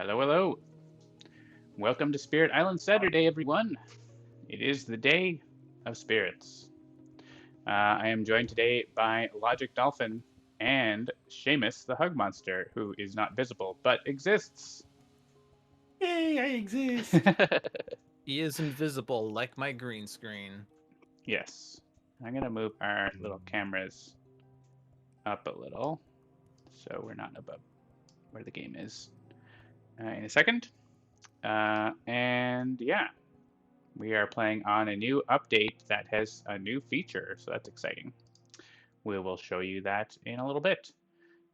Hello, hello. Welcome to Spirit Island Saturday, everyone. It is the day of spirits. I am joined today by Logic Dolphin and Seamus the Hug Monster, who is not visible but exists. Yay, I exist! He is invisible like my green screen. Yes. I'm going to move our little cameras up a little so we're not above where the game is in a second. And yeah, we are playing on a new update that has a new feature, so that's exciting. We will show you that in a little bit.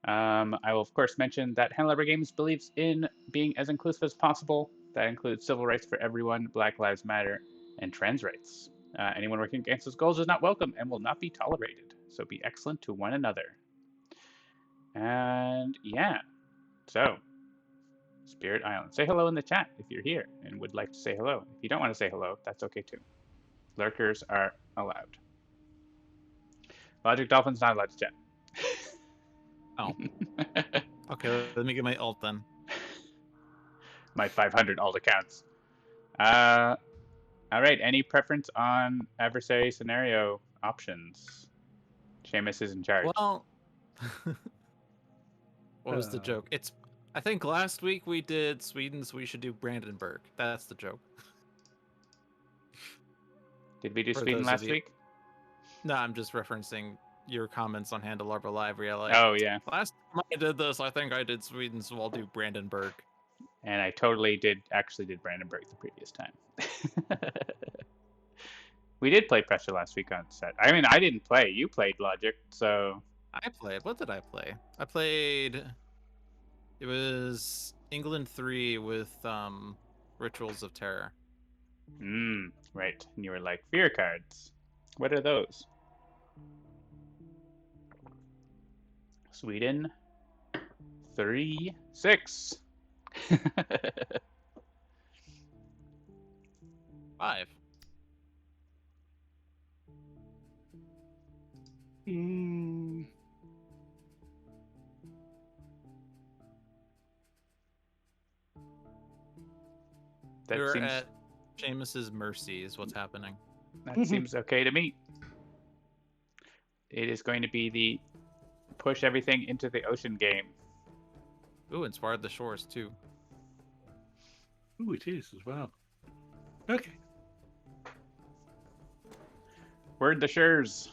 I will, of course, mention that Handelabra Games believes in being as inclusive as possible. That includes civil rights for everyone, Black Lives Matter, and trans rights. Anyone working against those goals is not welcome and will not be tolerated. So be excellent to one another. And yeah, so Spirit Island. Say hello in the chat if you're here and would like to say hello. If you don't want to say hello, that's okay too. Lurkers are allowed. Logic Dolphin's not allowed to chat. Oh. Okay, let me get my alt then. My 500 alt accounts. All right, any preference on adversary scenario options? Seamus is in charge. Well, what was the joke? I think last week we did Sweden, so we should do Brandenburg. That's the joke. Did we do For Sweden those of last you- week? No, I'm just referencing your comments on Handelabra Live. Where you're like, Oh, yeah. last time I did this, I think I did Sweden, so I'll do Brandenburg. And I actually did Brandenburg the previous time. We did play Pressure last week on set. I mean, I didn't play. You played Logic, so... I played. What did I play? I played. It was England 3 with Rituals of Terror. Right. And you were like, fear cards. What are those? Sweden 3-6. 5. That You're seems at Seamus's mercy is what's happening. that seems okay to me. It is going to be the push everything into the ocean game. Ooh, inspired the shores too. Ooh, it is as well. Okay. Word the shores.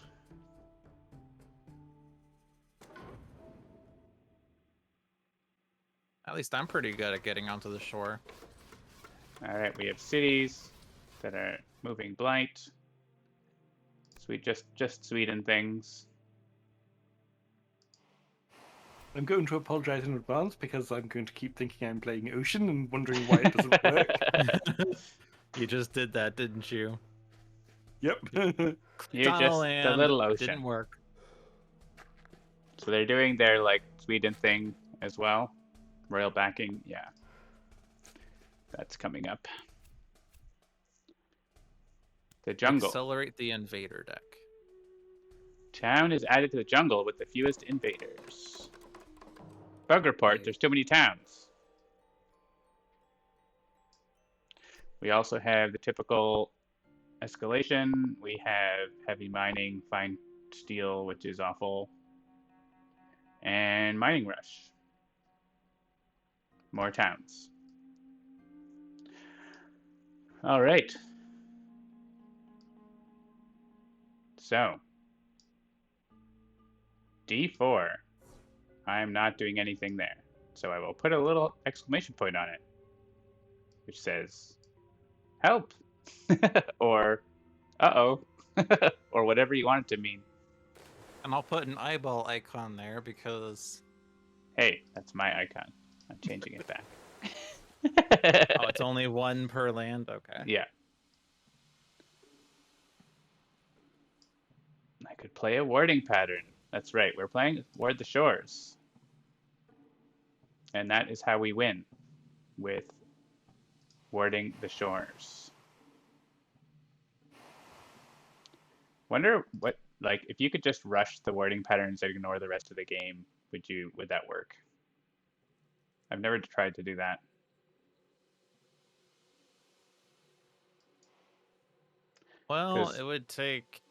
At least I'm pretty good at getting onto the shore. All right, we have cities that are moving blight. Just Sweden things. I'm going to apologize in advance because I'm going to keep thinking I'm playing Ocean and wondering why it doesn't work. You just did that, didn't you? Yep. You're just the little ocean. Didn't work. So they're doing their like Sweden thing as well. Royal backing, yeah. That's coming up. The jungle. Accelerate the invader deck. Town is added to the jungle with the fewest invaders. Bug report, there's too many towns. We also have the typical escalation. We have heavy mining, fine steel, which is awful. And mining rush. More towns. All right. So, D4. I am not doing anything there. So I will put a little exclamation point on it, which says, help, or uh-oh, or whatever you want it to mean. And I'll put an eyeball icon there because... Hey, that's my icon. I'm changing it back. Oh, it's only one per land? Okay. Yeah. I could play a warding pattern. That's right, we're playing Ward the Shores. And that is how we win, with warding the shores. Wonder what, like, if you could just rush the warding patterns and ignore the rest of the game, would that work? I've never tried to do that. Well, 'Cause- it would take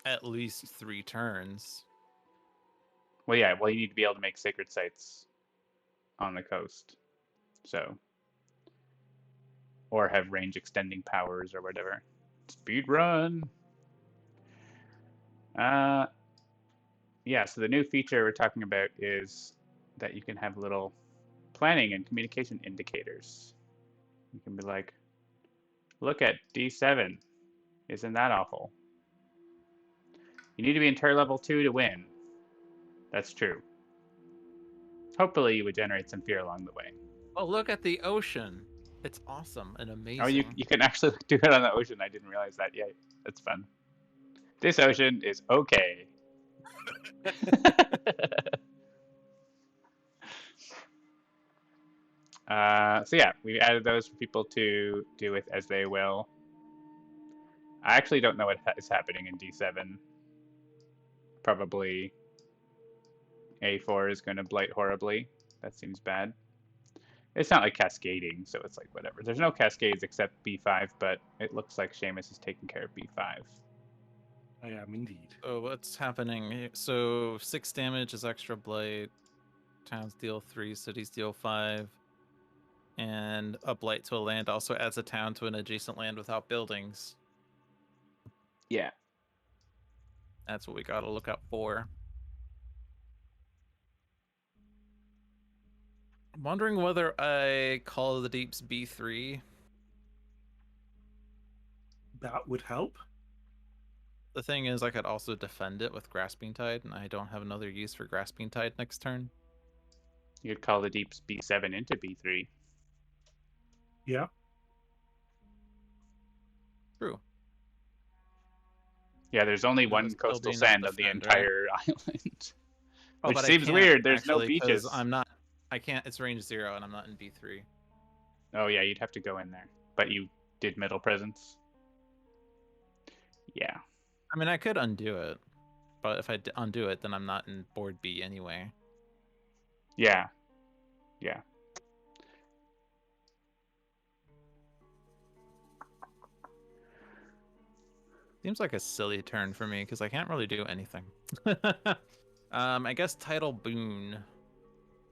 at least 3 turns. Well, yeah. Well, you need to be able to make sacred sites on the coast. So, or have range extending powers or whatever. Speed run. Uh, yeah. So the new feature we're talking about is that you can have little planning and communication indicators. You can be like, look at D7. Isn't that awful? You need to be in tier level 2 to win. That's true. Hopefully, you would generate some fear along the way. Oh, look at the ocean. It's awesome and Oh, amazing. you can actually do it on the ocean. I didn't realize that yet. That's fun. This ocean is okay. So yeah, we added those for people to do with as they will. I actually don't know what is happening in D7. Probably A4 is going to blight horribly. That seems bad. It's not like cascading, so it's like whatever. There's no cascades except B5, but it looks like Seamus is taking care of B5. I am indeed. Oh, what's happening? So 6 damage is extra blight. Towns deal 3, cities deal 5. And a blight to a land also adds a town to an adjacent land without buildings. Yeah. That's what we gotta look out for. I'm wondering whether I call the deeps B3. That would help. The thing is, I could also defend it with Grasping Tide, and I don't have another use for Grasping Tide next turn. You could call the deeps B7 into B3. Yeah. True. Yeah, there's only It one would still coastal be not sand on the defend, right? entire island. Oh, Which but I seems can't weird. There's no actually, 'cause beaches. I'm not. I can't. It's range 0, and I'm not in B3. Oh yeah, you'd have to go in there. But you did middle presence. Yeah. I mean, I could undo it, but if I undo it, then I'm not in board B anyway. Yeah. Yeah. Seems like a silly turn for me because I can't really do anything. I guess Tidal Boon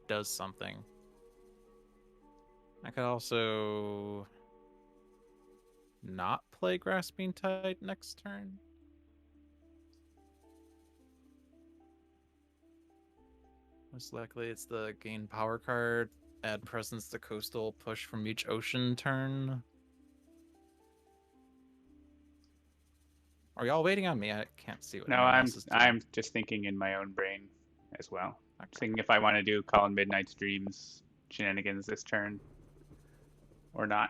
does something. I could also not play Grasping Tide next turn. Most likely it's the gain power card, add presence to coastal, push from each ocean turn. Are y'all waiting on me? I can't see what No, anyone else is doing. I'm just thinking in my own brain as well. I'm Okay. thinking if I want to do Colin Midnight's Dreams shenanigans this turn or not.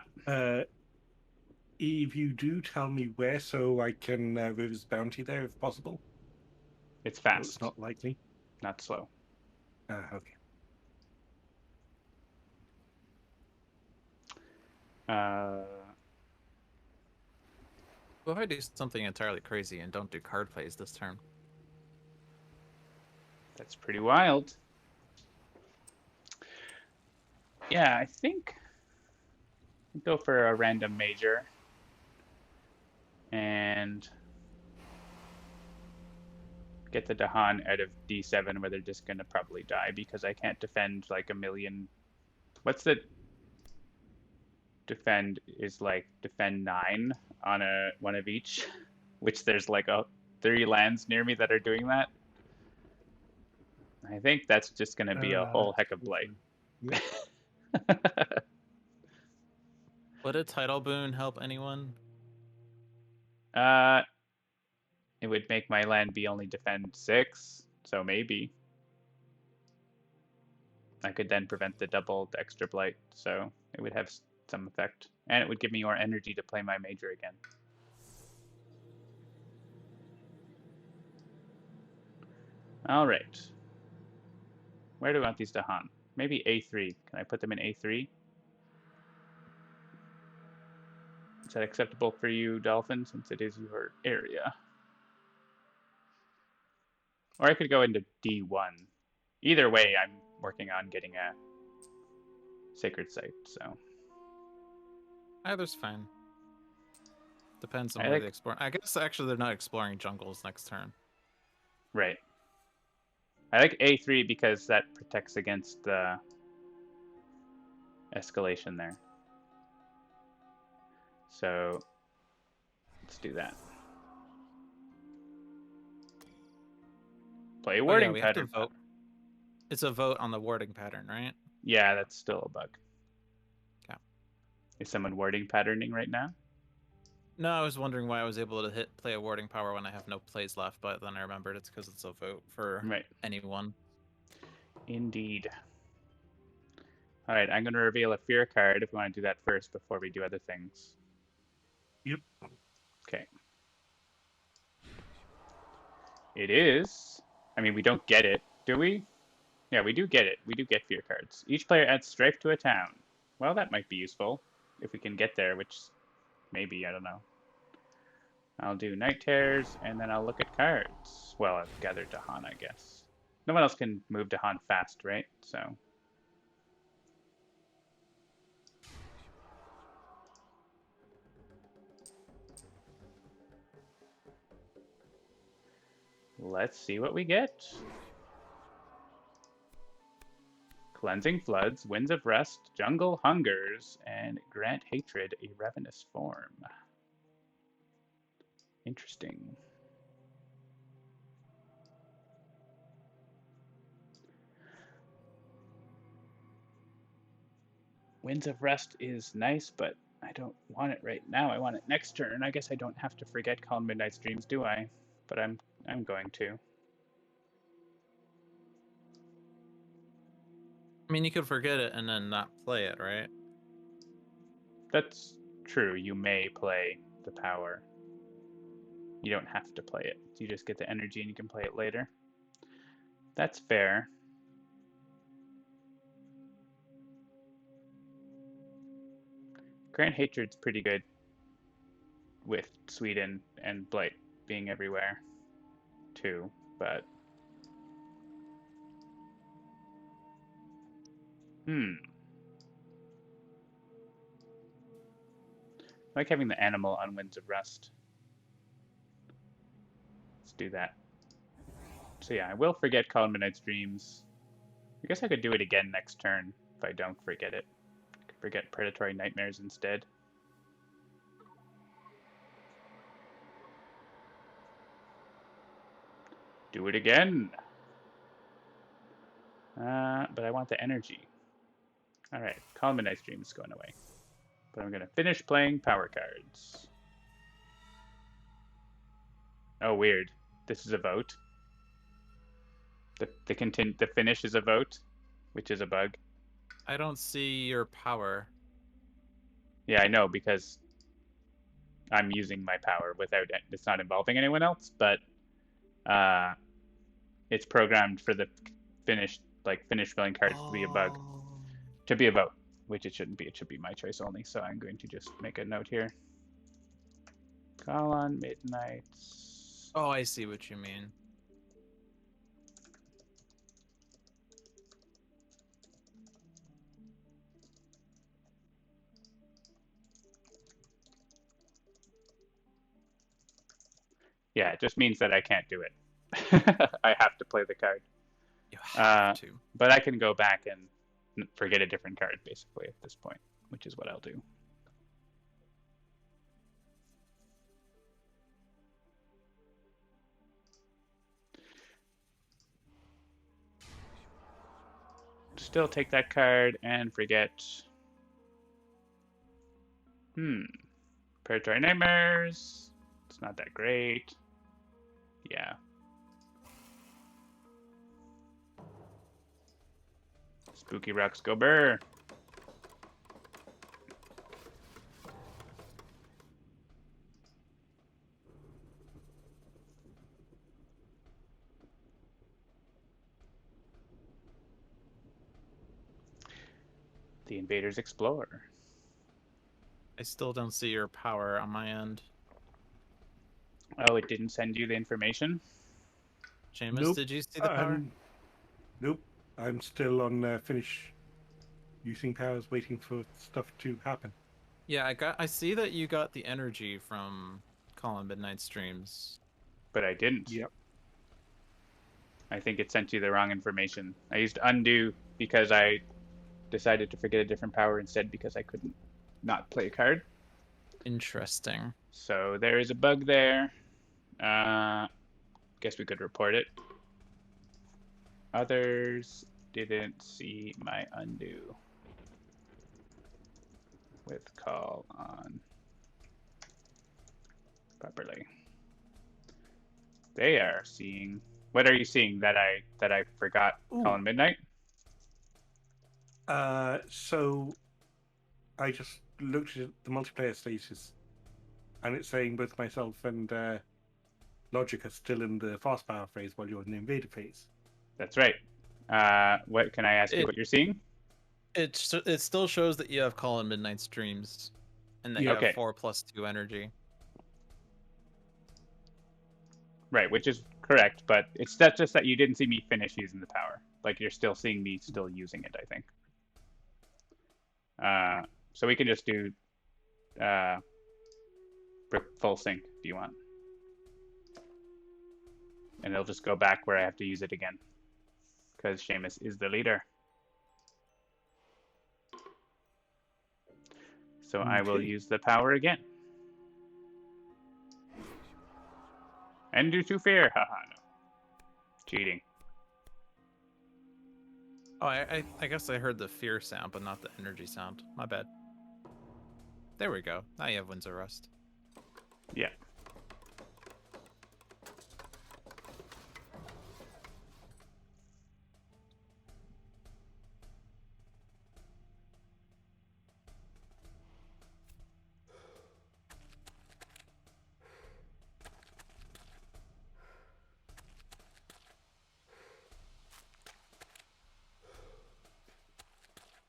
If you do, tell me where so I can reverse bounty there if possible. It's Though fast, it's not likely. not slow. Okay. What if I do something entirely crazy and don't do card plays this turn? That's pretty wild. Yeah, I think I'll go for a random major and get the Dahan out of D7 where they're just gonna probably die because I can't defend like a million. What's the defend is like defend 9 on a one of each, which there's like 3 lands near me that are doing that. I think that's just gonna be a whole heck of blight. Yeah. Would a Tidal Boon help anyone? It would make my land be only defend 6, so maybe. I could then prevent the extra blight, so it would have some effect. And it would give me more energy to play my major again. Alright. Where do I want these to hunt? Maybe A3. Can I put them in A3? Is that acceptable for you, Dolphin, since it is your area? Or I could go into D1. Either way, I'm working on getting a sacred site, so. Either's fine. Depends on I where they like explore. I guess actually they're not exploring jungles next turn. right. I like A3 because that protects against the escalation there. So let's do that. Play a Oh yeah, warding we have to pattern. vote. It's a vote on the warding pattern, right? Yeah, that's still a bug. Yeah. Is someone warding patterning right now? No, I was wondering why I was able to play a warding power when I have no plays left, but then I remembered it's because it's a vote for Right. anyone. Indeed. All right, I'm going to reveal a fear card if we want to do that first before we do other things. Yep. Okay. It is. I mean, we don't get it, do we? Yeah, we do get it. We do get fear cards. Each player adds strife to a town. Well, that might be useful if we can get there, which maybe, I don't know. I'll do Night Terrors, and then I'll look at cards. Well, I've gathered Dahan, I guess. No one else can move Dahan fast, right? So. Let's see what we get. Cleansing Floods, Winds of Rust, Jungle Hungers, and Grant Hatred a Ravenous Form. Interesting. Winds of Rust is nice, but I don't want it right now. I want it next turn. I guess I don't have to forget Calm Midnight's Dreams, do I? But I'm going to. I mean, you could forget it and then not play it, right? That's true. You may play the power. You don't have to play it. You just get the energy and you can play it later. That's fair. Grant Hatred's pretty good with Sweden and Blight being everywhere too, but I like having the animal on Winds of Rust. Let's do that. So yeah, I will forget Call Midnight's Dreams. I guess I could do it again next turn if I don't forget it. I could forget Predatory Nightmares instead. Do it again! But I want the energy. Alright, Call Midnight's Dreams is going away. But I'm gonna finish playing power cards. Oh, weird. This is a vote. The finish is a vote, which is a bug. I don't see your power. Yeah, I know, because I'm using my power without it. It's not involving anyone else, but it's programmed for the finish filling cards to be a bug, to be a vote, which it shouldn't be. It should be my choice only. So I'm going to just make a note here. Call on Midnights. Oh, I see what you mean. Yeah, it just means that I can't do it. I have to play the card. You have to. But I can go back and forget a different card, basically, at this point, which is what I'll do. Still take that card and forget. Predatory Nightmares. It's not that great. Yeah. Spooky Rocks go burr. The Invaders explore. I still don't see your power on my end. Oh, it didn't send you the information? Seamus, Nope. did you see the power? Nope. I'm still on finish using powers, waiting for stuff to happen. Yeah, I see that you got the energy from Colin Midnight Streams. but I didn't. Yep. I think it sent you the wrong information. I used undo because I decided to forget a different power instead because I couldn't not play a card. Interesting. So there is a bug there. Guess we could report it. Others didn't see my undo with call on properly. They are seeing. What are you seeing that I forgot? Ooh. Call on midnight. So I just looked at the multiplayer status, and it's saying both myself and Logic are still in the fast power phase while you're in the invader phase. That's right. What can I ask you? What you're seeing? It still shows that you have Colin Midnight Streams, and that you Okay. have 4+2 energy. Right, which is correct, but it's just that you didn't see me finish using the power. Like you're still seeing me still using it, I think. So we can just do full sync if you want. And it'll just go back where I have to use it again. Because Seamus is the leader. So I will use the power again. And do to fear. Haha, no. Cheating. Oh, I guess I heard the fear sound, but not the energy sound. My bad. There we go. Now you have Winds of Rust. Yeah.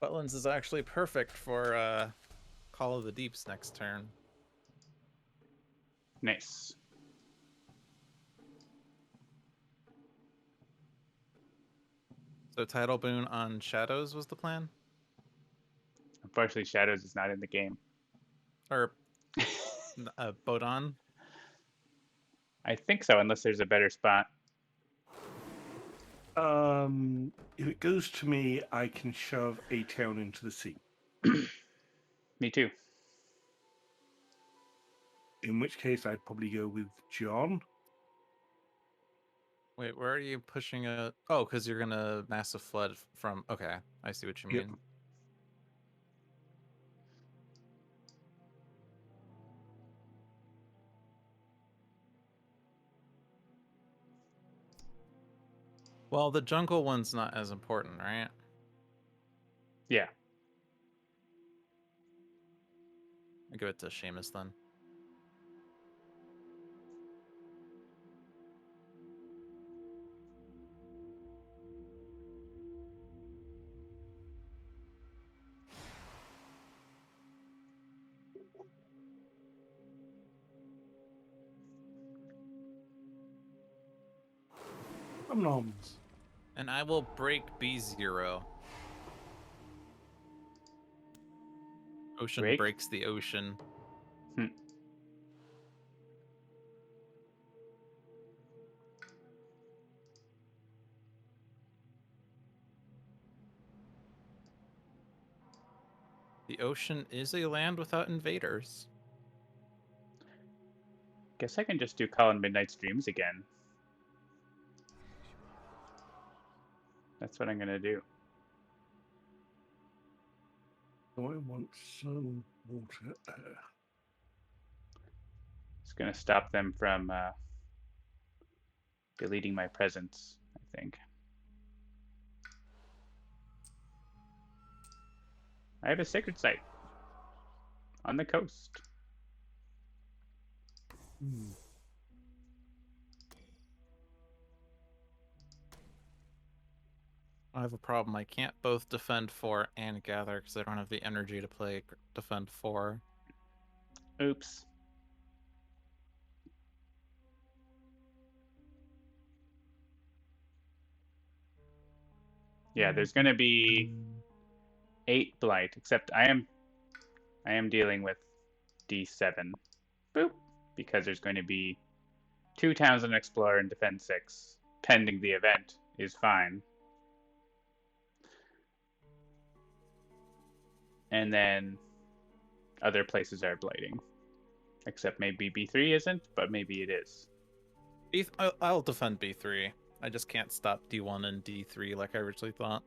Wetlands is actually perfect for Call of the Deeps next turn. Nice. So Tidal Boon on Shadows was the plan? Unfortunately, Shadows is not in the game. Or Bodon? I think so, unless there's a better spot. If it goes to me, I can shove a town into the sea. Me too. In which case, I'd probably go with John. Wait, where are you pushing it? Oh, because you're gonna Massive Flood from... Okay, I see what you mean. Yep. Well, the jungle one's not as important, right? Yeah. I'll give it to Seamus then. Noms. And I will break B0. Ocean Break? breaks the ocean. The ocean is a land without invaders. Guess I can just do Call on Midnight Streams again. That's what I'm gonna do. I want some water. It's gonna stop them from deleting my presence, I think. I have a sacred site on the coast. I have a problem. I can't both defend 4 and gather because I don't have the energy to play defend 4. Oops. Yeah, there's gonna be 8 blight, except I am I am dealing with D7. Boop. Because there's going to be 2 towns and an explorer and defend 6. Pending the event is fine. And then other places are blighting. Except maybe B3 isn't, but maybe it is. I'll defend B3. I just can't stop D1 and D3 like I originally thought.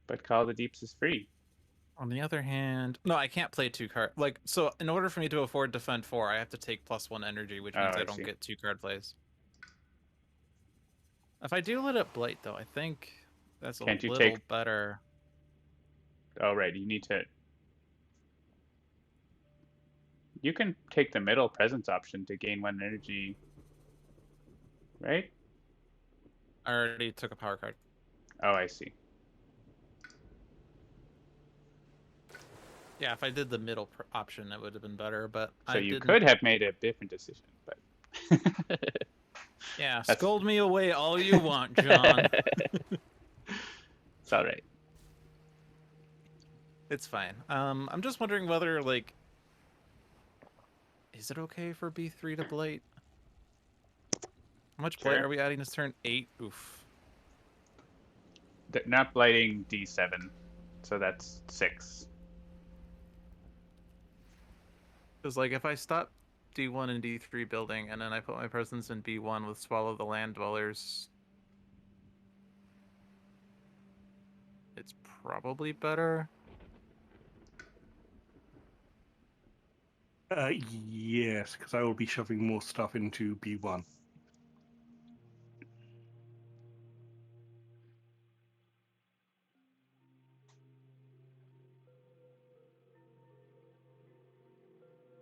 But Call of the Deeps is free. On the other hand, no, I can't play 2 card. Like, so in order for me to afford defend 4, I have to take +1 energy, which means I don't see. get 2 card plays. If I do let it blight, though, I think that's a little better. Oh, right. You need to. You can take the middle presence option to gain 1 energy, right? I already took a power card. Oh, I see. Yeah, if I did the middle option, it would have been better, but so you could have made a different decision, but yeah, scold me away all you want, John. It's all right. It's fine. I'm just wondering whether, like, is it okay for B3 to blight? How much blight are we adding this turn? 8? Oof. Not blighting D7, so that's 6. Because, like, if I stop D1 and D3 building, and then I put my presence in B1 with Swallow the Land Dwellers, it's probably better. Yes, because I will be shoving more stuff into B1.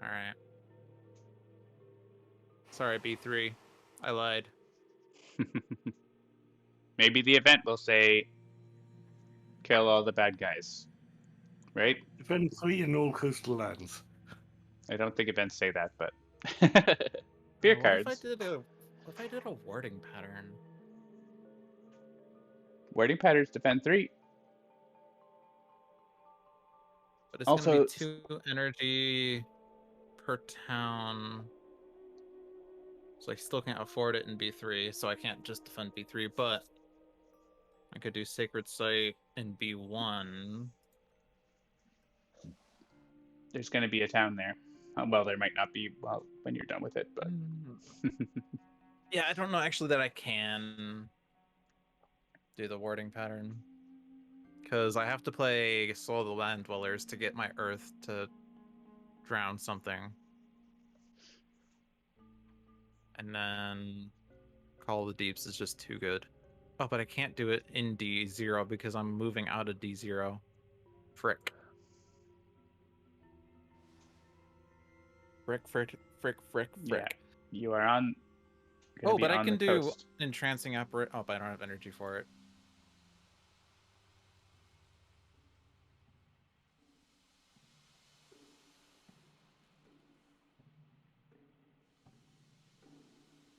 All right. Sorry, B3. I lied. Maybe the event will say, kill all the bad guys, right? Defend 3 in all coastal lands. I don't think events say that, but beer cards. What if I did a warding pattern? Warding patterns defend 3. But it's also gonna be 2 energy per town. So I still can't afford it in B3, so I can't just defend B3, but I could do Sacred Site in B1. There's going to be a town there. Well, there might not be when you're done with it, but yeah, I don't know actually that I can do the warding pattern. Because I have to play Soul of the Land Dwellers to get my Earth to drown something. And then Call of the Deeps is just too good. Oh, but I can't do it in D0 because I'm moving out of D0. Frick. Frick. Yeah, you are on. Oh, but I can do Entrancing Apparition. Oh, but I don't have energy for it.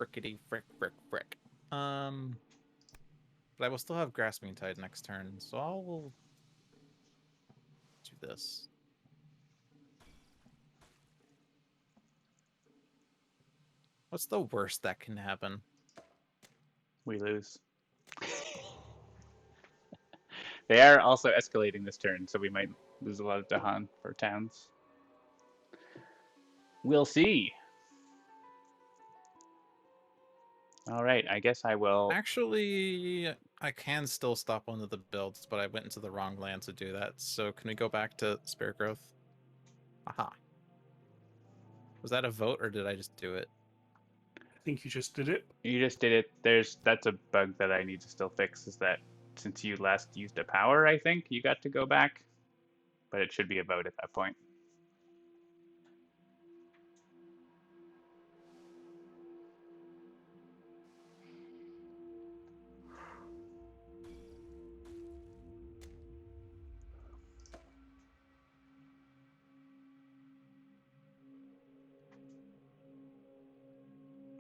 Frickety frick. But I will still have Grasping Tide next turn, so I'll do this. What's the worst that can happen? We lose. They are also escalating this turn, so we might lose a lot of Dahan for towns. We'll see. All right, I guess I will. Actually, I can still stop one of the builds, but I went into the wrong land to do that. So can we go back to Spirit Growth? Aha. Was that a vote, or did I just do it? I think you just did it. You just did it. That's a bug that I need to still fix, is that since you last used a power, I think, you got to go back. But it should be a vote at that point.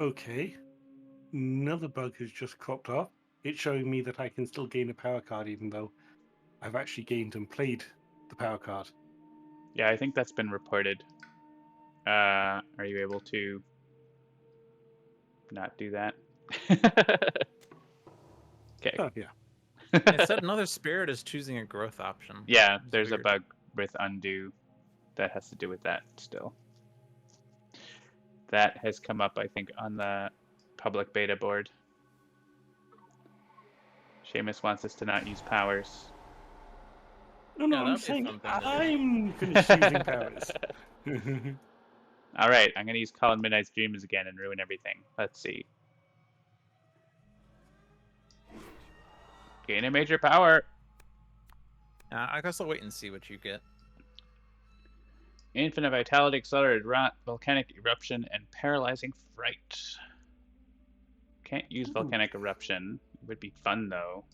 Okay. Another bug has just cropped up. it's showing me that I can still gain a power card even though I've actually gained and played the power card. Yeah, I think that's been reported. Are you able to not do that? Okay. Oh, yeah. It said another spirit is choosing a growth option. Yeah, It's there's weird. a bug with undo that has to do with that still. That has come up, I think, on the public beta board. Seamus wants us to not use powers. No, Yeah, I'm that'd be a saying fun thing to do. I'm finished using powers. All right, I'm going to use Colin Midnight's Dreams again and ruin everything. Let's see. Gain a major power. I guess I'll wait and see what you get. Infinite Vitality, Accelerated Volcanic Eruption, and Paralyzing Fright. Can't use Volcanic Eruption. It would be fun, though.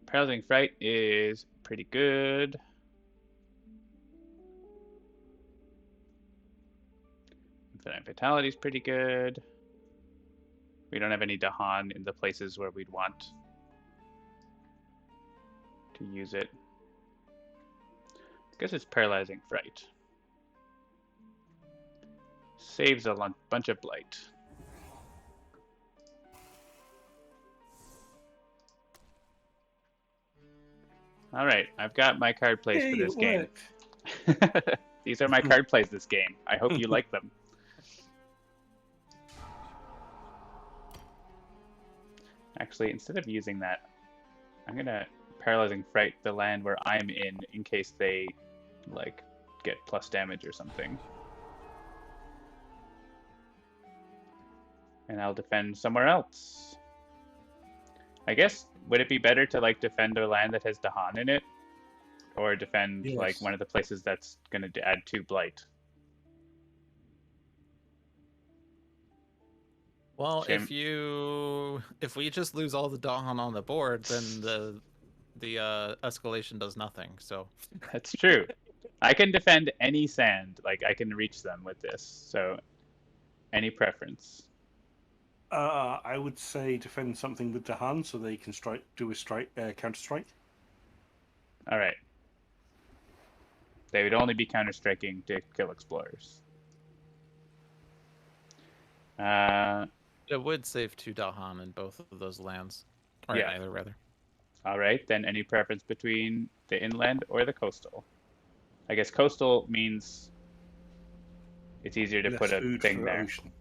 Paralyzing Fright is pretty good. Infinite Vitality is pretty good. We don't have any Dahan in the places where we'd want to use it. I guess it's Paralyzing Fright. Saves a bunch of blight. All right, I've got my card plays for this game. These are my card plays this game. I hope you like them. Actually, instead of using that, I'm gonna Paralyzing Fright the land where I'm in case they, like, get plus damage or something. And I'll defend somewhere else. I guess, would it be better to, like, defend a land that has Dahan in it? Or defend, like, one of the places that's gonna add 2 blight? Well, if we just lose all the Dahan on the board, then the escalation does nothing. So that's true. I can defend any sand. Like, I can reach them with this. So, any preference? I would say defend something with Dahan so they can do a counter strike. All right. They would only be counter striking to kill explorers. It would save 2 Dahan in both of those lands. Or yeah. either, rather. All right, then any preference between the inland or the coastal? I guess coastal means it's easier to put a thing there. Ocean.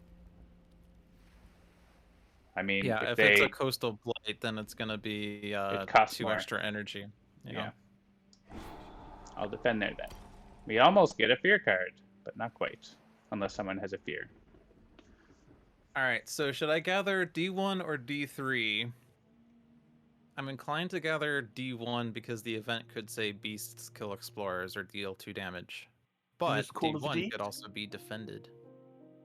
I mean, yeah, if it's a coastal blight, then it's going to be it costs 2 more. extra energy. Yeah. I'll defend there then. We almost get a fear card, but not quite, unless someone has a fear. All right, so should I gather D1 or D3? I'm inclined to gather D1 because the event could say beasts kill explorers or deal 2 damage. But D1 could also be defended.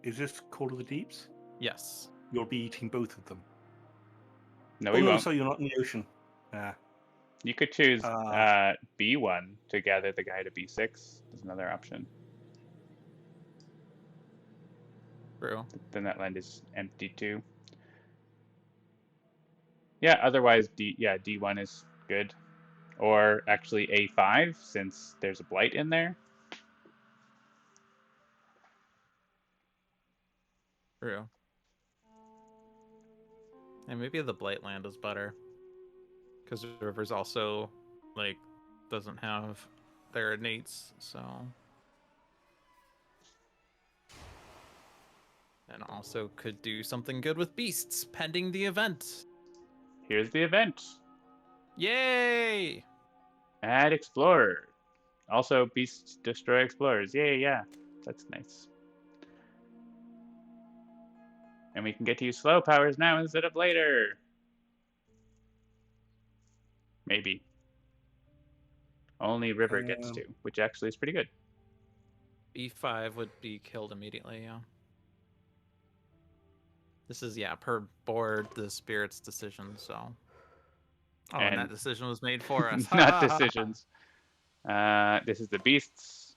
Is this Call of the Deeps? Yes. You'll be eating both of them. No, we won't. So you're not in the ocean. You could choose B1 to gather the guy to B6. There's another option. True. Then that land is empty too. Yeah, otherwise D1 is good. Or actually A5 since there's a blight in there. True. And maybe the blight land is better. Because the river's also, like, doesn't have their innates, so. And also could do something good with beasts, pending the event. Here's the event. Yay! Add Explorer. Also, beasts destroy explorers. Yay, yeah. That's nice. And we can get to use slow powers now instead of later. Maybe. Only River gets to, which actually is pretty good. B5 would be killed immediately, yeah. This is, per board, the spirit's decision, so. Oh, and that decision was made for us. Not decisions. This is the beasts.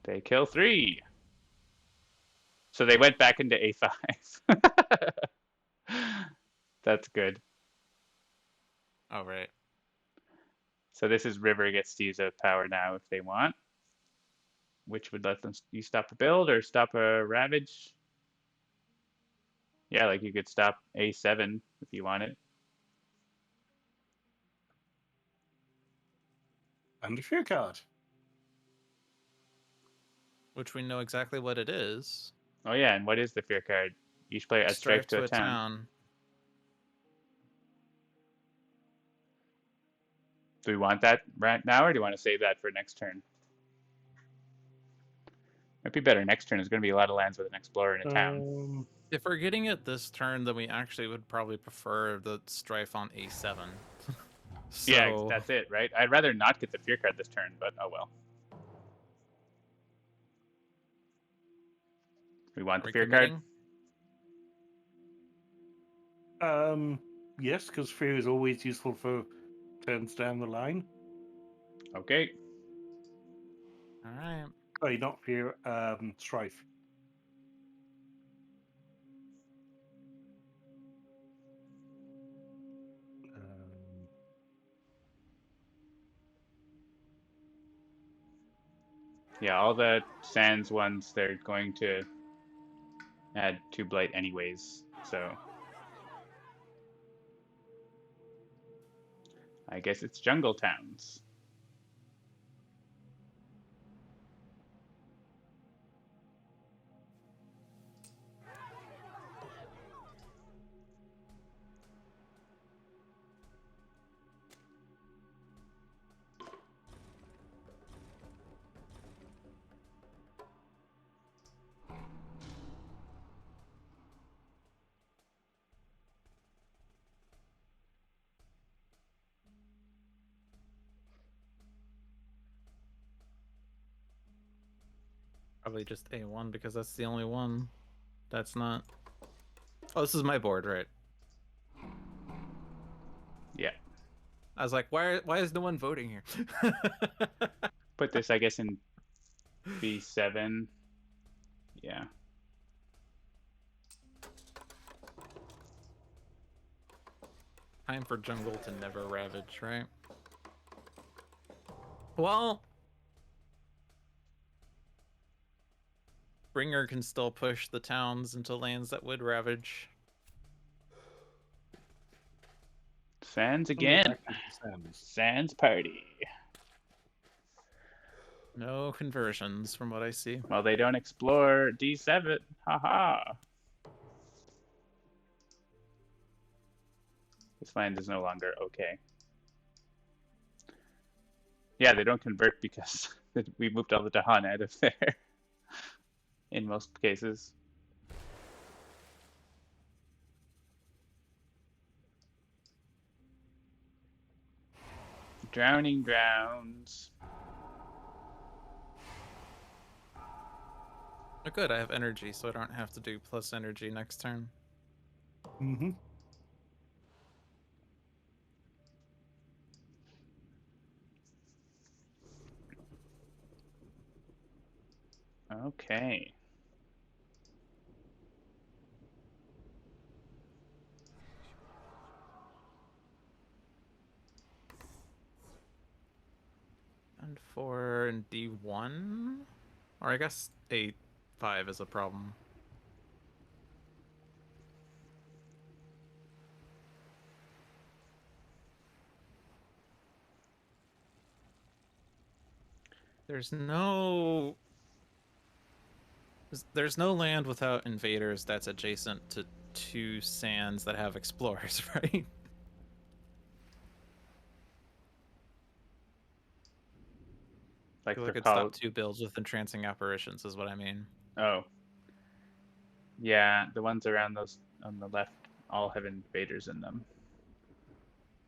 They kill 3. So they went back into A5. That's good. Oh, right. So this is river gets to use a power now if they want, which would let them you stop a build or stop a ravage. Yeah, like you could stop A7 if you wanted. And a fear card. Which we know exactly what it is. Oh yeah, and what is the fear card? Each player adds strife to a town. town. Do we want that right now, or do you want to save that for next turn? Might be better next turn. There's going to be a lot of lands with an explorer in a town. If we're getting it this turn, then we actually would probably prefer the strife on A7. So, Yeah, that's it, right? I'd rather not get the fear card this turn, but oh well. We want are the we fear card. committing? Yes, because fear is always useful for turns down the line. Okay. All right. Sorry, not fear. Strife. Yeah, all the Sands ones, they're going to add 2 blight anyways, so I guess it's jungle towns. Probably just A1 because that's the only one that's not. Oh, this is my board, right? Yeah. I was like, why is no one voting here? Put this, I guess, in B7. Yeah. Time for jungle to never ravage, right? Well, Bringer can still push the towns into lands that would ravage. Sands again. Sands party. No conversions from what I see. Well, they don't explore D7. Haha. This land is no longer okay. Yeah, they don't convert because we moved all the Dahan out of there. In most cases. Drowning Grounds. Oh, good, I have energy, so I don't have to do plus energy next turn. Mm-hmm. Okay. And 4 and D1? Or I guess A5 is a problem. There's no land without invaders that's adjacent to 2 sands that have explorers, right? Like I they're could called. stop 2 builds with entrancing apparitions is what I mean. Oh. Yeah, the ones around those on the left all have invaders in them.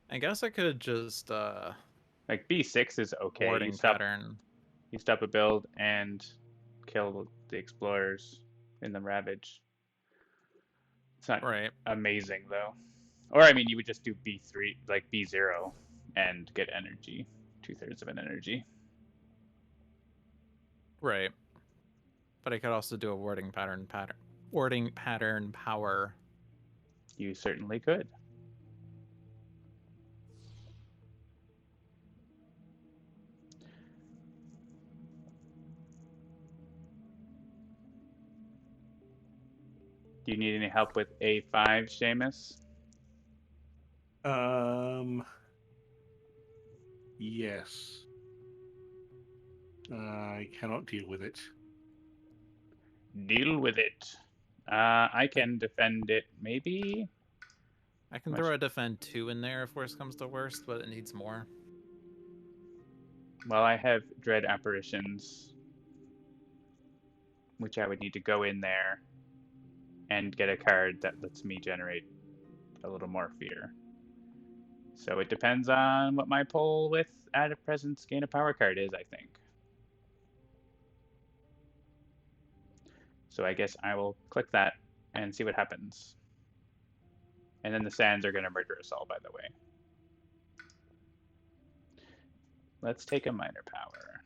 I guess I could just like B6 is okay. Warding pattern. You stop a build and kill the explorers in the ravage. It's not right. amazing though. Or I mean, you would just do B3, like B0, and get energy, 2/3 of an energy. Right. But I could also do a warding pattern power. You certainly could. Do you need any help with A5, Seamus? Yes. I cannot deal with it. Deal with it. I can defend it, maybe? I can Much- throw a defend 2 in there if worst comes to worst, but it needs more. Well, I have Dread Apparitions, which I would need to go in there and get a card that lets me generate a little more fear. So it depends on what my pull with Add a Presence, Gain a Power card is, I think. So I guess I will click that and see what happens. And then the sands are going to murder us all, by the way. Let's take a minor power.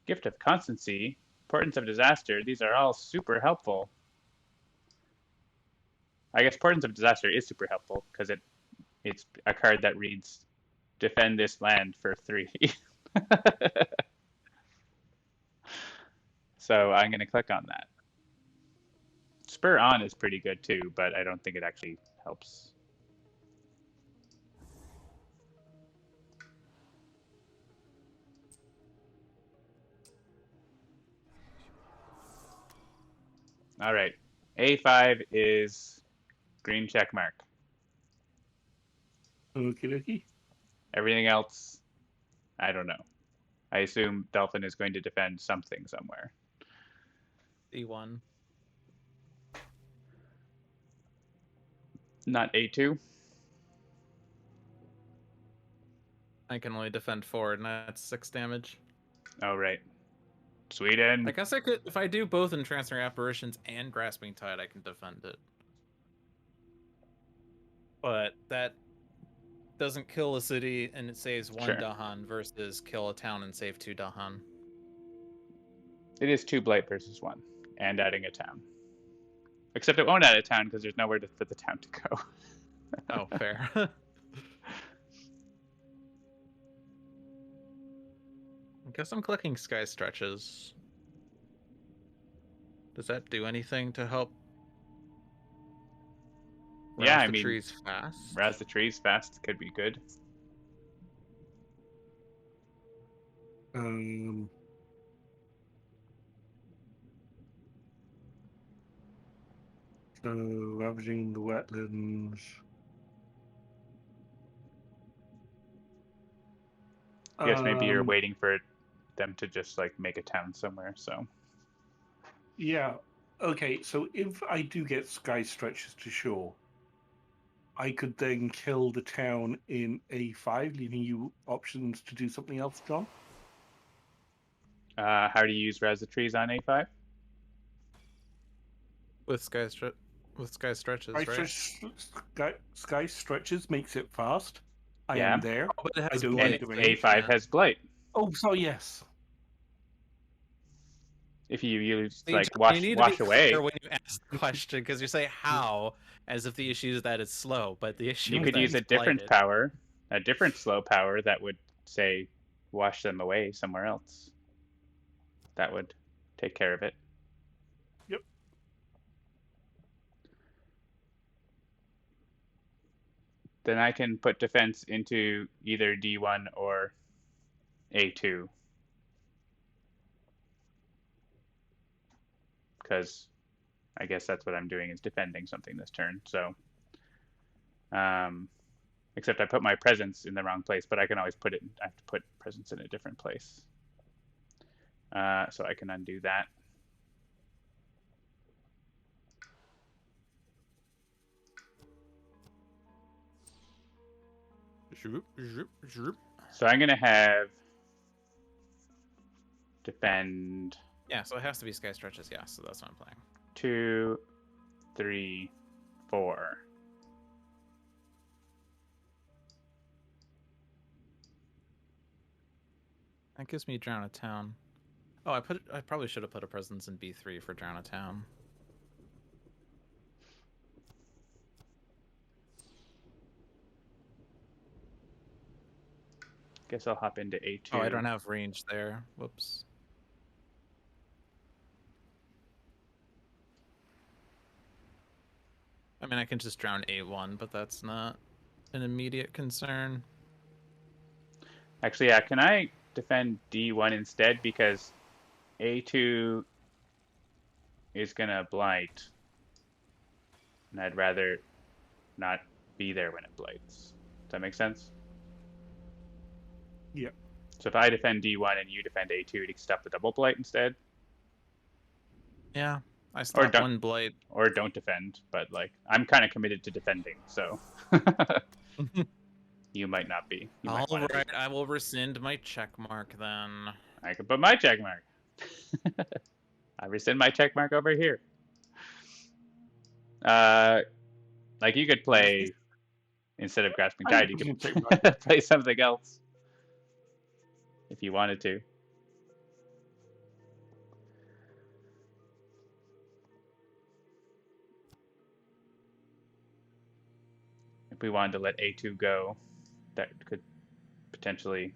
Gift of Constancy, Portents of Disaster, these are all super helpful. I guess Portents of Disaster is super helpful because it's a card that reads defend this land for 3. So I'm going to click on that. Spur On is pretty good too, but I don't think it actually helps. All right. A5 is green check mark. Okie dokie. Everything else, I don't know. I assume Dolphin is going to defend something somewhere. E1. Not A2. I can only defend 4, and that's 6 damage. Oh, right. Sweden. I guess I could, if I do both in Transferring Apparitions and Grasping Tide, I can defend it. But that doesn't kill a city and it saves 1 Sure. Dahan versus kill a town and save 2 Dahan. It is 2 blight versus 1, and adding a town. Except it won't add a town because there's nowhere for the town to go. Oh, fair. I guess I'm clicking Sky Stretches. Does that do anything to help? Yeah, rouse I the mean, trees fast? Rouse the trees fast could be good. So ravaging the wetlands. I guess maybe you're waiting for them to just like make a town somewhere. So Yeah. Okay, so if I do get sky stretches to shore, I could then kill the town in A5, leaving you options to do something else, John. how do you use Rouse the trees on A5? With Sky Stretches, right? Sky stretches makes it fast. I Yeah. am there. Oh, but it I has don't blight. need to And range. A5 Yeah. has blight. Oh, so yes. If you use See, like John, you need wash to be away, clear when you ask the question because you say how as if the issue is that it's slow, but the issue you is could that use a it's different blighted. power, a different slow power that would say wash them away somewhere else. That would take care of it. Yep. Then I can put defense into either D1 or A2. Because I guess that's what I'm doing is defending something this turn. So, except I put my presence in the wrong place, but I can always put it. I have to put presence in a different place. So I can undo that. So I'm gonna have defend. Yeah, so it has to be Sky Stretches, yeah, so that's what I'm playing. 2, 3, 4. That gives me Drown a Town. Oh, I probably should have put a presence in B3 for Drown a Town. Guess I'll hop into A2. Oh, I don't have range there. Whoops. I mean, I can just drown A1, but that's not an immediate concern. Actually, yeah, can I defend D1 instead? Because A2 is gonna blight, and I'd rather not be there when it blights. Does that make sense? Yep. So if I defend D1 and you defend A2 to stop the double blight instead, Yeah, I or stopped don't, one blight. or don't defend, but like I'm kind of committed to defending, so you might not be. You might All want to right, be. I will rescind my check mark then. I can put my check mark. I rescind my check mark over here. Like you could play instead of grasping tide, you could play something else if you wanted to. If we wanted to let A2 go, that could potentially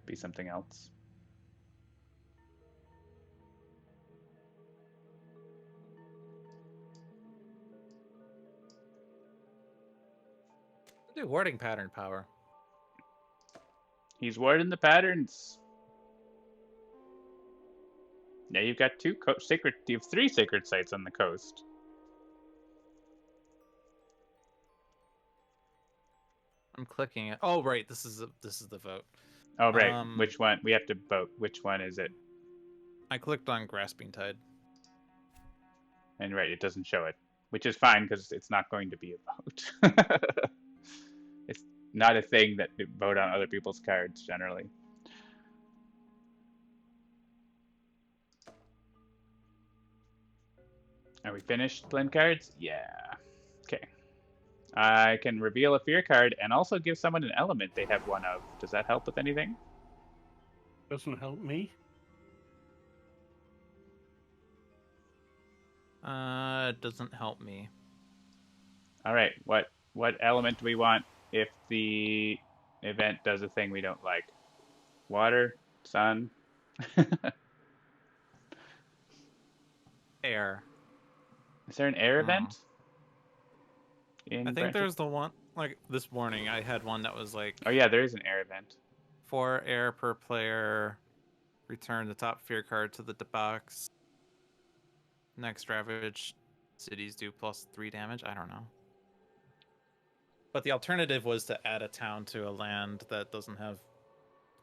be something else. Do warding pattern power. He's warding the patterns. Now you've got you have 3 sacred sites on the coast. I'm clicking it. Oh, right. This is the vote. Oh right, which one? We have to vote. Which one is it? I clicked on Grasping Tide. And right, it doesn't show it, which is fine because it's not going to be a vote. It's not a thing that we vote on other people's cards generally. Are we finished blend cards? Yeah. Okay. I can reveal a fear card and also give someone an element they have one of. Does that help with anything? Doesn't help me. It doesn't help me. All right. What element do we want if the event does a thing we don't like? Water, sun. Air. Is there an air event? I think there's the one, like this morning I had one that was like, oh yeah, there is an air event. 4 air per player, return the top fear card to the box. Next ravage cities do +3 damage. I don't know. But the alternative was to add a town to a land that doesn't have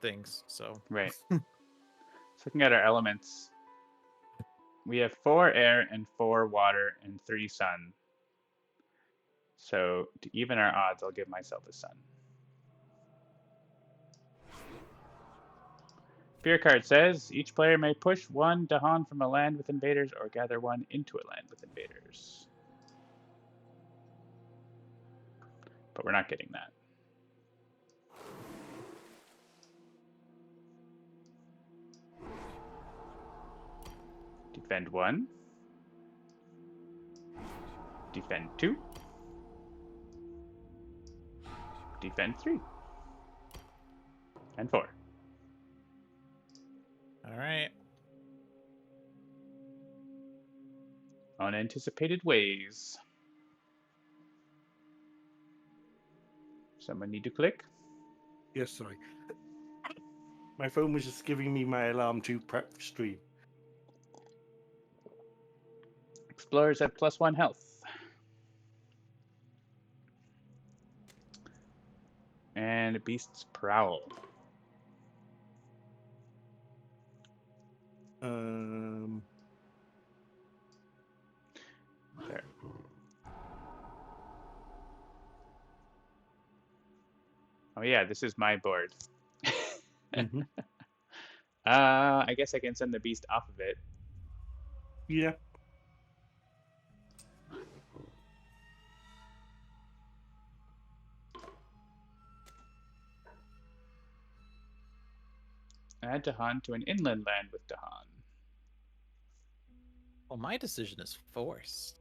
things, so. Right. So looking at our elements, we have 4 air and 4 water and 3 sun. So to even our odds, I'll give myself a sun. Fear card says each player may push 1 Dahan from a land with invaders or gather 1 into a land with invaders. But we're not getting that. Defend 1. Defend 2. Defend 3. And 4. All right. Unanticipated ways. Someone need to click? Yes, sorry. My phone was just giving me my alarm to prep for stream. Explorers have +1 health. And Beast's Prowl. There. Oh yeah, this is my board. Mm-hmm. I guess I can send the beast off of it. Yeah. Add Dahan to an inland land with Dahan. Well, my decision is forced.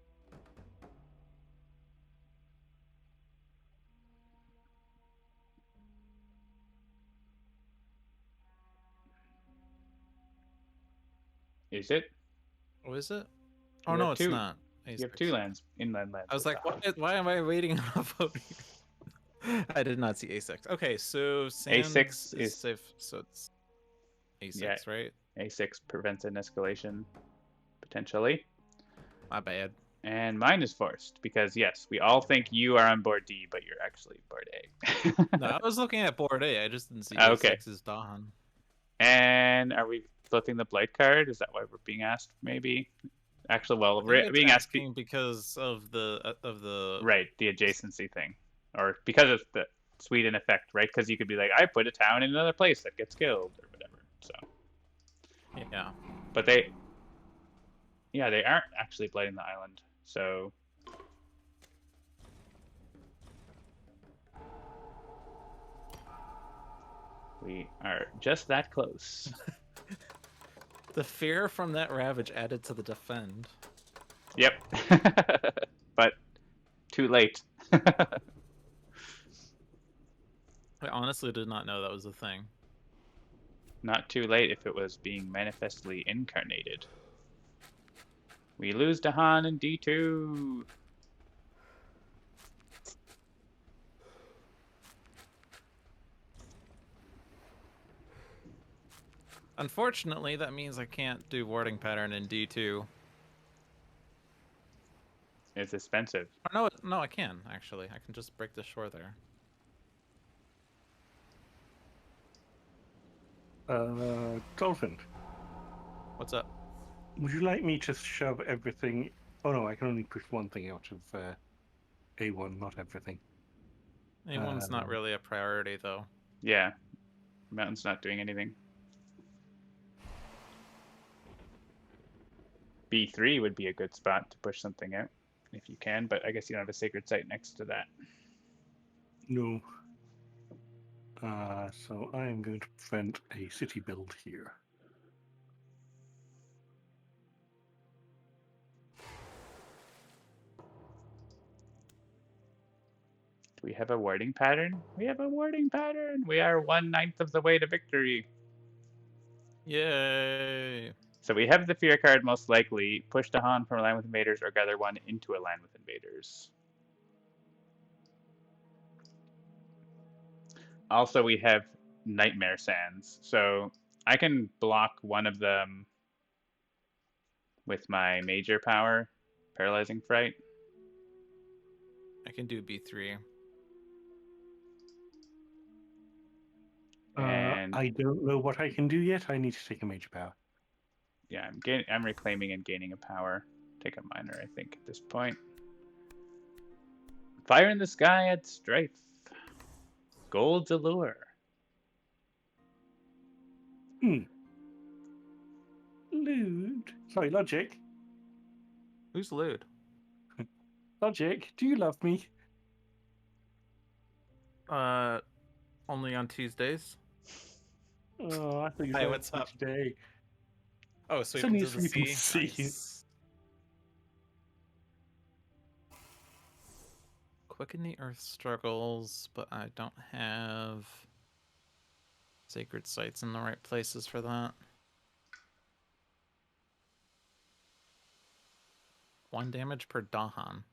Is it? Oh, is it? Oh, You no, have it's two. not. You have two lands, inland lands. I was with like, Dahan. why am I waiting on a vote here? I did not see A6. Okay, so Sands A6 is is safe, so it's A6, yeah. right? A6 prevents an escalation potentially. My bad. And mine is forced because yes, we all think you are on board D, but you're actually board A. No, I was looking at board A. I just didn't see Okay. A6 is Dahan. And are we flipping the blight card? Is that why we're being asked? Maybe. Actually, well, I think we're it's being asked. asking because of the Right, the adjacency thing, or because of the Sweden effect, right? Because you could be like, I put a town in another place that gets killed or whatever. So, yeah. but they aren't actually blighting the island. So we are just that close. The fear from that ravage added to the defend. Yep. But too late. I honestly did not know that was a thing. Not too late if it was being manifestly incarnated. We lose Dahan in D2. Unfortunately, that means I can't do warding pattern in D2. It's expensive. Or no, I can actually. I can just break the shore there. Dolphin, What's up? would you like me to shove everything? Oh no, I can only push one thing out of A1, not everything. A1's not really a priority though. Yeah. Mountain's not doing anything. B3 would be a good spot to push something out if you can, but I guess you don't have a sacred site next to that. No. So I am going to prevent a city build here. Do we have a warding pattern? We have a warding pattern. We are 1/9 of the way to victory. Yay! So we have the fear card most likely. Push Dahan from a land with invaders or gather one into a land with invaders. Also, we have Nightmare Sands. So I can block one of them with my major power, Paralyzing Fright. I can do B3. And I don't know what I can do yet. I need to take a major power. yeah, I'm reclaiming and gaining a power. Take a minor, I think, at this point. Fire in the sky at Strife. Gold's Allure. Lude. Sorry, Logic. Who's lewd? Logic, do you love me? Only on Tuesdays. Oh, I thought you Hey, said what's up? today. Oh, so Send me to a the sweeping sea. sea. Nice. Quicken the earth struggles, but I don't have sacred sites in the right places for that. 1 damage per Dahan.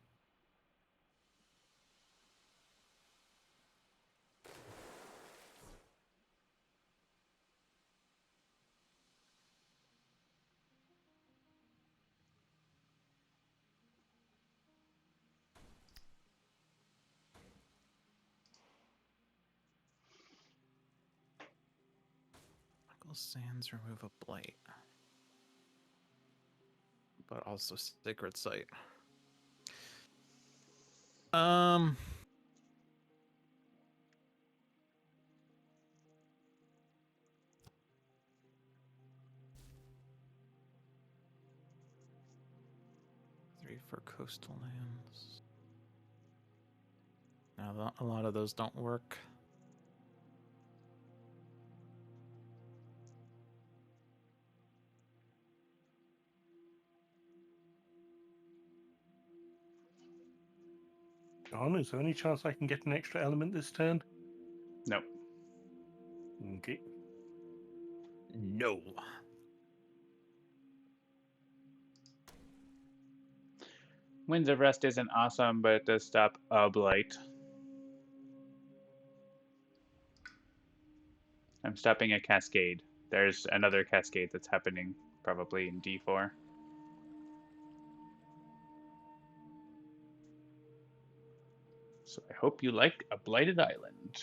Michael Sands, remove a blight. But also sacred site. Three for coastal lands. Now a lot of those don't work. gone. Is there any chance I can get an extra element this turn? Nope. Okay. No. Winds of Rest isn't awesome, but it does stop a blight. I'm stopping a cascade. There's another cascade that's happening probably in D4. So I hope you like a blighted island.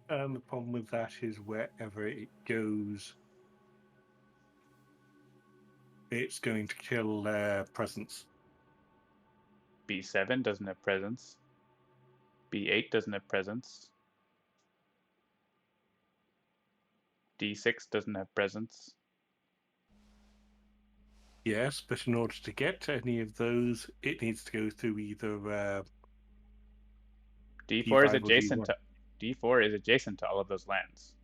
The problem with that is wherever it goes, it's going to kill their presence. B7 doesn't have presence. B8 doesn't have presence. D6 doesn't have presence. Yes, but in order to get to any of those, it needs to go through either D4 is D5 or adjacent D1. to D4 is adjacent to all of those lands.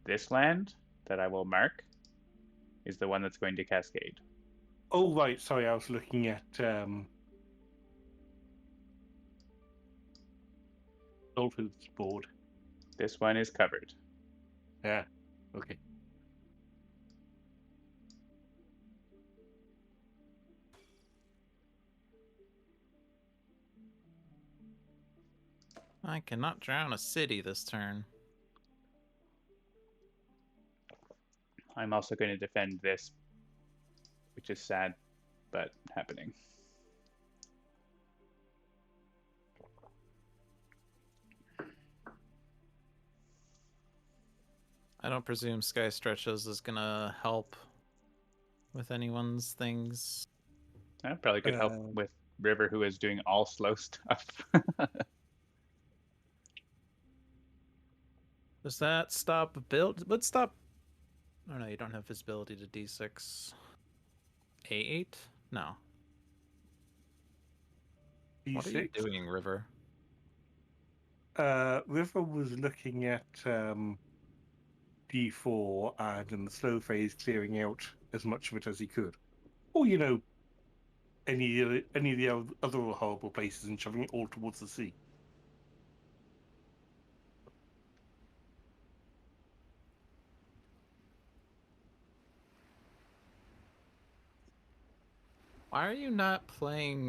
This land that I will mark is the one that's going to cascade. Oh, right. Sorry, I was looking at Dolphin's board. This one is covered. Yeah. Okay. I cannot drown a city this turn. I'm also going to defend this, which is sad, but happening. I don't presume Sky Stretches is gonna help with anyone's things. That probably could help with River, who is doing all slow stuff. Does that stop build? Let's stop. Oh no, you don't have visibility to D6. A8? No. D6. What are you doing, River? River was looking at D4 and in the slow phase clearing out as much of it as he could. Or, any of the other horrible places and shoving it all towards the sea. Why are you not playing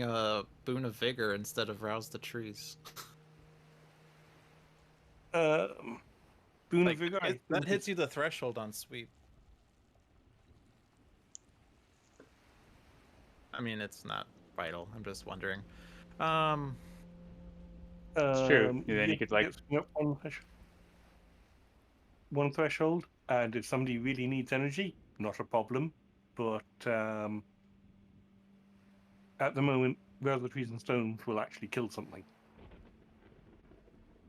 Boon of Vigor instead of Rouse the Trees? Boon of Vigor, that hits you the threshold on sweep. I mean, it's not vital. I'm just wondering. It's true. Then you could one threshold, and if somebody really needs energy, not a problem. But at the moment, where the trees and stones will actually kill something.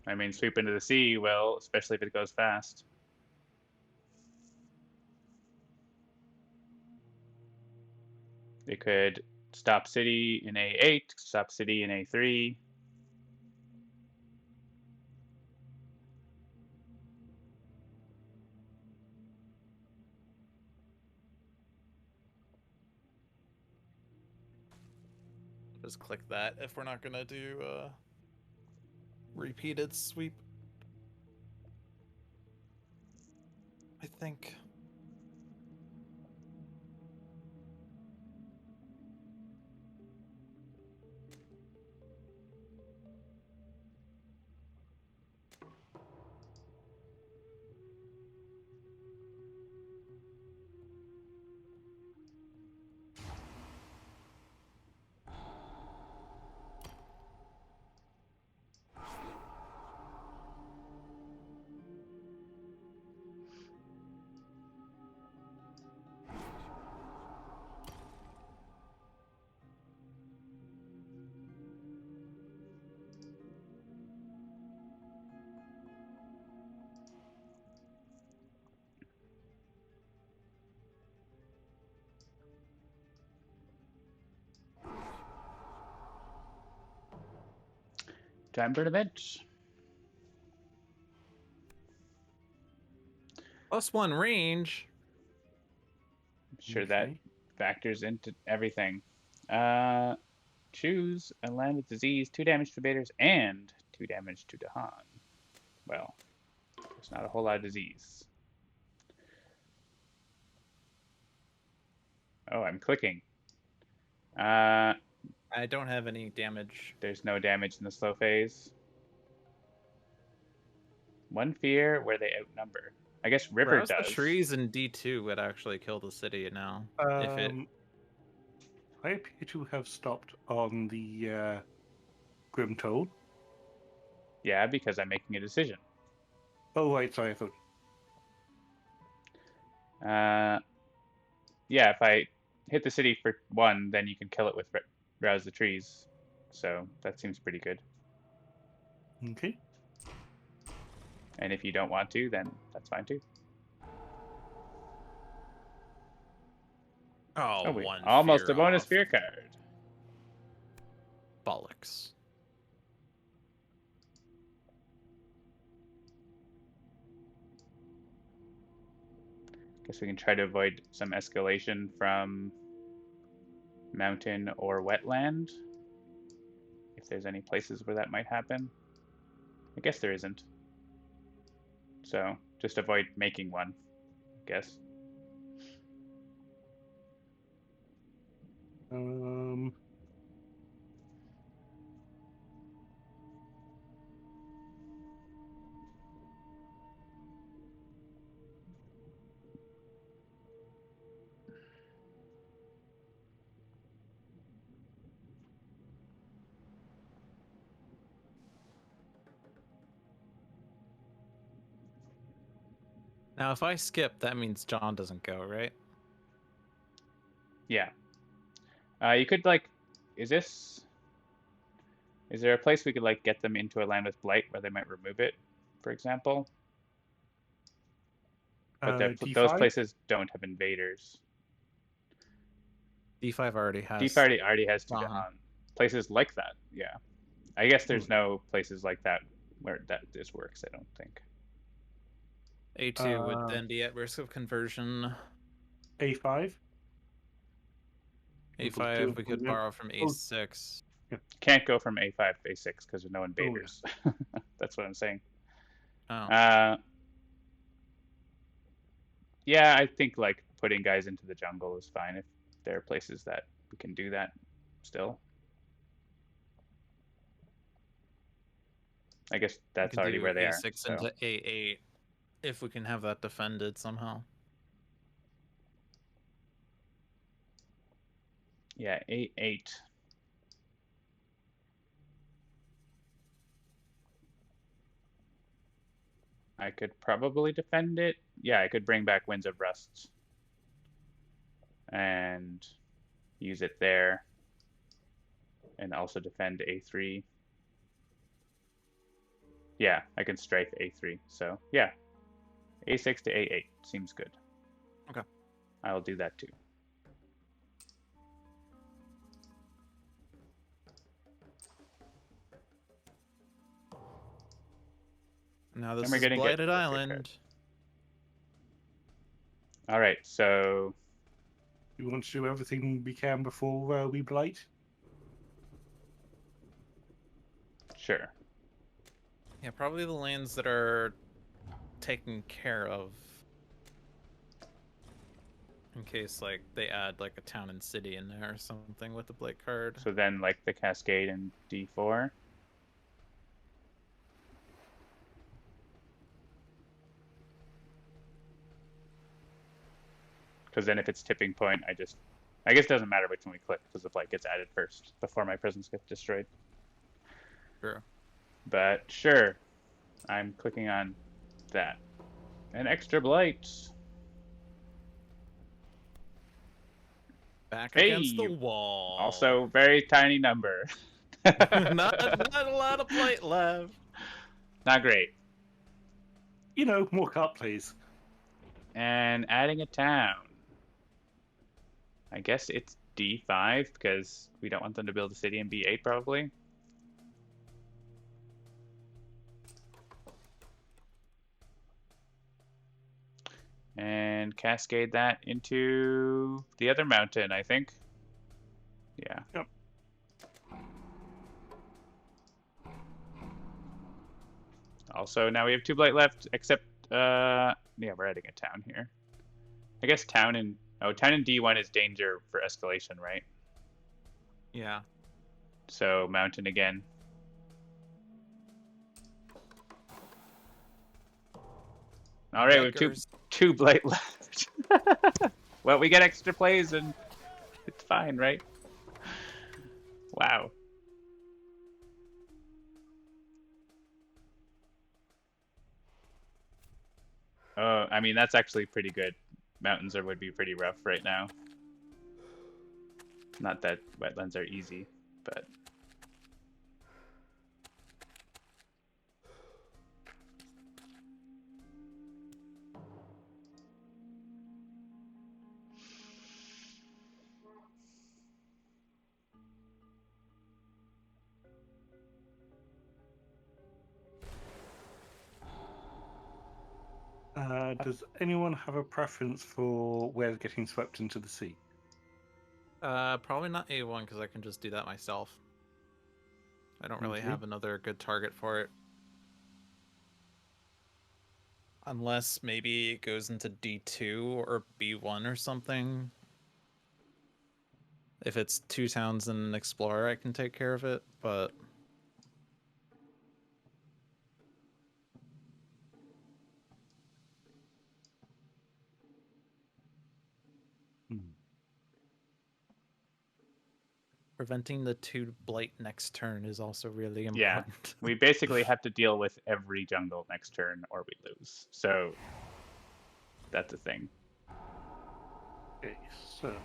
I mean, sweep into the sea will, especially if it goes fast. They could stop city in A8, stop city in A3. Just click that if we're not gonna do repeated sweep. I think. Time for an event. +1 range. I'm sure that Okay. factors into everything. Choose a land with disease, 2 damage to invaders, and 2 damage to Dahan. Well, there's not a whole lot of disease. Oh, I'm clicking. I don't have any damage. There's no damage in the slow phase. One fear where they outnumber. I guess River Rouse the does. trees in D2 would actually kill the city now. If it I appear to have stopped on the Grim Toad. Yeah, because I'm making a decision. Oh, right, sorry, I thought. Yeah, if I hit the city for 1, then you can kill it with Rouse the Trees. So that seems pretty good. Okay. And if you don't want to, then that's fine too. oh, wait, one almost fear a bonus off. fear card. Bollocks. Guess we can try to avoid some escalation from mountain or wetland. If there's any places where that might happen. I guess there isn't. So just avoid making one, I guess. Um, Now, if I skip, that means John doesn't go, right? Yeah. You could like, is there a place we could like get them into a land with blight where they might remove it, for example? But those D5? places don't have invaders. D5 already has. D5 already has two Uh-huh. Dahan. Places like that, yeah. I guess there's Hmm. no places like that where this works, I don't think. A2 would then be at risk of conversion. A5? A5 we could borrow from Oh. A6. Can't go from A5 to A6 because there's no Oh, invaders. That's what I'm saying. Oh. Yeah, I think like putting guys into the jungle is fine if there are places that we can do that still. I guess We that's can already do where they are. A6 So into A8 if we can have that defended somehow. yeah, A8. I could probably defend it. Yeah, I could bring back Winds of Rust and use it there, and also defend A3. Yeah, I can strafe A3. So yeah, A6 to A8 seems good. Okay. I will do that too. Now this And we're is gonna get Blighted the fear Island. card. All right, so we want to do everything we can before we blight? sure. Yeah, probably the lands that are taken care of. In case like they add like a town and city in there or something with the Blight card. So then like the Cascade and D4. Because then if it's tipping point, I guess it doesn't matter which one we click because the blight gets added first before my presence gets destroyed. Sure. But sure, I'm clicking on that. An extra blight. Back Hey, against the wall. Also very tiny number. not a lot of blight left. Not great. You know, more cart plays. And adding a town. I guess it's D5 because we don't want them to build a city in B8 probably. and cascade that into the other mountain, I think. Yeah. Yep. Also, now we have 2 blight left, except, yeah, we're adding a town here. I guess town and D1 is danger for escalation, right? Yeah. So mountain again. All right, we have Beggars. two blight left. Well, we get extra plays and it's fine, right? Wow. Oh, I mean that's actually pretty good. Mountains would be pretty rough right now. Not that wetlands are easy, but Does anyone have a preference for where getting swept into the sea? Probably not A1 because I can just do that myself. I don't really Okay. have another good target for it. Unless maybe it goes into D2 or B1 or something. If it's 2 towns and an explorer, I can take care of it, but Hmm. preventing the 2 blight next turn is also really yeah, important. we basically have to deal with every jungle next turn or we lose. So that's a thing. Okay, so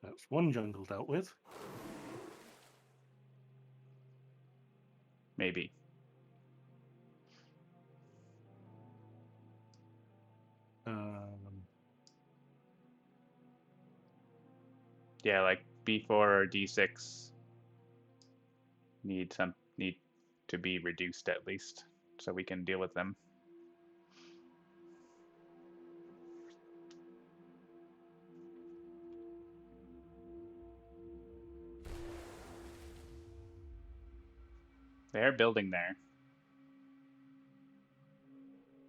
that's one jungle dealt with. Maybe. Yeah, like B4 or D6 need to be reduced at least so we can deal with them. They're building there.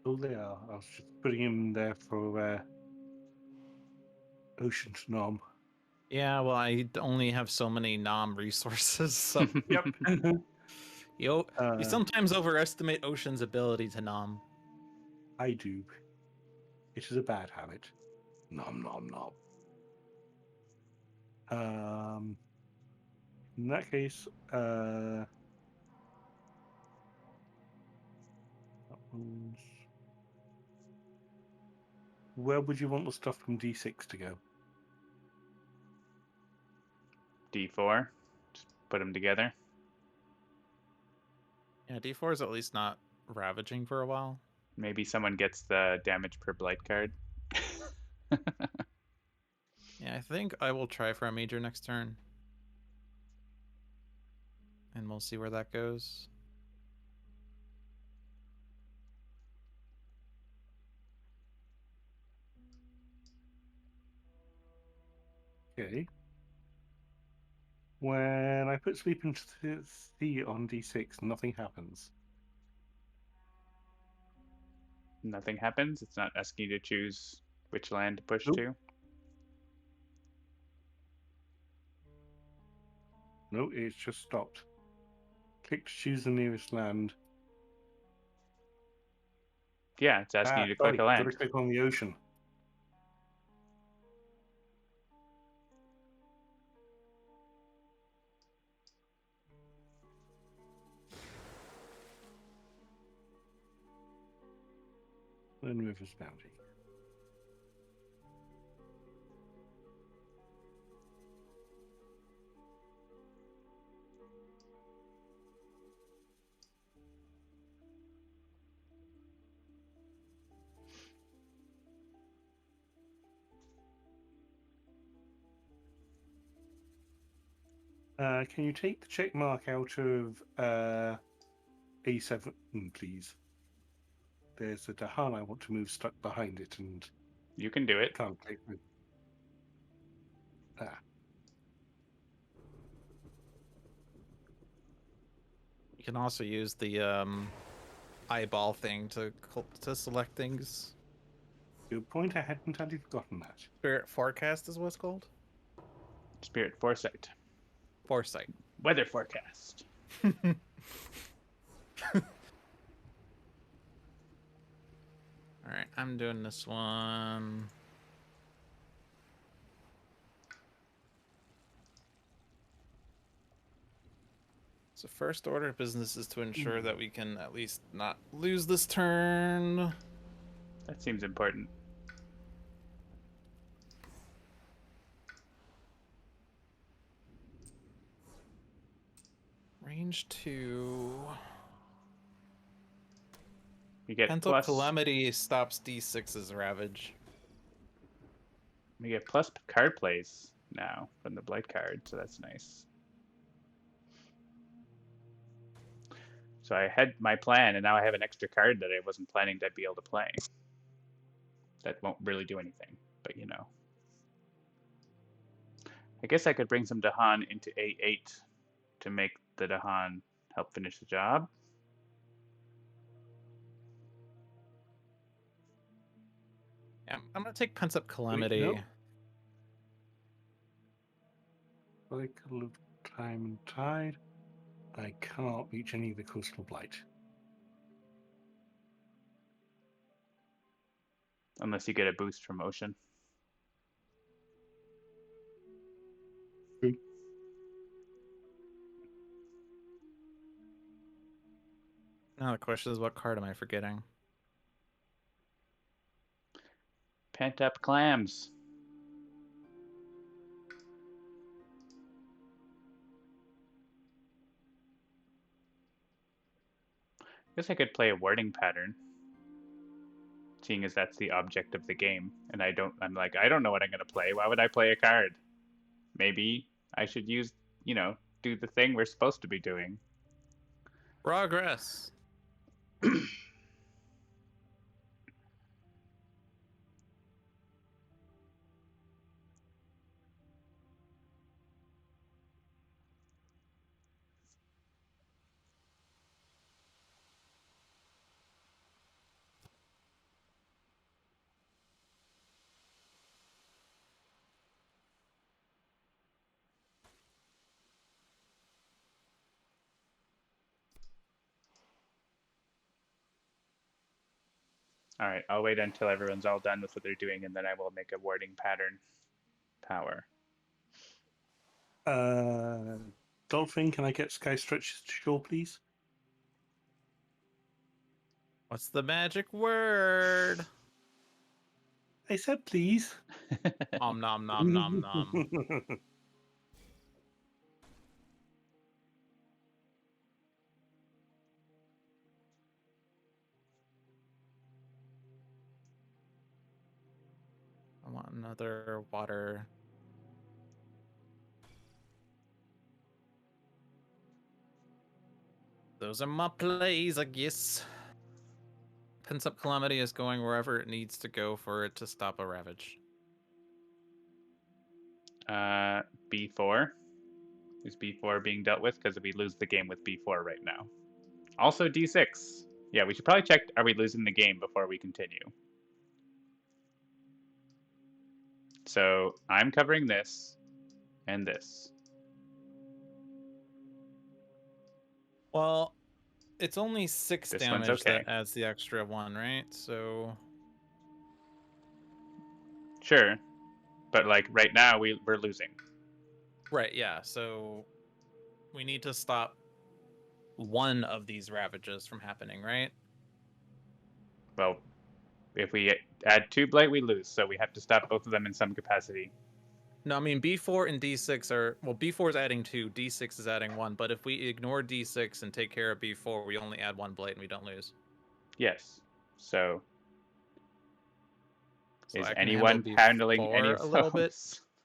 Oh, they are. I was just putting him there for Ocean to Nom. Yeah, well, I only have so many nom resources, so Yep. you Uh, sometimes overestimate Ocean's ability to nom. I do. It is a bad habit. Nom nom nom. In that case, that one's... Where would you want the stuff from D6 to go? D4. Just put them together. Yeah, D4 is at least not ravaging for a while. Maybe someone gets the damage per blight card. Yeah, I think I will try for a major next turn. And we'll see where that goes. Okay. When I put Sleep into the Sea on D6, nothing happens. Nothing happens. It's not asking you to choose which land to push Nope. to. No, it's just stopped. Click to choose the nearest land. Yeah, it's asking you to click a Sorry, land. gotta click on the ocean. Then River's Bounty. Can you take the check mark out of A7, please? There's a Dahan I want to move stuck behind it and You can do it. can't take it. You can also use the eyeball thing to select things. Good point. I hadn't entirely forgotten that. Spirit forecast is what it's called. Spirit foresight. Foresight. Weather forecast. All right, I'm doing this one. So first order of business is to ensure that we can at least not lose this turn. That seems important. Range 2. We get Mental plus. Calamity stops D6's Ravage. We get plus card plays now from the Blight card, so that's nice. So I had my plan, and now I have an extra card that I wasn't planning to be able to play. That won't really do anything, but you know. I guess I could bring some Dahan into A8 to make the Dahan help finish the job. Yeah, I'm gonna take Pent Up Calamity. Wait, no. Cycle of Time and Tide. I can't reach any of the Coastal Blight. Unless you get a boost from Ocean. Now the question is, what card am I forgetting? Pent up clams. Guess I could play a warding pattern, seeing as that's the object of the game, and I'm like, I don't know what I'm gonna play. Why would I play a card? Maybe I should use, do the thing we're supposed to be doing. Progress. All right, I'll wait until everyone's all done with what they're doing, and then I will make a warding pattern power. Dolphin, can I get Sky Stretches to shore, please? What's the magic word? I said please. Om nom nom nom nom. I want another water. Those are my plays, I guess. Pent Up Calamity is going wherever it needs to go for it to stop a Ravage. B4. Is B4 being dealt with? Because we lose the game with B4 right now. Also D6. Yeah, we should probably check, are we losing the game before we continue? So I'm covering this and this. Well, it's only 6 This one's damage okay. that adds the extra 1, right? So Sure. But like right now we're losing. right, yeah. So we need to stop one of these ravages from happening, right? Well, if we add 2 blight, we lose. So we have to stop both of them in some capacity. No, I mean B4 and D6 are, well, B4 is adding 2, D6 is adding 1, but if we ignore D6 and take care of B4, we only add 1 blight and we don't lose. Yes. So So is I can anyone handling any of a little bit.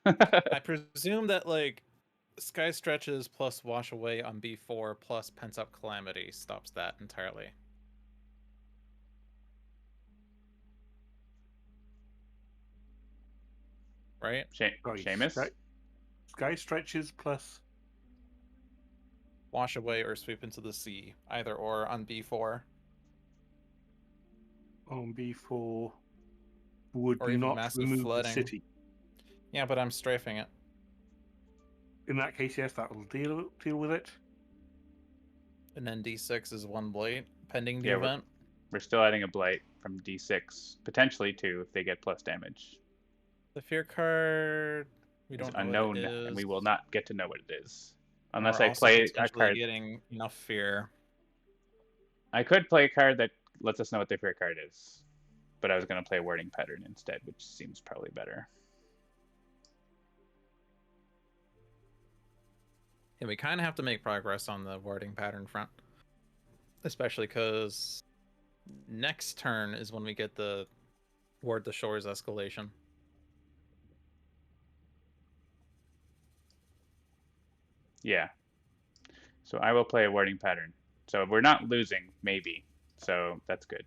those? I presume that like Sky Stretches plus Wash Away on B4 plus Pent Up Calamity stops that entirely. Right? Sorry, Seamus? Sky Stretches plus... Wash Away or Sweep into the Sea. Either or on B4. on B4 would Or even not Massive remove the Flooding. city. Yeah, but I'm strafing it. In that case, yes, that will deal with it. And then D6 is 1 Blight, pending the Yeah, event. We're still adding a blight from D6, potentially 2 if they get plus damage. The Fear card, we It's don't know unknown, what it is. and we will not get to know what it is. And Unless we're I also play a potentially card. getting enough Fear. I could play a card that lets us know what the fear card is. But I was going to play Wording Pattern instead, which seems probably better. Yeah, we kind of have to make progress on the warding pattern front. Especially because next turn is when we get the Ward the Shores escalation. Yeah. So I will play a Wording Pattern. So we're not losing, maybe. So that's good.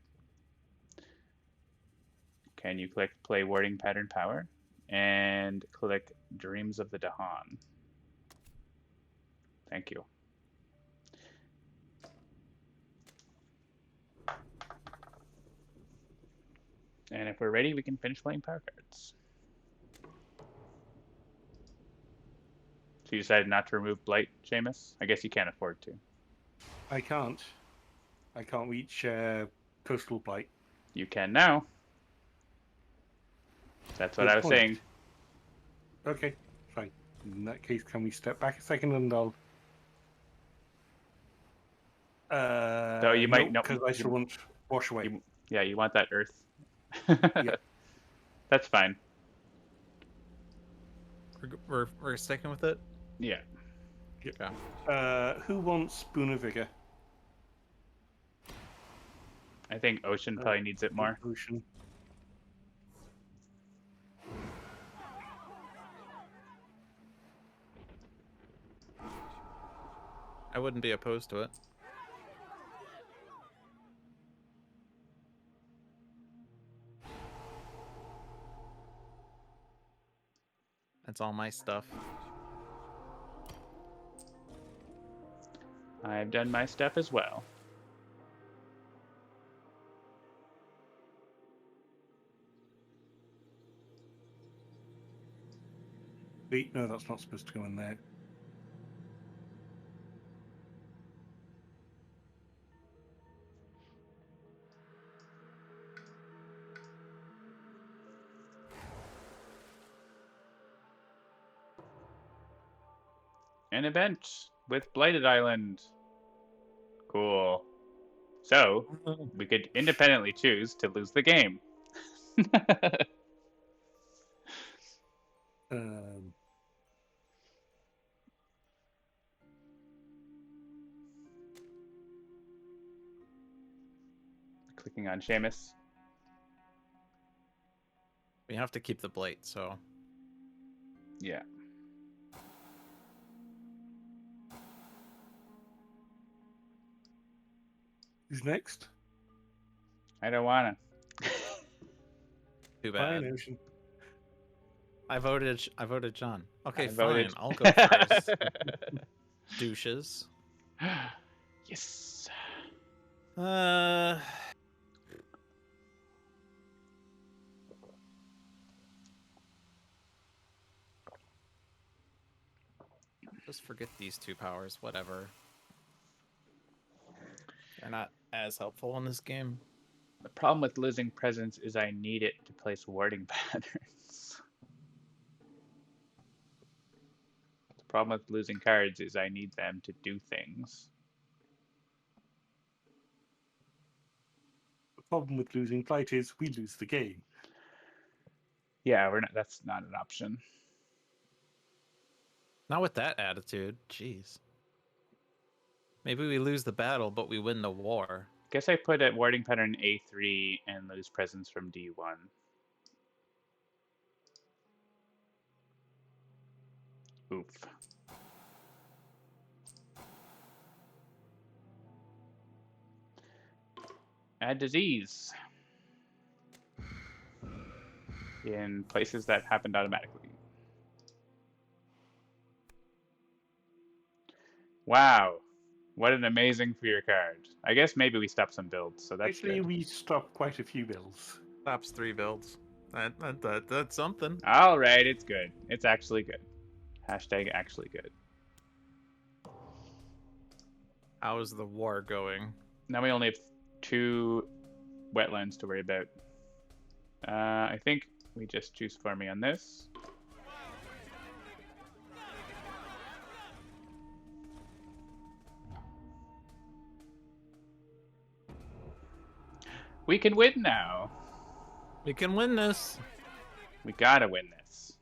Can you click Play Wording Pattern Power? And click Dreams of the Dahan. Thank you. And if we're ready, we can finish playing power cards. So you decided not to remove Blight, Seamus? I guess you can't afford to. I can't reach Coastal Blight. You can now. That's what Good I was point. saying. Okay, fine. In that case, can we step back a second and I'll... Though you might know because I still want Wash Away. You want that earth. Yeah. That's fine. We're sticking with it? Yeah. Okay. Who wants Boon of Vigor? I think Ocean probably needs it more. Ocean. I wouldn't be opposed to it. That's all my stuff. I've done my stuff as well. Wait, no, that's not supposed to go in there. An event with Blighted Island. Cool. So, we could independently choose to lose the game. Clicking on Seamus. We have to keep the Blight, so... Yeah. Who's next? I don't wanna. Too bad. Fine, Ocean. I voted John. Okay, I fine. voted. I'll go first. Douches. Yes. Just forget these 2 powers, whatever. They're not as helpful in this game. The problem with losing presence is I need it to place warding patterns. The problem with losing cards is I need them to do things. The problem with losing Blight is we lose the game. Yeah, that's not an option. Not with that attitude. Jeez. Maybe we lose the battle, but we win the war. Guess I put a warding pattern A3 and lose presence from D1. Oof. add disease in places that happened automatically. Wow, what an amazing fear card. I guess maybe we stopped some builds, so that's Actually, good. we stopped quite a few builds. Stops 3 builds. That's something. All right, it's good. It's actually good. Hashtag actually good. How is the war going? Now we only have 2 wetlands to worry about. I think we just choose farming on this. We can win now. We can win this. We gotta win this.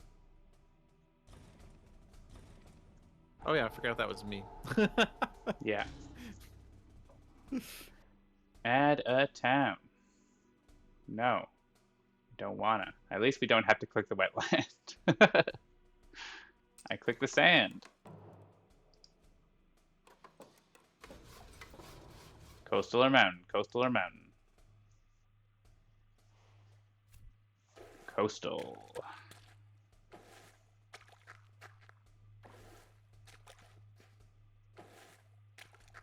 Oh yeah, I forgot that was me. Yeah. Add a town. No. Don't wanna. At least we don't have to click the wetland. I click the sand. Coastal or mountain? Coastal or mountain? Coastal.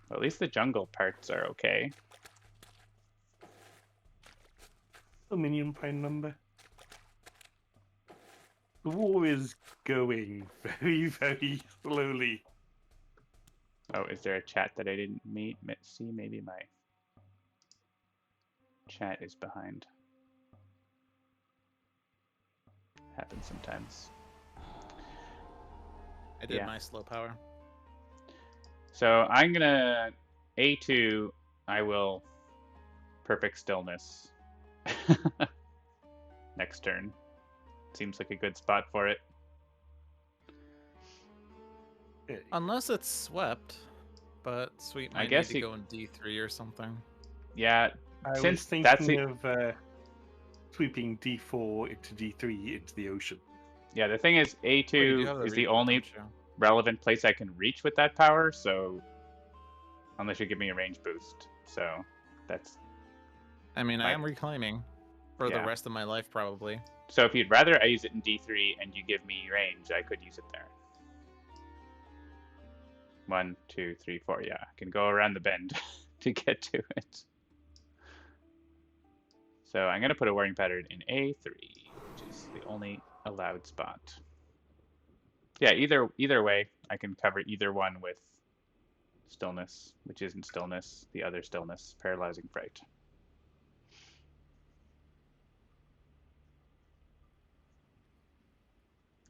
Well, at least the jungle parts are okay. A minion prime number. The war is going very, very slowly. Oh, is there a chat that I didn't see? Maybe my chat is behind. Happens sometimes. I did Yeah. my slow power. So I'm gonna A2. I will perfect stillness next turn. Seems like a good spot for it. Unless it's swept, but Sweet might guess need to you- go in D3 or something. Yeah, I since was thinking that's the of sweeping D4 into D3 into the ocean. yeah. The thing is, Oh, you do A2 have the is the reach, only don't you? relevant place I can reach with that power. So unless you give me a range boost, so that's I mean, I Right. am reclaiming for the Yeah. rest of my life, probably. so. If you'd rather I use it in D3 and you give me range, I could use it there. 1, 2, 3, 4. Yeah, I can go around the bend to get to it. So I'm gonna put a warring pattern in A3, which is the only allowed spot. Yeah, either way, I can cover either one with stillness, which isn't stillness, the other stillness, paralyzing fright.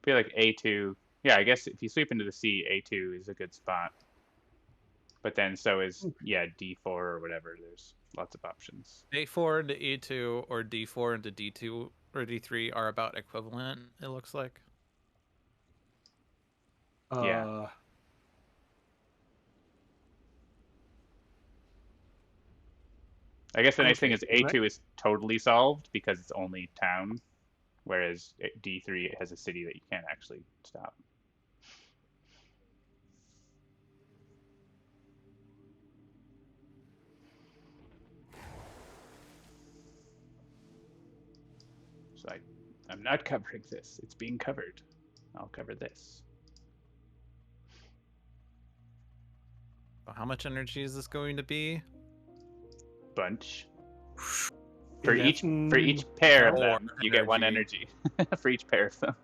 I feel like A2, yeah, I guess if you sweep into the sea, A2 is a good spot. But then so is, yeah, D4 or whatever. There's lots of options. A4 into E2 or D4 into D2 or D3 are about equivalent, it looks like. Yeah. I guess the nice thing is Okay, A2 is totally solved because it's only town, whereas D3 it has a city that you can't actually stop. So I'm not covering this. It's being covered. I'll cover this. How much energy is this going to be? Bunch. For each pair of them, you get 1 energy for each pair of them.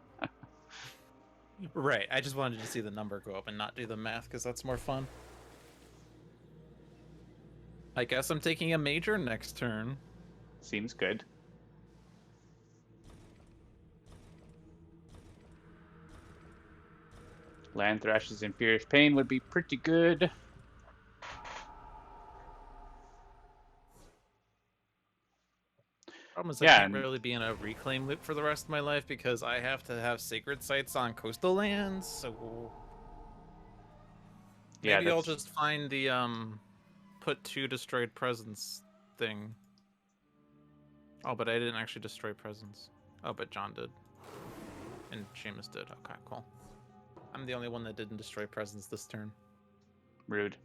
Right. I just wanted to see the number go up and not do the math because that's more fun. I guess I'm taking a major next turn. Seems good. Land Thrash's in Furious Pain would be pretty good. Problem is, Yeah, I can't and- really be in a reclaim loop for the rest of my life because I have to have sacred sites on coastal lands. So Yeah, maybe I'll that's- just find the put 2 destroyed presence thing. Oh, but I didn't actually destroy presence. Oh, but John did, and Seamus did. Okay, cool. I'm the only one that didn't destroy presence this turn. Rude.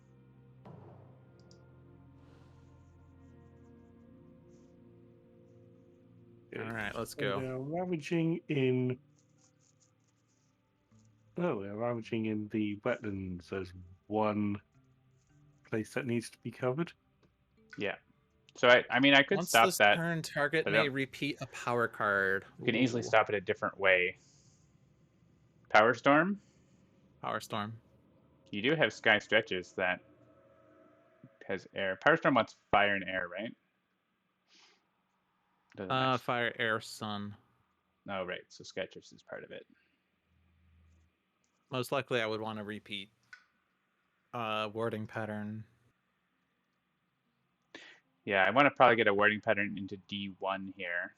All right, let's So go. they're ravaging in. Oh, they're ravaging in the wetlands. There's one place that needs to be covered. Yeah. So I mean, I could Once stop this that, turn, target but may repeat a power card. we can easily Ooh, stop it a different way. Power Storm. Power Storm. You do have Sky Stretches that has air. Power Storm wants fire and air, right? Doesn't match. Fire, air, sun. Oh, right. So Sky Stretches is part of it. Most likely, I would want to repeat. Warding pattern. Yeah, I want to probably get a wording pattern into D1 here.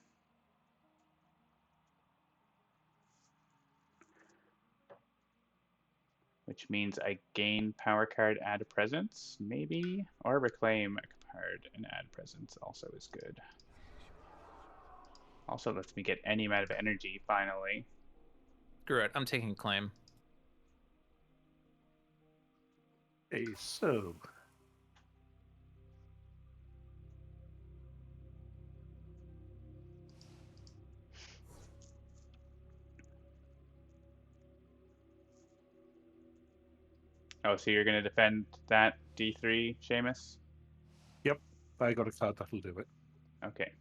Which means I gain power card, add a presence, maybe? Or reclaim a card and add presence also is good. Also lets me get any amount of energy, finally. Screw it, I'm taking claim. So Oh, so you're going to defend that D3, Seamus? yep, I got a card that'll do it. Okay.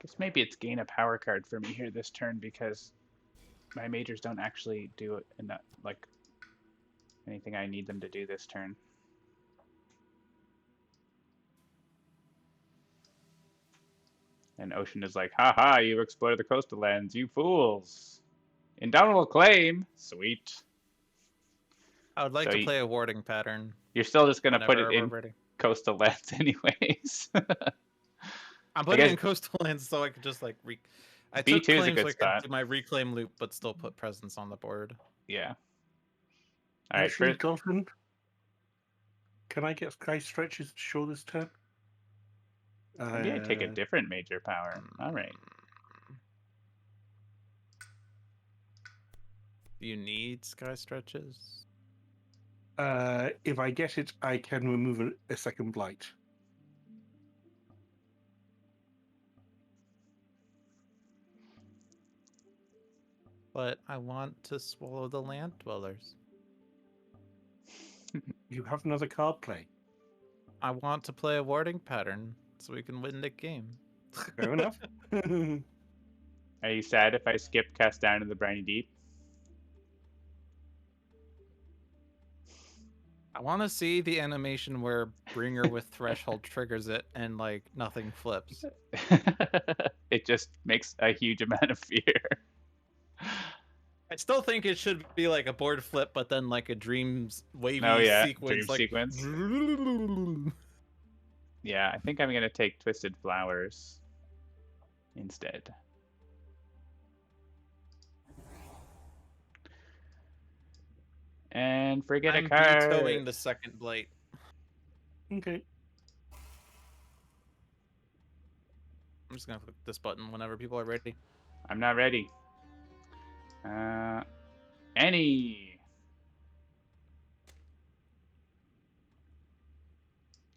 Guess maybe it's gain a power card for me here this turn because my majors don't actually do it enough, like anything I need them to do this turn. And Ocean is like, haha, you explored the coastal lands, you fools. Indomitable claim, sweet. I would like So to play a warding pattern. you're still just gonna put Whenever it we're in ready. coastal lands anyways. I'm I putting it guess in coastal lands so I could just like I took B2 is a claim so good I could spot. do my reclaim loop, but still put presence on the board. Yeah. All right, Actually, first, Dolphin, can I get Sky Stretches to show this turn? maybe I take a different major power. All right. You need sky stretches. If I get it, I can remove a second blight. But I want to swallow the land dwellers. You have another card play. I want to play a warding pattern so we can win the game. Fair enough. Are you sad if I skip Cast Down in the Briny Deep? I want to see the animation where Bringer with Threshold triggers it and like nothing flips. It just makes a huge amount of fear. I still think it should be like a board flip, but then like a dreams wavy Oh yeah, sequence, dream like sequence. Yeah, I think I'm gonna take Twisted Flowers instead. And forget I'm a card. vetoing the second blight. Okay. I'm just gonna click this button whenever people are ready. I'm not ready. Any.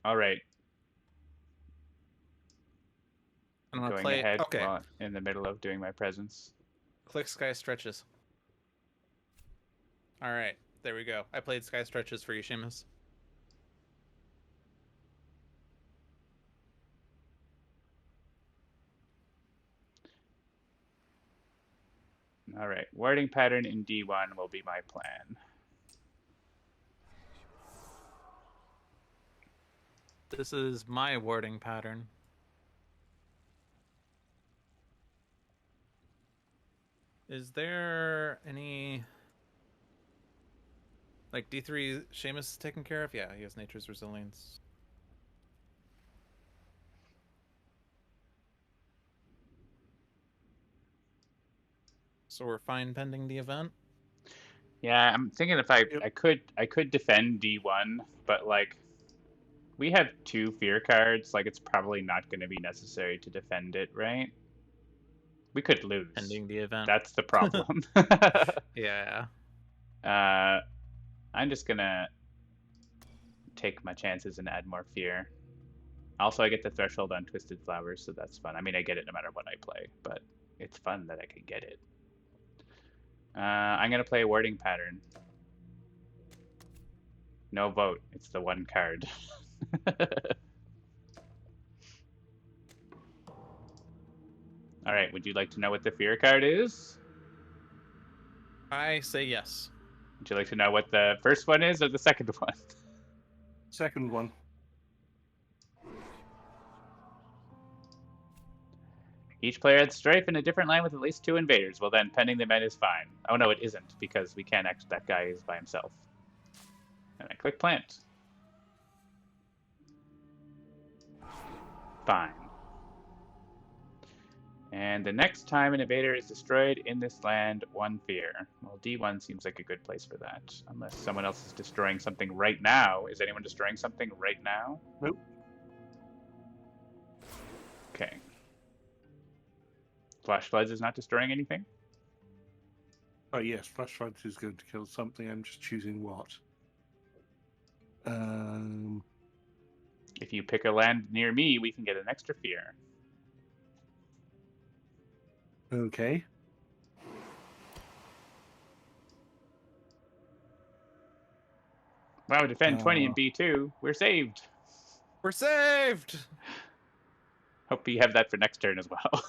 All right. I'm gonna Going play. ahead Okay, while in the middle of doing my presence. click Sky Stretches. All right, there we go. I played Sky Stretches for you, Seamus. All right, wording pattern in D1 will be my plan. This is my warding pattern. Is there any like D3 Seamus is taken care of? Yeah, he has Nature's Resilience. So we're fine pending the event? Yeah, I'm thinking if I Yep. I could defend D1, but like we have 2 fear cards, like it's probably not going to be necessary to defend it, right? We could lose. Ending the event. That's the problem. Yeah. I'm just gonna take my chances and add more fear. Also, I get the threshold on Twisted Flowers, so that's fun. I mean, I get it no matter what I play, but it's fun that I can get it. I'm gonna play a Warding Pattern. No vote. It's the 1 card. All right. Would you like to know what the fear card is? I say yes. Would you like to know what the first one is or the second one? Second one. Each player adds strife in a different line with at least 2 invaders. Well, then, pending the event is fine. Oh no, it isn't because we can't actually. That guy is by himself. And I click plant. Fine. And the next time an invader is destroyed in this land, 1 fear. Well, D1 seems like a good place for that. Unless someone else is destroying something right now. Is anyone destroying something right now? Nope. Okay. Flash Floods is not destroying anything? Oh yes, Flash Floods is going to kill something. I'm just choosing what. If you pick a land near me, we can get an extra fear. Okay. Wow, defend 20 in B2. We're saved. We're saved! Hope you have that for next turn as well.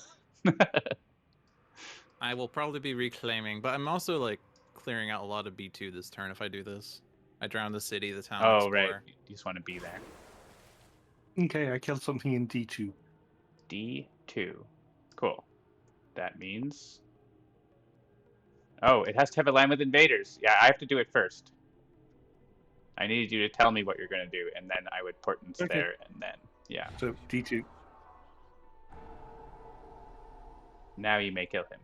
I will probably be reclaiming, but I'm also like clearing out a lot of B2 this turn if I do this. I drown the city, the town, Oh, explore. right. You just want to be there. Okay, I killed something in D2. D2. Cool. That means... Oh, it has to have a line with invaders. Yeah, I have to do it first. I needed you to tell me what you're going to do, and then I would portents Okay. there, and then, yeah. So D2. Now you may kill him.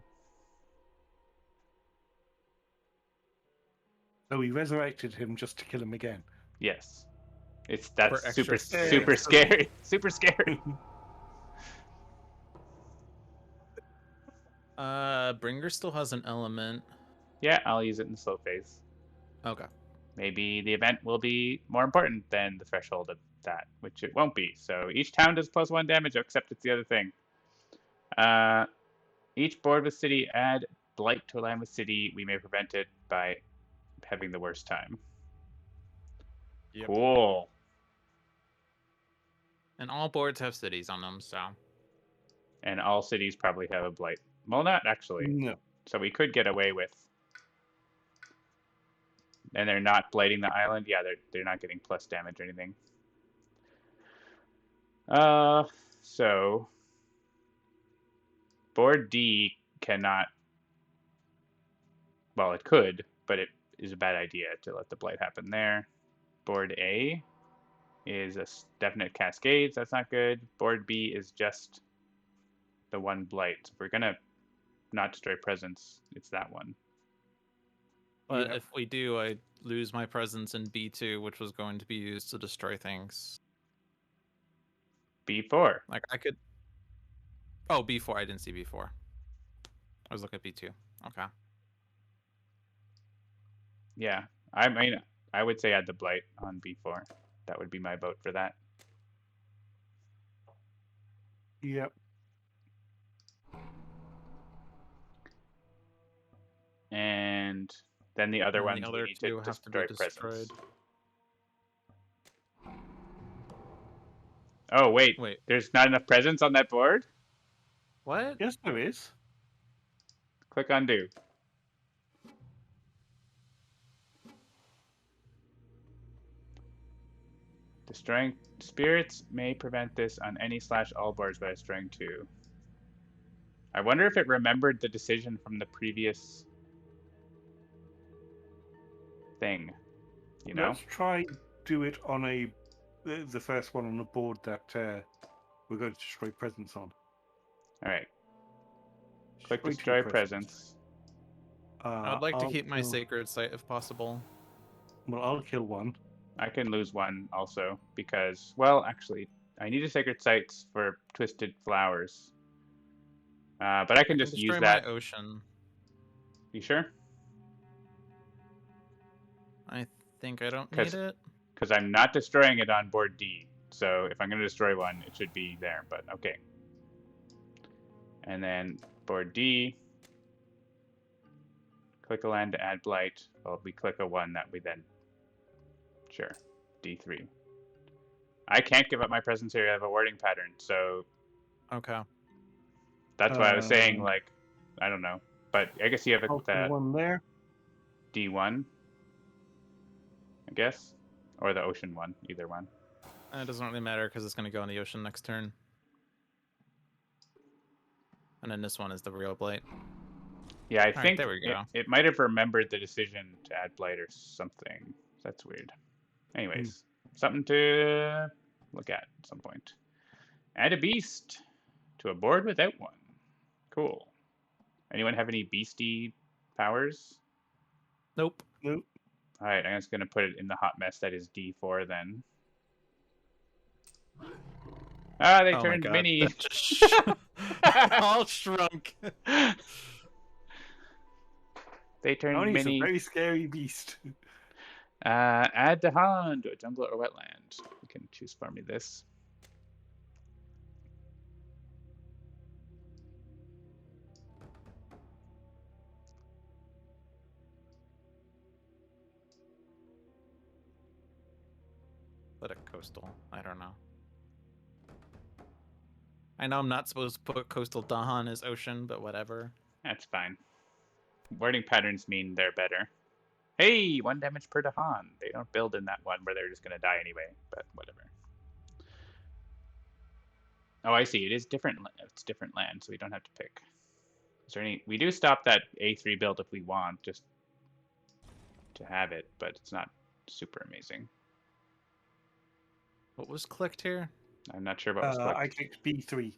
So we resurrected him just to kill him again. Yes. That's For super, extra super scary. scary. Super scary. Bringer still has an element. Yeah, I'll use it in the slow phase. Okay. Maybe the event will be more important than the threshold of that, which it won't be. So each town does +1 damage, except it's the other thing. Each board with city add blight to a line with city. We may prevent it by having the worst time. Yep. Cool. And all boards have cities on them, so. And all cities probably have a blight. Well, not actually. No. So we could get away with. And they're not blighting the island. Yeah, they're not getting plus damage or anything. So board D cannot. Well, it could, but it is a bad idea to let the blight happen there. Board A is a definite cascades. That's not good. Board B is just the 1 blight. If we're gonna not destroy presence, it's that one. But Yeah. if we do, I lose my presence in B2, which was going to be used to destroy things. B4. Like I could. Oh, B4. I didn't see B4. I was looking at B2. Okay. Yeah, I mean, I would say add the blight on B4. That would be my vote for that. Yep. And then the other And ones the other we need two to have to be destroy destroyed. presence. Oh wait, Wait. there's not enough presence on that board? What? Yes, there is. Click undo. Destroying spirits may prevent this on any / all boards by destroying 2. I wonder if it remembered the decision from the previous thing. You know? Let's try do it on the first one on the board that we're going to destroy presence on. All right. Click destroy presence. I would like to I'll keep my kill- sacred site if possible. Well, I'll kill one. I can lose one also because, well, actually, I need a sacred sites for twisted flowers. But I I can can just use destroy that. my ocean. You sure? I think I don't Because need it. I'm not destroying it on board D. So if I'm going to destroy one, it should be there. But okay. And then board D. Click a land to add blight. Well, we click a one that we then. Sure. D3. I can't give up my presence here. I have a wording pattern. So Okay. that's why I was saying, Um, like, I don't know. But I guess you have I'll kill the one there. D1, I guess. Or the ocean one, either one. It doesn't really matter because it's going to go in the ocean next turn. And then this one is the real blight. Yeah, I right, think there we go. it might have remembered the decision to add blight or something. That's weird. Anyways, something to look at some point. Add a beast to a board without one. Cool. Anyone have any beastie powers? Nope. Nope. All right, I'm just going to put it in the hot mess that is D4 then. Ah, they Oh my turned god. mini. That just all shrunk. They turned Tony's a mini. very scary beast. Add the Han to a jungle or wetland. You can choose for me this. Let it coastal. I don't know. I know I'm not supposed to put coastal Dahan as ocean, but whatever. That's fine. Wording patterns mean they're better. Hey, 1 damage per Dahan. They don't build in that one where they're just going to die anyway, but whatever. Oh, I see. It is different. It's different land, so we don't have to pick. Is there any? We do stop that A3 build if we want, just to have it, but it's not super amazing. What was clicked here? I'm not sure what was clicked. I clicked B3.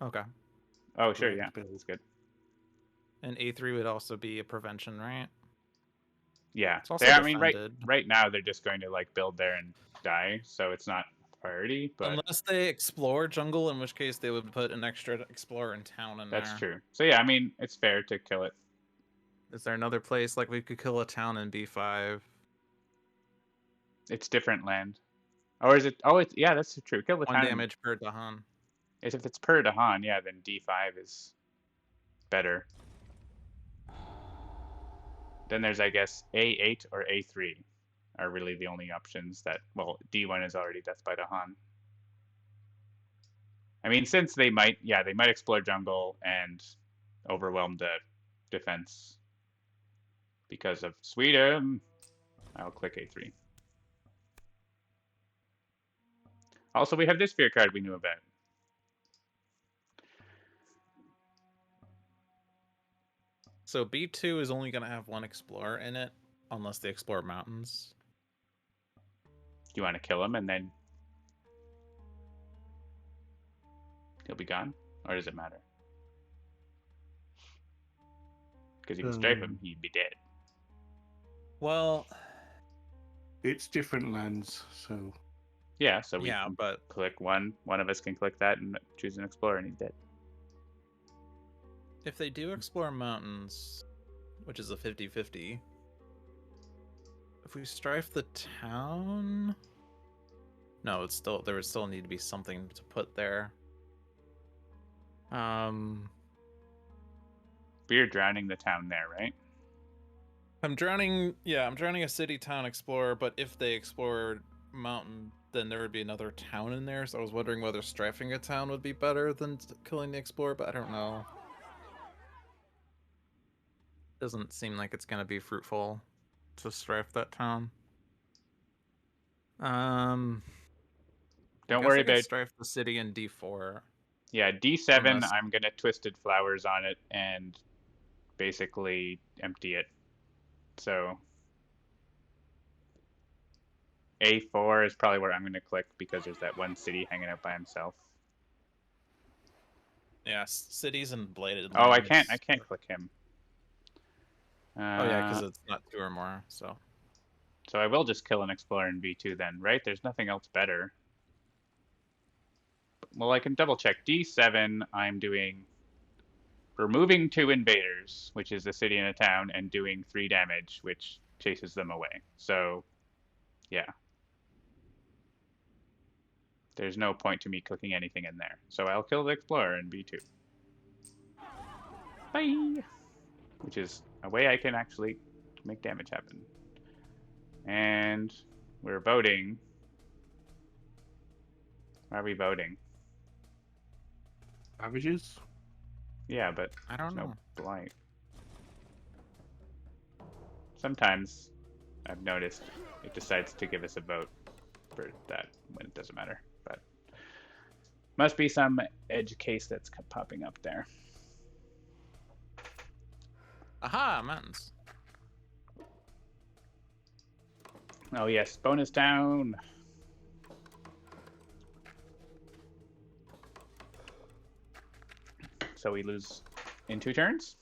Okay. Oh, sure, Correct yeah, build. that's good. And A3 would also be a prevention, right? Yeah, It's also I mean, defended. right now they're just going to like build there and die, so it's not a priority. But Unless they explore jungle, in which case they would put an extra explorer in town in that's there. true. So yeah, I mean, it's fair to kill it. Is there another place like we could kill a town in B5? It's different land. Or is it? Oh, it's yeah, that's true. Kill the 1 town. damage per Dahan. If it's per Dahan, yeah, then D5 is better. Then there's, I guess, A8 or A3 are really the only options that, well, D1 is already Death by Dahan. I mean, since they might explore jungle and overwhelm the defense because of Sweden, I'll click A3. Also, we have this fear card we knew about. So B2 is only going to have 1 explorer in it, unless they explore mountains. Do you want to kill him and then he'll be gone? Or does it matter? Because you can strafe him, he'd be dead. Well, It's different lands, so Yeah, so we yeah, can but click one of us can click that and choose an explorer and he's dead. if they do explore mountains, which is a 50-50, if we strife the town, no, it's still there would still need to be something to put there. We're drowning the town there, right? I'm drowning a city town explorer, but if they explore mountain, then there would be another town in there, so I was wondering whether strafing a town would be better than killing the explorer, but I don't know. Doesn't seem like it's gonna be fruitful to strafe that town. Don't worry about strafe the city in D4. Yeah, D7 Unless- I'm gonna twisted flowers on it and basically empty it. So A4 is probably where I'm gonna click because there's that one city hanging out by himself. Yeah, cities and bladed. Oh, I lands. can't click him. Oh yeah, because it's not 2 or more. So So I will just kill an explorer in V2 then, right? There's nothing else better. Well, I can double check. D7, I'm doing removing 2 invaders, which is a city and a town, and doing 3 damage, which chases them away. So, yeah. There's no point to me cooking anything in there. So I'll kill the explorer in B2. Bye! Which is a way I can actually make damage happen. And we're voting. Why are we voting? Savages? Yeah, but I don't there's know. no blight. Sometimes I've noticed it decides to give us a vote for that when it doesn't matter. But must be some edge case that's popping up there. Aha, mountains. Oh yes, bonus down. So we lose in 2 turns?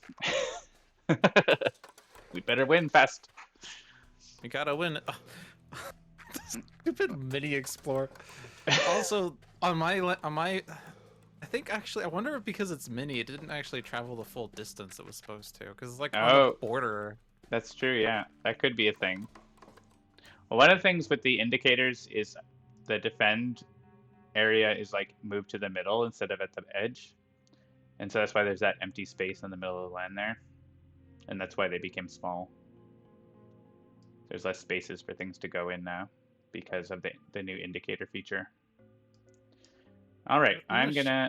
We better win fast. We gotta win. Stupid mini explore. Also, on my, I think actually, I wonder if because it's mini, it didn't actually travel the full distance it was supposed to, because it's like on the border. That's true. Yeah, that could be a thing. Well, one of the things with the indicators is the defend area is like moved to the middle instead of at the edge, and so that's why there's that empty space in the middle of the land there, and that's why they became small. There's less spaces for things to go in now because of the new indicator feature. All right, I'm gonna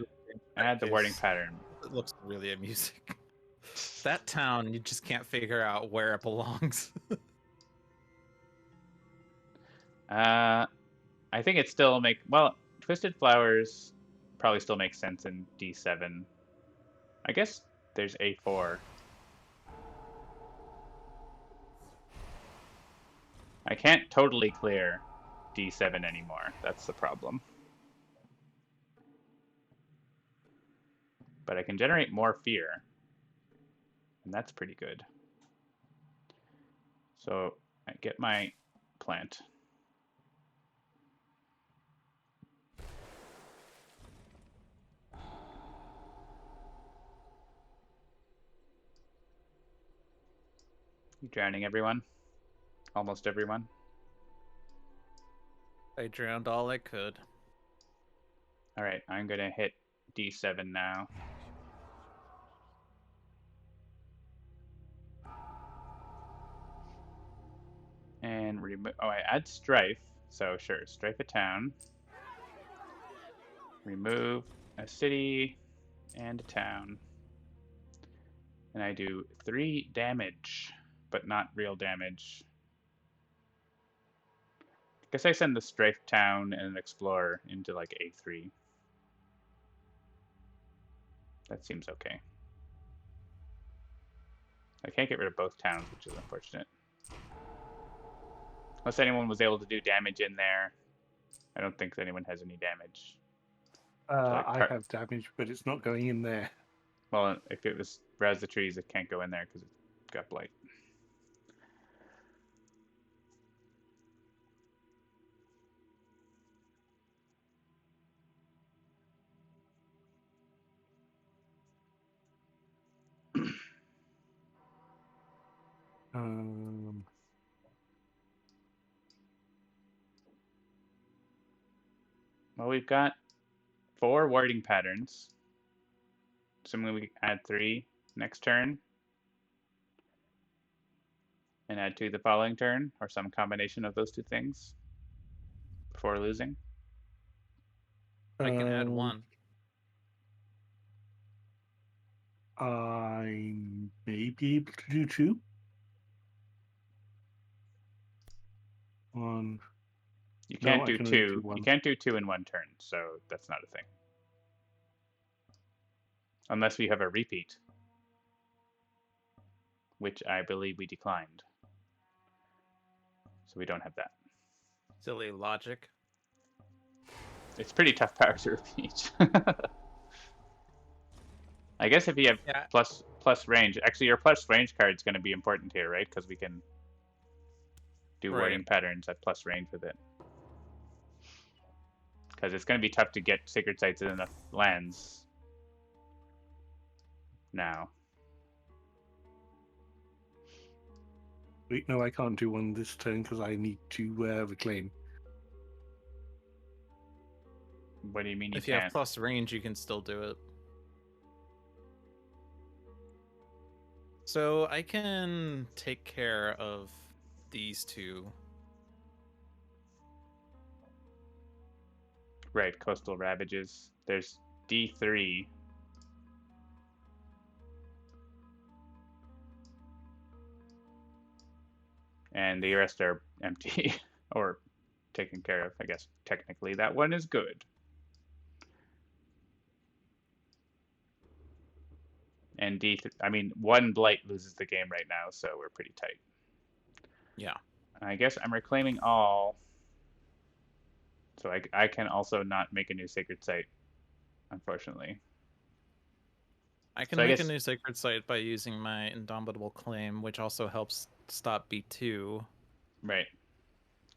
add the warding pattern. It looks really amusing. That town, you just can't figure out where it belongs. I think it still well, Twisted Flowers probably still makes sense in D7. I guess there's A4. I can't totally clear D7 anymore. That's the problem. But I can generate more fear. And that's pretty good. So I get my plant. You drowning everyone? Almost everyone? I drowned all I could. Alright, I'm gonna hit D7 now. And remove. Oh, I add strife. So sure, strife a town. Remove a city and a town. And I do 3 damage, but not real damage. I guess I send the strife town and an explorer into like A3. That seems okay. I can't get rid of both towns, which is unfortunate. Unless anyone was able to do damage in there. I don't think anyone has any damage. I have damage, but it's not going in there. Well, if it was browse the trees, it can't go in there because it's got blight. Well, we've got 4 warding patterns. Assuming we add 3 next turn. And add 2 the following turn, or some combination of those 2 things before losing. I can add 1. I may be able to do 2. You can't do 2. You can't do 2 in 1 turn, so that's not a thing. Unless we have a repeat, which I believe we declined. So we don't have that. Silly logic. It's pretty tough power to repeat. I guess if you have plus range. Actually, your plus range card is going to be important here, right? Because we can do Right. warding patterns at plus range with it. Because it's going to be tough to get sacred sites in enough lands now. Wait, no, I can't do one this turn because I need to reclaim. What do you mean you If you can't? have plus range, you can still do it. So I can take care of these two. Right, Coastal Ravages. There's D3. And the rest are empty or taken care of, I guess. Technically, that one is good. And I mean, one blight loses the game right now, so we're pretty tight. Yeah. I guess I'm reclaiming all. So I can also not make a new sacred site, unfortunately. I can So I make guess- a new sacred site by using my Indomitable Claim, which also helps stop B2. Right.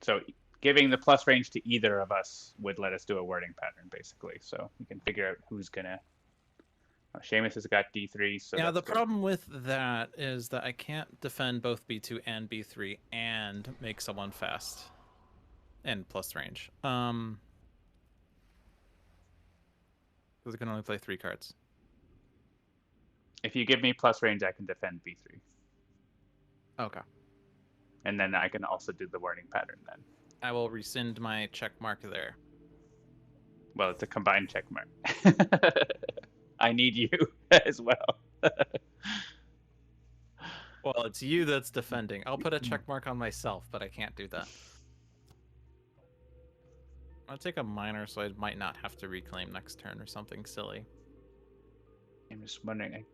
So giving the plus range to either of us would let us do a wording pattern, basically. So we can figure out who's gonna. Seamus has got D3, so Yeah, that's the good. problem with that is that I can't defend both B2 and B3 and make someone fast and plus range. Because I can only play 3 cards. If you give me plus range, I can defend B3. Okay. And then I can also do the wording pattern then. I will rescind my check mark there. Well, it's a combined check mark. I need you as well. Well, it's you that's defending. I'll put a check mark on myself, but I can't do that. I'll take a minor, so I might not have to reclaim next turn or something silly. I'm just wondering,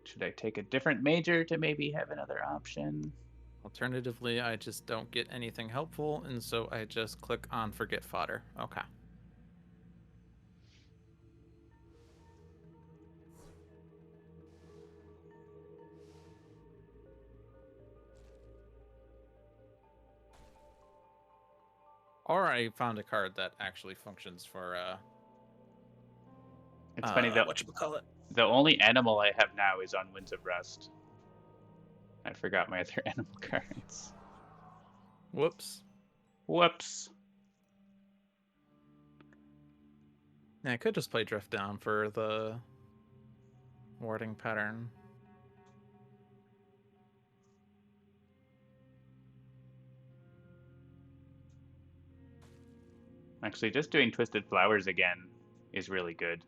should I take a different major to maybe have another option? Alternatively, I just don't get anything helpful, and so I just click on Forget Fodder. Okay. Or I found a card that actually functions for It's funny that whatchamacallit? the only animal I have now is on Winds of Rust. I forgot my other animal cards. Whoops. Whoops. Yeah, I could just play Drift Down for the warding pattern. Actually, just doing Twisted Flowers again is really good.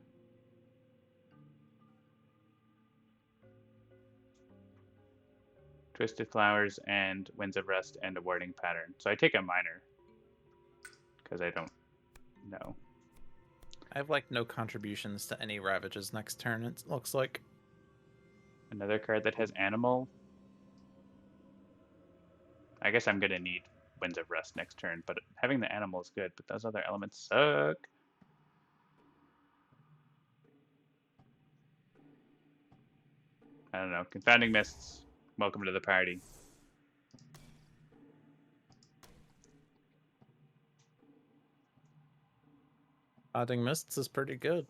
Twisted Flowers and Winds of Rust and a warding pattern. So I take a minor because I don't know. I have like no contributions to any Ravages next turn, it looks like. Another card that has animal. I guess I'm gonna need Winds of Rust next turn, but having the animal is good, but those other elements suck. I don't know. Confounding Mists, welcome to the party. Adding Mists is pretty good.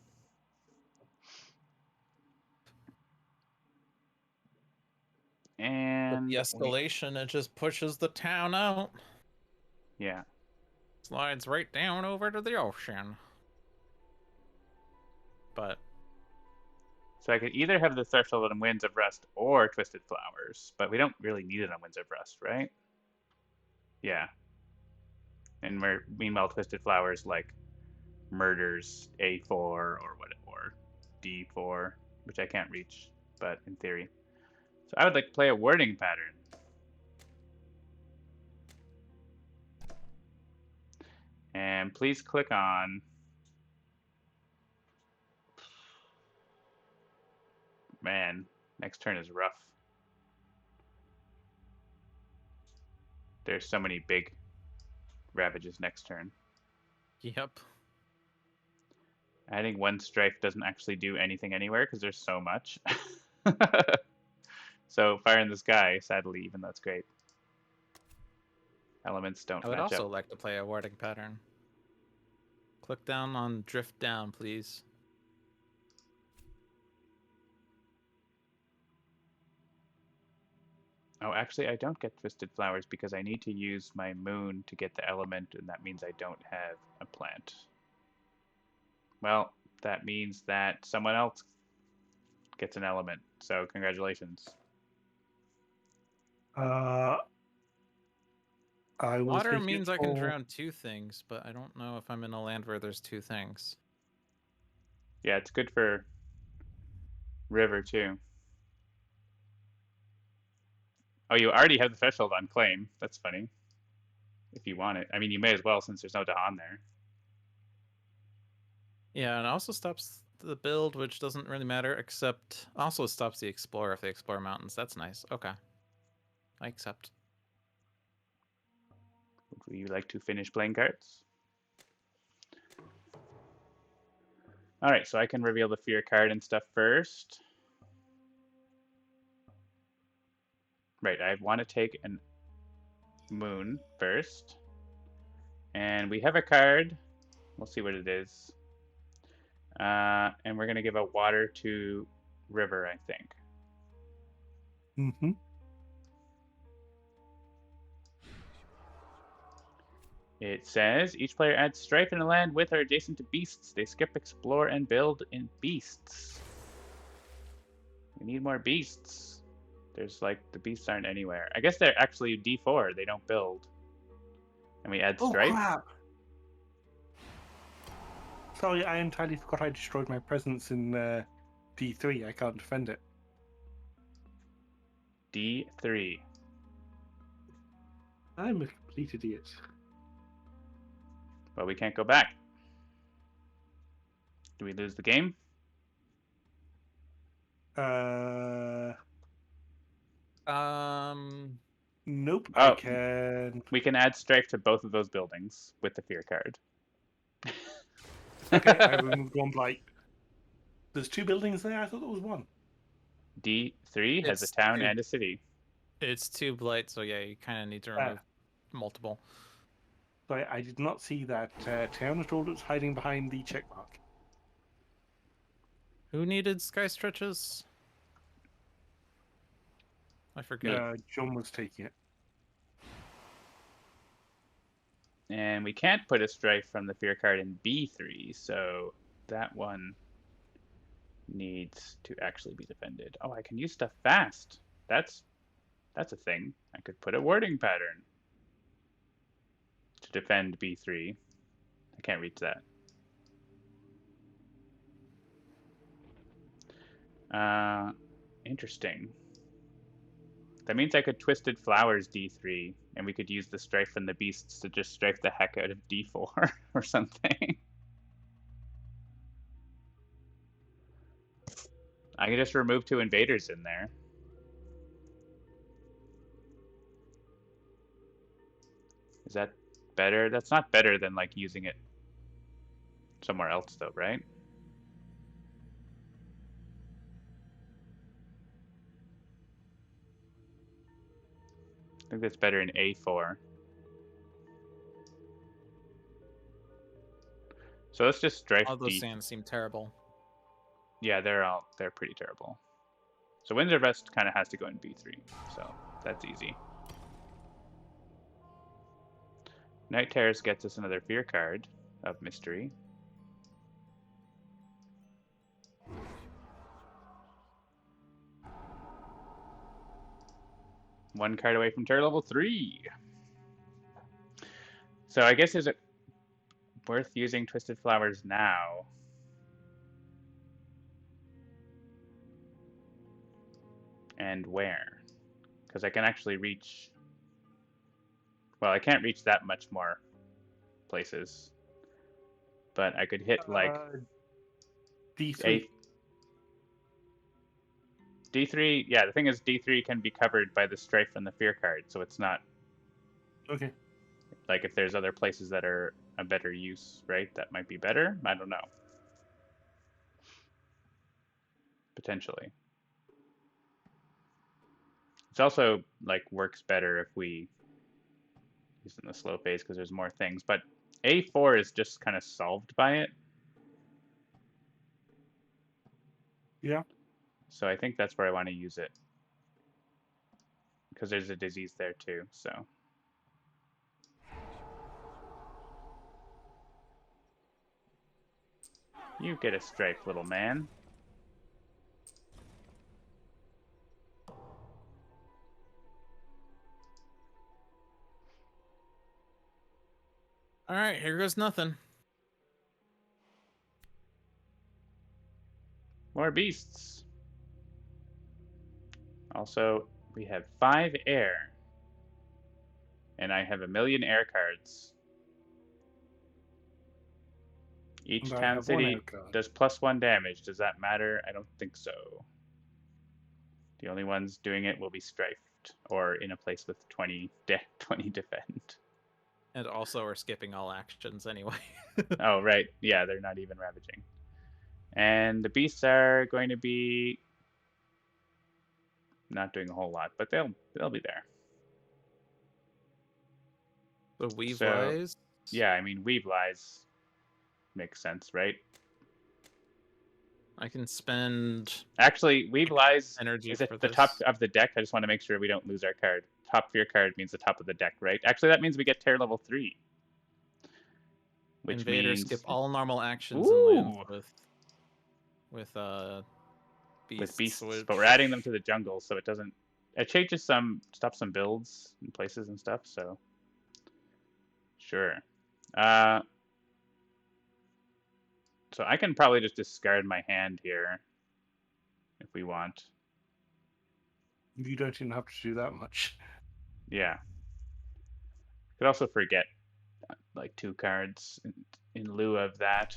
And With the escalation, it just pushes the town out. yeah. Slides right down over to the ocean. But So I could either have the Threshold on Winds of Rust or Twisted Flowers, but we don't really need it on Winds of Rust, right? Yeah. And meanwhile, Twisted Flowers like murders A4 or D4, which I can't reach, but in theory. So I would like to play a wording pattern. And please click on man, next turn is rough. There's so many big Ravages next turn. yep. Adding one strife doesn't actually do anything anywhere because there's so much. So Fire in the Sky, sadly, even though it's great. Elements don't I would match also up. like to play a warding pattern. Click down on drift down, please. Oh, actually, I don't get Twisted Flowers because I need to use my moon to get the element, and that means I don't have a plant. Well, that means that someone else gets an element, so congratulations. I was Water taking it means I can for... drown 2 things, but I don't know if I'm in a land where there's 2 things. Yeah, it's good for river too. Oh, you already have the threshold on claim. That's funny. If you want it. I mean, you may as well since there's no Dahan there. Yeah, and it also stops the build, which doesn't really matter, except also stops the Explorer if they explore mountains. That's nice. Okay. I accept. Would you like to finish playing cards? Alright, so I can reveal the fear card and stuff first. Right, I want to take an moon first. And we have a card. We'll see what it is. And we're going to give a water to river, I think. Mm-hmm. It says each player adds strife in a land with or adjacent to beasts. They skip, explore, and build in beasts. We need more beasts. There's like, the beasts aren't anywhere. I guess they're actually D4. They don't build. And we add Oh, strife. crap! Sorry, I entirely forgot I destroyed my presence in D3. I can't defend it. D3. I'm a complete idiot. But we can't go back. Do we lose the game? Nope, Oh. I can... We can add strife to both of those buildings with the fear card. Okay, I removed one blight. There's 2 buildings there? I thought there was 1. D3 has a It's town 2. and a city. It's 2 blight, so yeah, you kind of need to remove multiple. Sorry, I did not see that town at all. It was hiding behind the checkmark. Who needed sky stretches? I forget. John was taking it. And we can't put a strife from the fear card in B3, so that one needs to actually be defended. Oh, I can use stuff fast. That's a thing. I could put a warding pattern to defend B3. I can't reach that. Interesting. That means I could Twisted Flowers D3, and we could use the strife from the beasts to just strife the heck out of D4 or something. I could just remove 2 invaders in there. Is that better? That's not better than like using it somewhere else though, right? I think that's better in A4. So let's just strife All those D. sands seem terrible. Yeah, they're pretty terrible. So Winds of Rest kind of has to go in B3, so that's easy. Night Terrace gets us another fear card of mystery. One card away from Terror level 3. So I guess is it worth using Twisted Flowers now? And where? Because I can actually reach... Well, I can't reach that much more places. But I could hit like... D3. D3, yeah, the thing is D3 can be covered by the strife from the fear card, so it's not... Okay. Like if there's other places that are a better use, right? That might be better? I don't know. Potentially. Which also like works better if we use it in the slow phase because there's more things. But A4 is just kind of solved by it. Yeah. So I think that's where I want to use it. Because there's a disease there too, so. You get a stripe, little man. All right, here goes nothing. More beasts. Also, we have 5 air. And I have 1,000,000 air cards. Each And I town have 1 city air card. does +1 damage. Does that matter? I don't think so. The only ones doing it will be strifed, or in a place with 20 defend. And also are skipping all actions anyway. Oh, right. Yeah, they're not even ravaging. And the beasts are going to be not doing a whole lot, but they'll be there. The Weave So, Lies. yeah, I mean, Weave Lies makes sense, right? I can spend Actually, Weave Lies energy is for at the this. top of the deck. I just want to make sure we don't lose our card. Top of your card means the top of the deck, right? Actually, that means we get Tear level 3. Which Invaders means skip all normal actions and land with beasts. beasts, which... but we're adding them to the jungle, so it doesn't. It changes stops some builds and places and stuff. So sure. So I can probably just discard my hand here if we want. You don't even have to do that much. Yeah. Could also forget like 2 cards in lieu of that.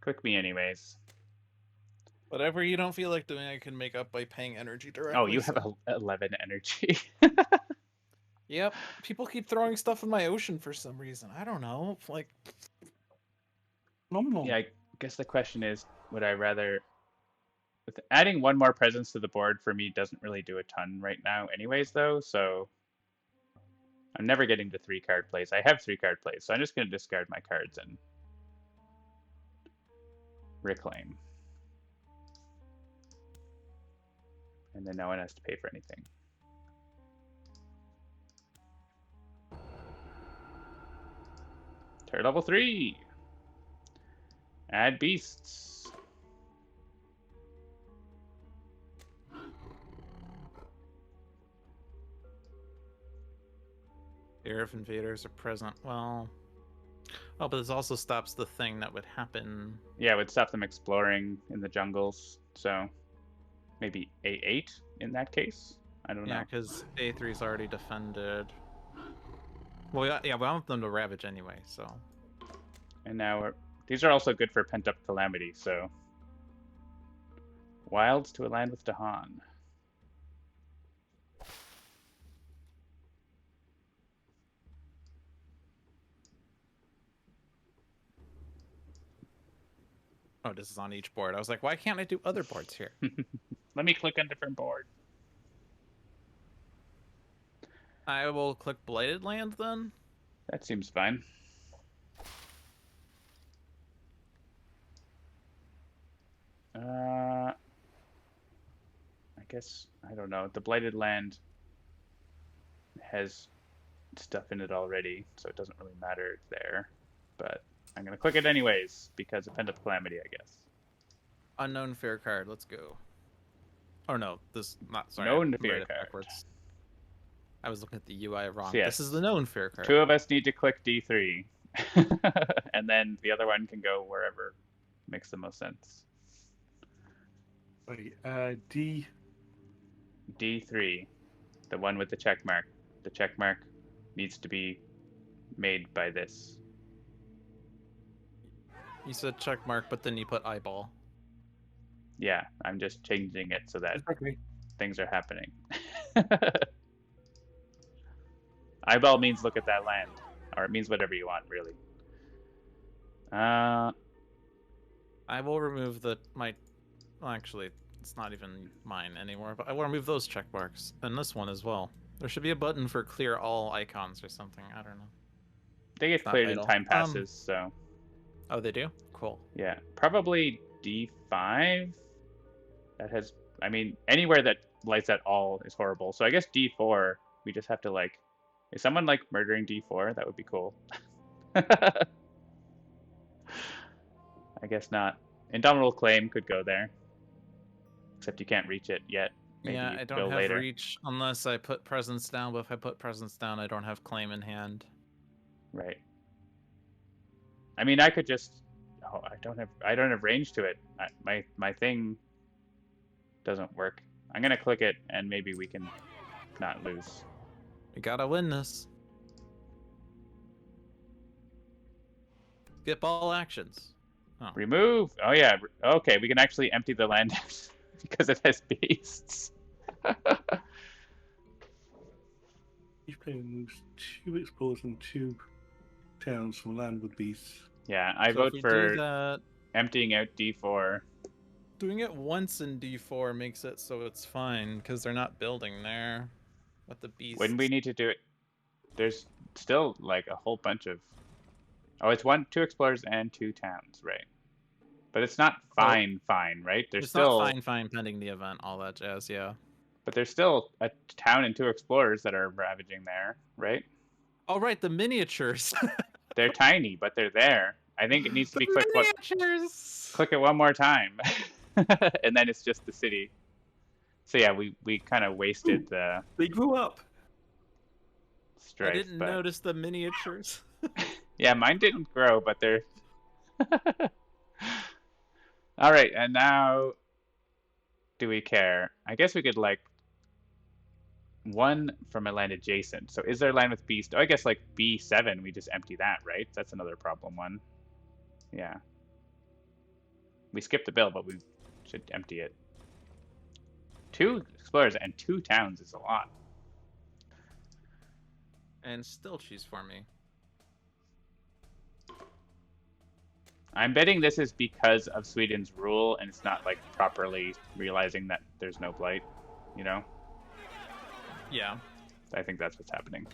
Click me anyways. Whatever you don't feel like doing, I can make up by paying energy directly. Oh, you have 11 energy. Yep. People keep throwing stuff in my ocean for some reason. I don't know. Like, Phenomenal. Yeah, I guess the question is, would I rather... With adding 1 more presence to the board for me doesn't really do a ton right now anyways, though, so... I'm never getting to 3 card plays. I have 3 card plays, so I'm just going to discard my cards and reclaim. And then no one has to pay for anything. Turn level 3! Add beasts. fear if invaders are present. Well... Oh, but this also stops the thing that would happen. Yeah, it would stop them exploring in the jungles, so... Maybe A8 in that case? I don't know. Yeah, because A3's already defended. Well, yeah, we want them to ravage anyway, so... And now these are also good for pent-up calamity, so... Wilds to a land with Dahan. Oh, this is on each board. I was like, why can't I do other boards here? Let me click on different board. I will click Blighted Land then. That seems fine. I guess, I don't know. The Blighted Land has stuff in it already, so it doesn't really matter there. But I'm going to click it anyways, because of Pent-Up Calamity, I guess. Unknown fair card, let's go. Oh no, this not sorry. Known I fair read it card. backwards. I was looking at the UI wrong. So yes, this is the known fair card. 2 of us need to click D3. And then the other one can go wherever makes the most sense. Wait, D3, the one with the check mark. The check mark needs to be made by this. You said check mark, but then you put eyeball. Yeah, I'm just changing it so that okay. things are happening. Eyeball means look at that land, or it means whatever you want, really. I will remove the well, actually, It's not even mine anymore, but I want to move those check marks. And this one as well. There should be a button for clear all icons or something. I don't know. They get It's not cleared in vital. time passes, so Oh, they do? Cool. yeah. Probably D5. That has, I mean, anywhere that lights at all is horrible. So I guess D4, we just have to like, is someone like murdering D4? That would be cool. I guess not. Indomitable Claim could go there. Except you can't reach it yet. Maybe Yeah, you I go don't have later. reach unless I put presence down, but if I put presence down, I don't have claim in hand. Right. I mean, I could just. Oh, I don't have range to it. My thing doesn't work. I'm gonna click it, and maybe we can not lose. We gotta win this. Skip all actions. Oh. Remove. Oh yeah. Okay, we can actually empty the land because it has beasts. Each player moves 2 explorers and 2 towns from land with beasts. Yeah, I So vote if we for do that, emptying out D4. doing it once in D4 makes it so it's fine because they're not building there with the beasts. When we need to do it, there's still like a whole bunch of. Oh, it's 2 explorers and 2 towns, right? But it's not fine, right? There's it's still not fine pending the event, all that jazz, yeah. But there's still a town and 2 explorers that are ravaging there, right? Oh right, the miniatures. They're tiny, but they're there. I think it needs to be clicked. Miniatures. Click it one more time, and then it's just the city. So yeah, we kind of wasted the They grew up. strife. I didn't notice the miniatures. Yeah, mine didn't grow, but they're. All right, and now, do we care? I guess we could like one from a land adjacent. So is there land with beast? Oh, I guess like B7, we just empty that, right? That's another problem one. Yeah. We skipped the bill, but we should empty it. 2 explorers and 2 towns is a lot. And still choose for me. I'm betting this is because of Sweden's rule, and it's not like properly realizing that there's no blight, you know? Yeah. I think that's what's happening.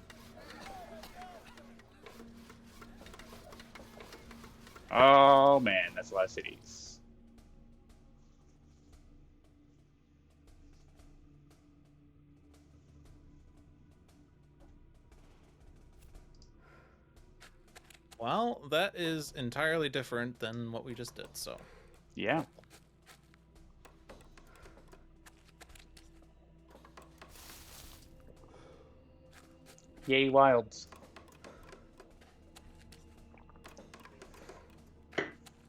Oh man, that's a lot of cities. Well, that is entirely different than what we just did, so. Yeah. Yay, wilds.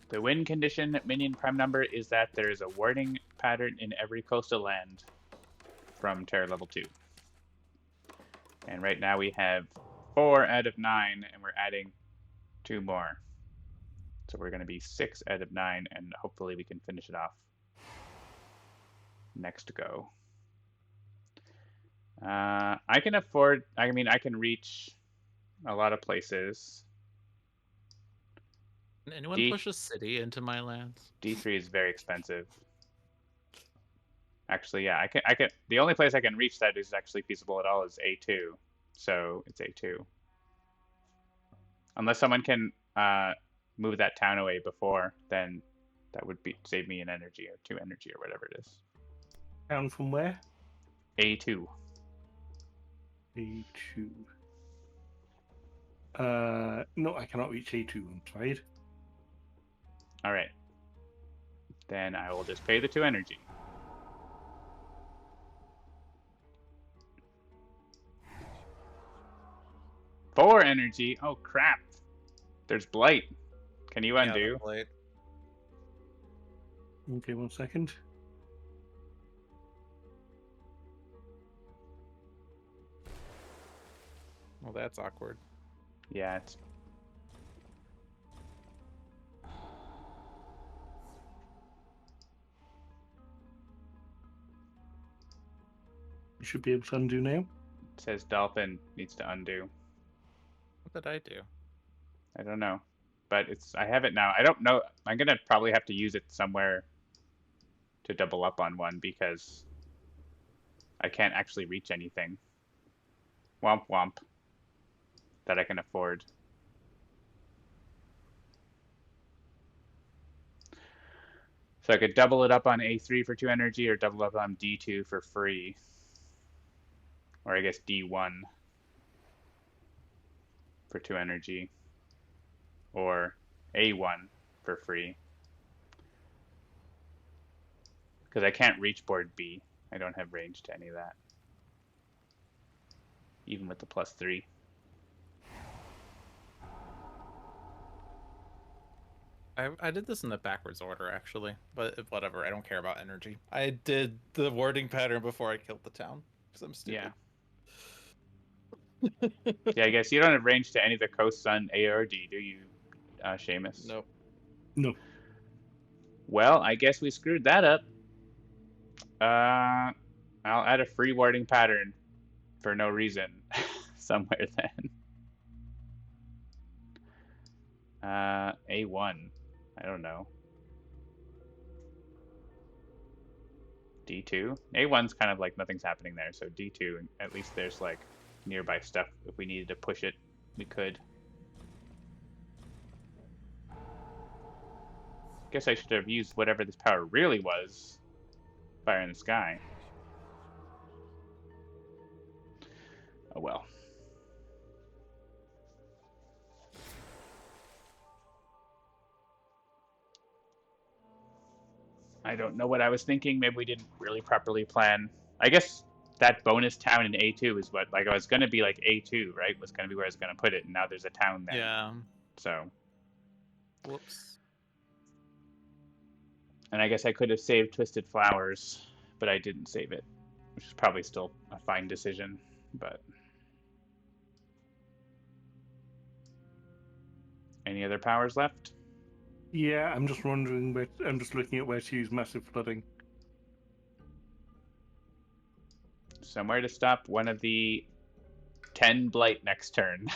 The win condition minion prime number is that there is a warding pattern in every coastal land from Terror level 2. And right now we have 4 out of 9, and we're adding 2 more. So we're going to be 6 out of 9, and hopefully we can finish it off next go. I can afford, I mean, I can reach a lot of places. Can anyone push a city into my lands? D3 is very expensive. Actually, yeah, I can. The only place I can reach that is actually feasible at all is A2, so it's A2. Unless someone can move that town away before, then that would be save me an energy or 2 energy or whatever it is. Town from where? A2. A2. No, I cannot reach A2, I'm afraid. All right. Then I will just pay the 2 energy. Four energy. Oh crap! There's blight. Can you undo? Yeah, Okay, 1 second. well, that's awkward. Yeah, it's. You should be able to undo now. It says dolphin needs to undo. What did I do? I don't know, but it's. I have it now. I don't know. I'm gonna probably have to use it somewhere to double up on one because I can't actually reach anything. Womp womp. That I can afford. So I could double it up on A3 for 2 energy or double up on D2 for free. Or I guess D1 for 2 energy. Or A1 for free. Because I can't reach board B. I don't have range to any of that. Even with the +3. I did this in the backwards order, actually. But whatever, I don't care about energy. I did the warding pattern before I killed the town. Because I'm stupid. Yeah, I guess you don't have range to any of the coasts on A or D, do you, Seamus? Nope. No. Well, I guess we screwed that up. I'll add a free warding pattern for no reason somewhere then. A1. I don't know. D2. A1's kind of like nothing's happening there, so D2, at least there's like nearby stuff. If we needed to push it, we could. Guess I should have used whatever this power really was. Fire in the sky. Oh well. I don't know what I was thinking. Maybe we didn't really properly plan. I guess that bonus town in A2 is what, like, I was going to be like A2, right? Was going to be where I was going to put it, and now there's a town there. Yeah. So. Whoops. And I guess I could have saved Twisted Flowers, but I didn't save it, which is probably still a fine decision, but. Any other powers left? Yeah, I'm just wondering where. I'm just looking at where to use massive flooding. Somewhere to stop one of the 10 blight next turn.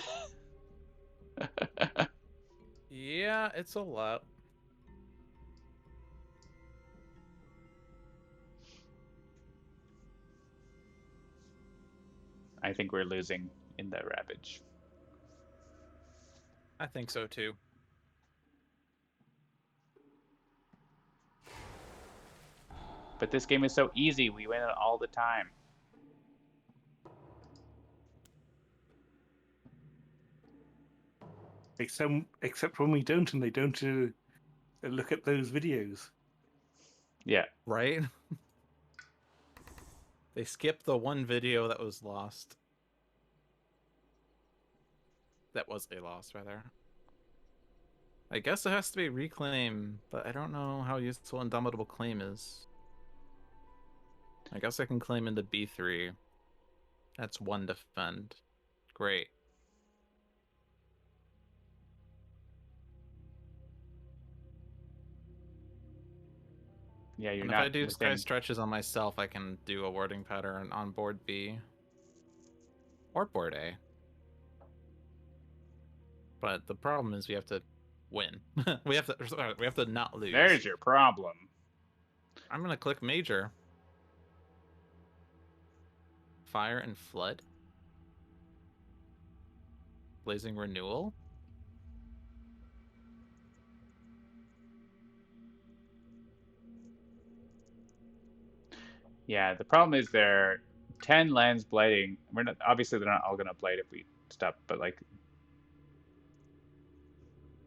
Yeah, it's a lot. I think we're losing in the Ravage. I think so too. But this game is so easy, we win it all the time. Except when we don't, and they don't look at those videos. Yeah. Right? They skipped the one video that was lost. That was a loss, rather. I guess it has to be reclaim, but I don't know how useful Indomitable Claim is. I guess I can claim into B3. That's 1 defend. Great. Yeah, you're And not if I do within... Sky Stretches on myself, I can do a warding pattern on board B. Or board A. But the problem is we have to win. we have to not lose. There's your problem. I'm gonna click Major. Fire and Flood. Blazing Renewal. Yeah, the problem is there are 10 lands blighting. We're not, obviously they're not all gonna blight if we stop, but like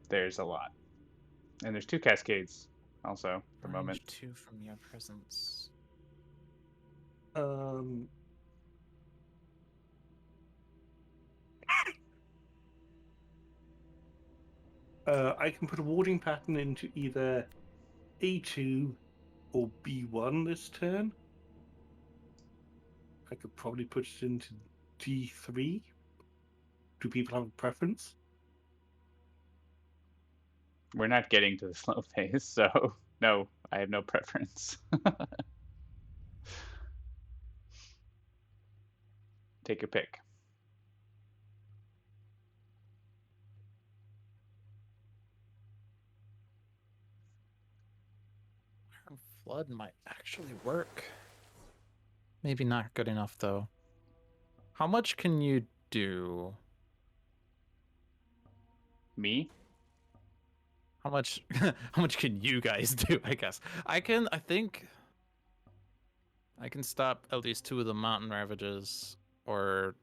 there's a lot. And there's 2 cascades also for the moment. 2 from your presence. I can put a warding pattern into either A2 or B1 this turn. I could probably put it into D3. Do people have a preference? We're not getting to the slow phase, so no, I have no preference. Take your pick. and Flood might actually work. Maybe not good enough though. How much can you do? Me? How much how much can you guys do, I guess? I think I can stop at least 2 of the mountain ravages, or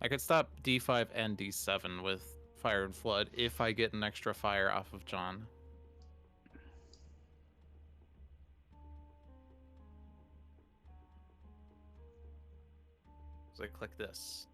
I could stop D5 and D7 with Fire and Flood if I get an extra fire off of John. So I click this.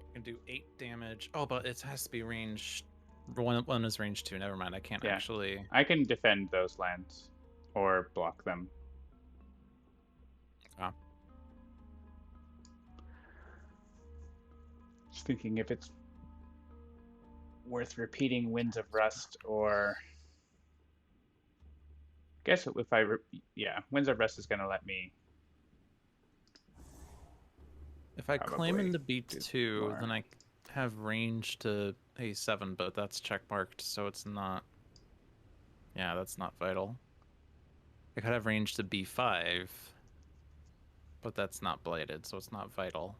I can do 8 damage. Oh, but it has to be range. One is range 2. Never mind. I can't Yeah. actually. I can defend those lands or block them. Ah. Just thinking if it's worth repeating Winds of Rust or. I guess if yeah, Winds of Rust is going to let me. If I claim Probably into beat do 2, more. then I have range to A7, but that's checkmarked, so it's not. Yeah, that's not vital. I could have range to B5, but that's not blighted, so it's not vital.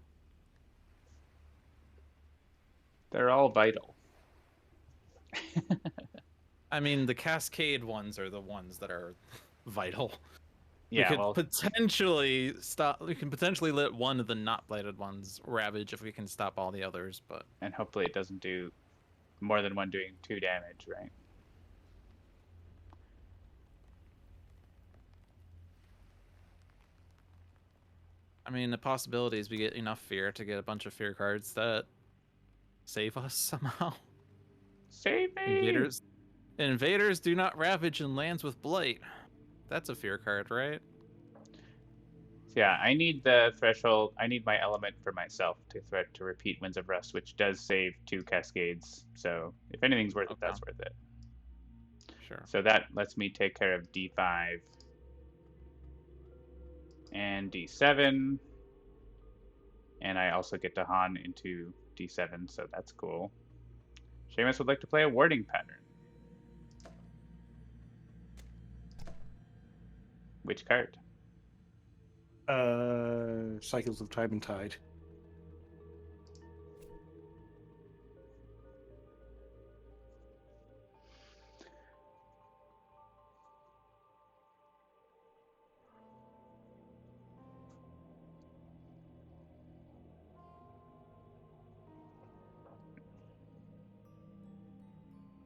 They're all vital. I mean, the Cascade ones are the ones that are vital. Yeah, we could well, potentially stop. We can potentially let one of the not blighted ones ravage if we can stop all the others, but and hopefully it doesn't do more than one doing 2 damage, right? I mean, the possibility is we get enough fear to get a bunch of fear cards that save us somehow. Save me! Invaders do not ravage in lands with blight. That's a fear card, right? So yeah, I need the threshold. I need my element for myself to repeat Winds of Rust, which does save 2 cascades. So if anything's worth it, that's worth it. Sure. So that lets me take care of D5 and D7. And I also get to Han into D7, so that's cool. Seamus would like to play a warding pattern. Which card? Cycles of Time and Tide.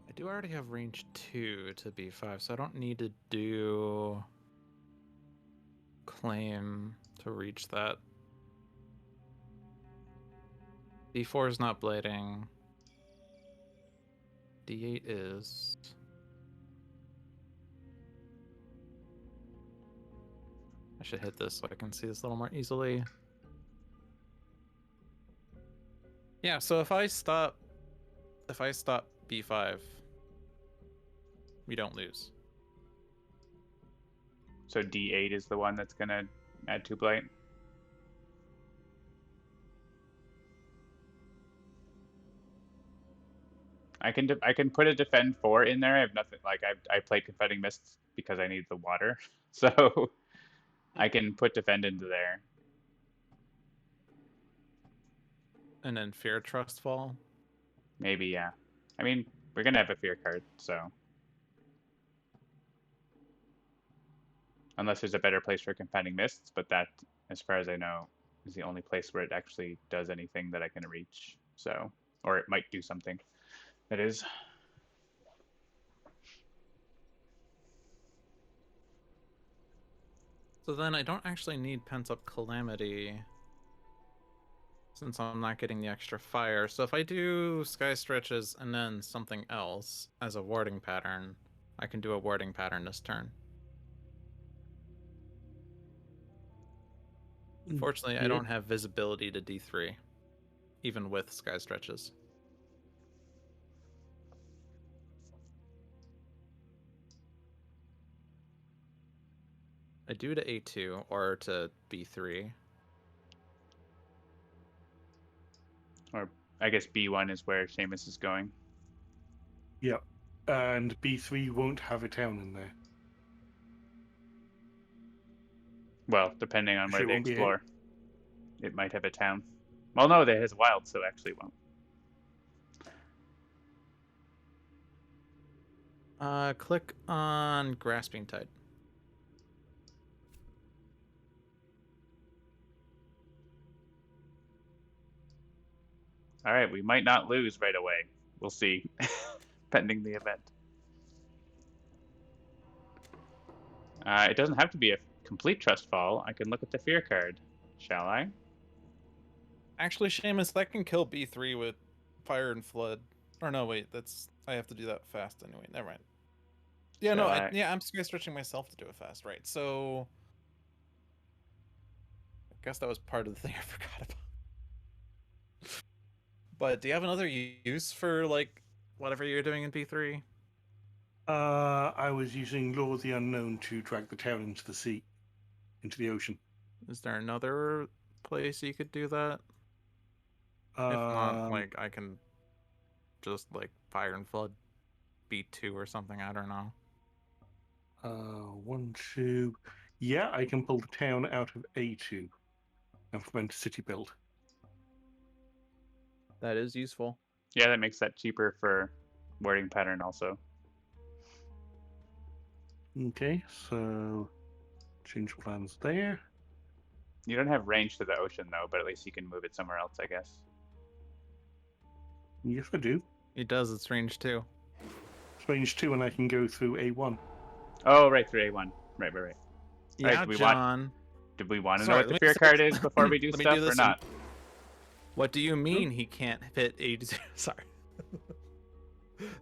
I do already have range 2 to B5, so I don't need to do claim to reach that. D4 is not blading. D8 is. I should hit this so I can see this a little more easily. Yeah, so if I stop B5, we don't lose. So D8 is the one that's going to add 2 blight. I can put a defend 4 in there. I have nothing, like I play Confetting Mists because I need the water. So I can put defend into there. And then Fear Trust Fall. Maybe, yeah. I mean, we're going to have a fear card, so. Unless there's a better place for Confetting Mists, but that, as far as I know, is the only place where it actually does anything that I can reach. So, or it might do something. That is. So then I don't actually need Pent Up Calamity, since I'm not getting the extra fire. So if I do Sky Stretches and then something else as a warding pattern, I can do a warding pattern this turn. Unfortunately, I don't have visibility to D3, even with Sky Stretches. I do to A2 or to B3. Or I guess B1 is where Seamus is going. Yep. And B3 won't have a town in there. Well, depending on So where it they won't be explore. It might have a town. Well, no, it has wild, so actually it won't. Click on Grasping Tide. All right, we might not lose right away. We'll see, pending the event. It doesn't have to be a complete trust fall. I can look at the fear card, shall I? Actually, Seamus, that can kill B3 with Fire and Flood. Or no, wait, that's I have to do that fast anyway. Never mind. Yeah, Shall no, I? yeah, I'm stretching myself to do it fast, right? So I guess that was part of the thing I forgot about. But do you have another use for like whatever you're doing in B3? I was using Law of the Unknown to drag the town into the sea, into the ocean. Is there another place you could do that? If not, like I can just like Fire and Flood B2 or something. I don't know. 1, 2. Yeah, I can pull the town out of A2 and prevent a city build. That is useful. Yeah, that makes that cheaper for wording pattern also. Okay, so change plans there. You don't have range to the ocean though, but at least you can move it somewhere else, I guess. Yes, I do. It does. It's range 2. It's range 2, and I can go through A1. Oh, right, through A1. Right. Yeah, do we John. Did we want to know Sorry, what the let me fear say- card is before we do Let me stuff do or this not? What do you mean he can't hit A0? Sorry.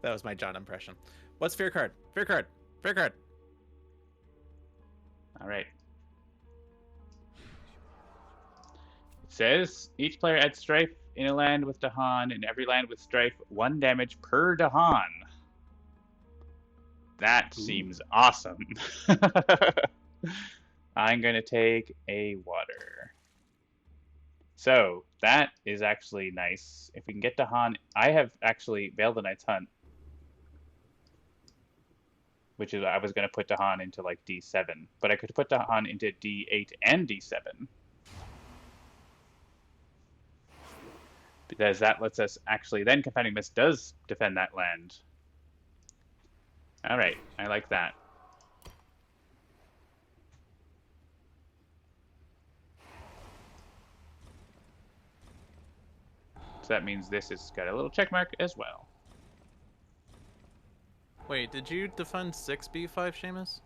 That was my John impression. What's fear card? Fear card. Fear card. All right. It says each player adds strife in a land with Dahan. In every land with strife, 1 damage per Dahan. That seems awesome. I'm going to take a water. So that is actually nice. If we can get Dahan, I have actually Veil the Night's Hunt, which is I was going to put Dahan into like D7, but I could put Dahan into D8 and D7. Because that lets us actually, then Confounding Mist does defend that land. All right, I like that. So that means this has got a little check mark as well. Wait, did you defend 6B5, Seamus?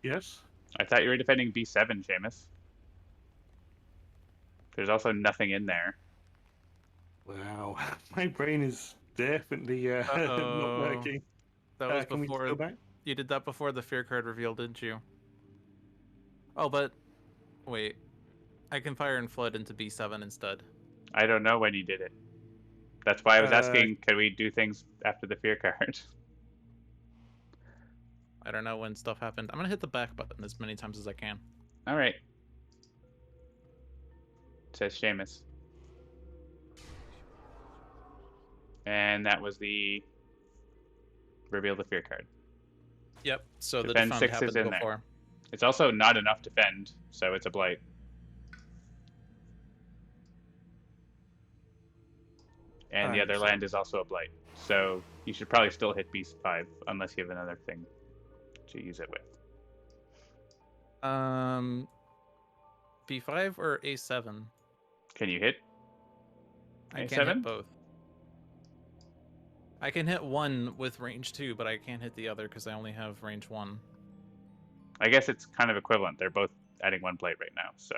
Yes. I thought you were defending B7, Seamus. There's also nothing in there. Wow, my brain is definitely not working. That was Can we just before go back? you did that before the fear card reveal, didn't you? Oh, but wait, I can Fire and Flood into B7 instead. I don't know when you did it. That's why I was Uh, asking, can we do things after the fear card? I don't know when stuff happened. I'm gonna hit the back button as many times as I can. All right. Says Seamus. And that was the reveal the fear card. Yep. So the Defend defend 6 happened is in before. there. It's also not enough to fend, so it's a blight. And the other land is also a blight. So you should probably still hit B5 unless you have another thing to use it with. B5 or A7? Can you hit I A7? can't hit both. I can hit one with range 2, but I can't hit the other because I only have range 1. I guess it's kind of equivalent. They're both adding 1 blight right now, so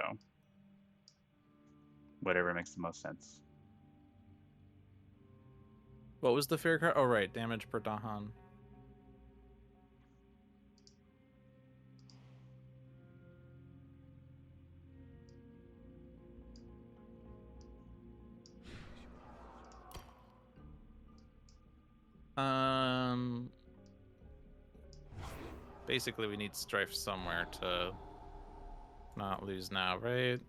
whatever makes the most sense. What was the fear card? Oh, right. Damage per Dahan. basically we need strife somewhere to not lose now, right?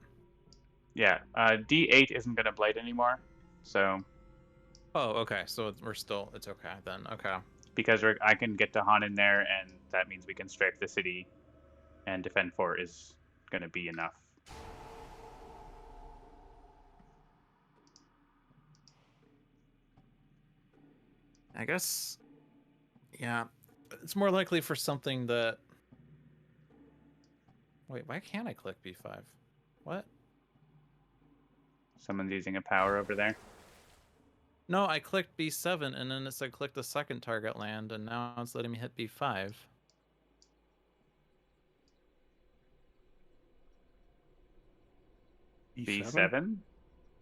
Yeah, D8 isn't going to blight anymore, so Oh, okay. So it's okay then. Okay. because I can get Dahan in there, and that means we can strafe the city, and defend 4 is going to be enough. I guess, yeah, it's more likely for something that. Wait, why can't I click B5? What? Someone's using a power over there. No, I clicked B7 and then it said click the second target land, and now it's letting me hit B5. B7?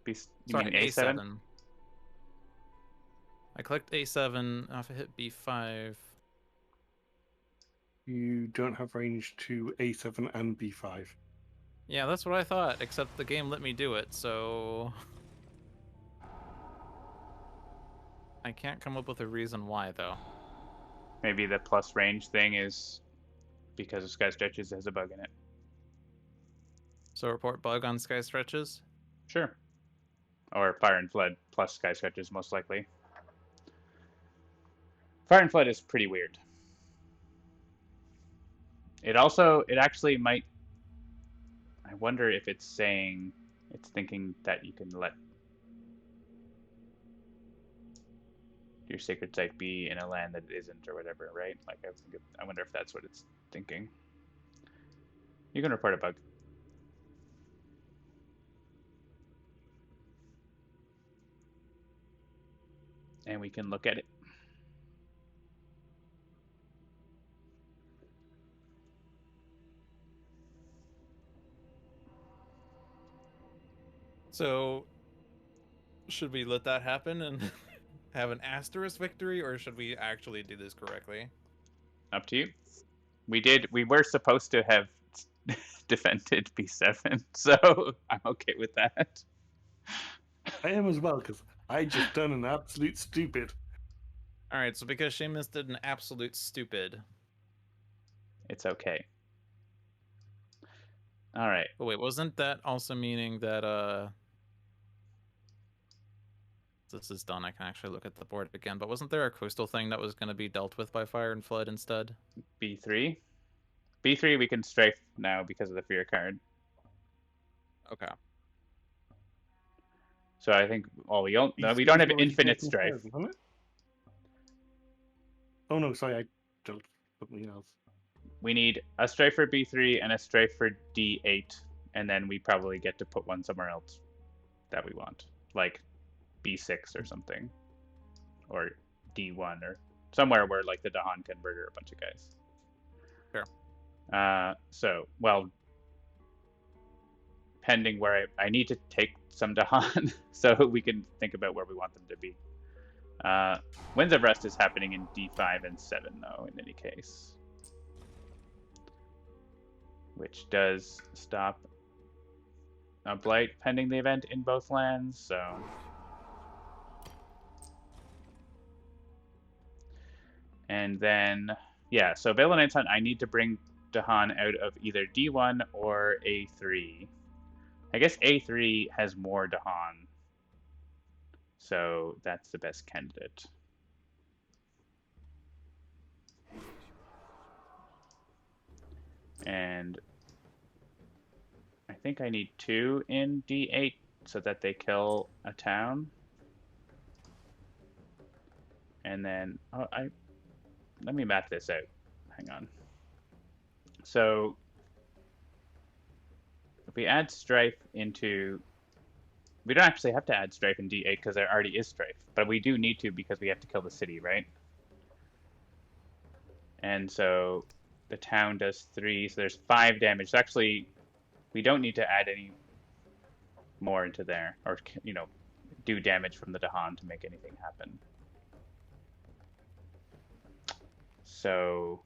You Sorry, mean A7? A7. I clicked A7, now if I hit B5. You don't have range to A7 and B5. Yeah, that's what I thought, except the game let me do it, so. I can't come up with a reason why, though. Maybe the plus range thing is because of Sky Stretches has a bug in it. So report bug on Sky Stretches? Sure. Or Fire and Flood plus Sky Stretches, most likely. Fire and Flood is pretty weird. It actually might. I wonder if it's saying it's thinking that you can let your sacred site be in a land that it isn't, or whatever, right? Like, I wonder if that's what it's thinking. You can report a bug. And we can look at it. So, should we let that happen and have an asterisk victory, or should we actually do this correctly? Up to you. We were supposed to have defended B7, so I'm okay with that. I am as well, because I just done an absolute stupid. Alright, so because Seamus did an absolute stupid. It's okay. Alright. But wait, wasn't that also meaning that, this is done, I can actually look at the board again, but wasn't there a coastal thing that was going to be dealt with by Fire and Flood instead? B3? B3 we can strafe now because of the fear card. Okay. So I think, well, we don't have already infinite taken care strife. of, hasn't it? Oh no, sorry, I don't. Something else. We need a strife for B3 and a strife for D8, and then we probably get to put one somewhere else that we want, like B6 or something, or D1 or somewhere where like the Dahan can murder a bunch of guys. Sure. So, well, pending where I need to take some Dahan, so we can think about where we want them to be. Winds of Rest is happening in D5 and 7, though, in any case. Which does stop a blight pending the event in both lands, so. And then, yeah, so Veil and Night's Hunt, I need to bring Dahan out of either D1 or A3. I guess A3 has more Dahan, so that's the best candidate. And I think I need 2 in D8 so that they kill a town. And then, let me map this out. Hang on. So if we add strife into, we don't actually have to add strife in D8 because there already is strife, but we do need to because we have to kill the city, right? And so the town does 3, so there's 5 damage. So actually, we don't need to add any more into there, or do damage from the Dahan to make anything happen. So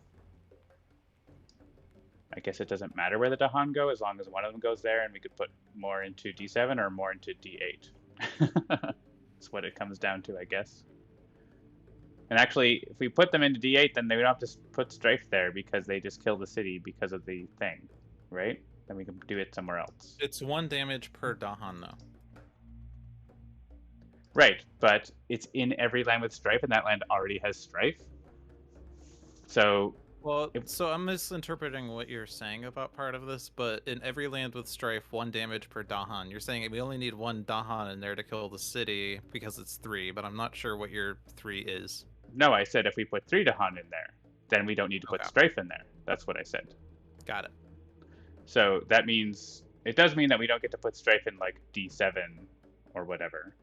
I guess it doesn't matter where the Dahan go as long as one of them goes there, and we could put more into D7 or more into D8. That's what it comes down to, I guess. And actually, if we put them into D8, then they would have to put Strife there because they just kill the city because of the thing, right? Then we can do it somewhere else. It's 1 damage per Dahan, though. Right, but it's in every land with Strife, and that land already has Strife. So, Well, so I'm misinterpreting what you're saying about part of this, but in every land with Strife, 1 damage per Dahan. You're saying we only need 1 Dahan in there to kill the city because it's 3, but I'm not sure what your 3 is. no, I said if we put 3 Dahan in there, then we don't need to put Okay. Strife in there. That's what I said. Got it. So that means, it does mean that we don't get to put Strife in like D7 or whatever.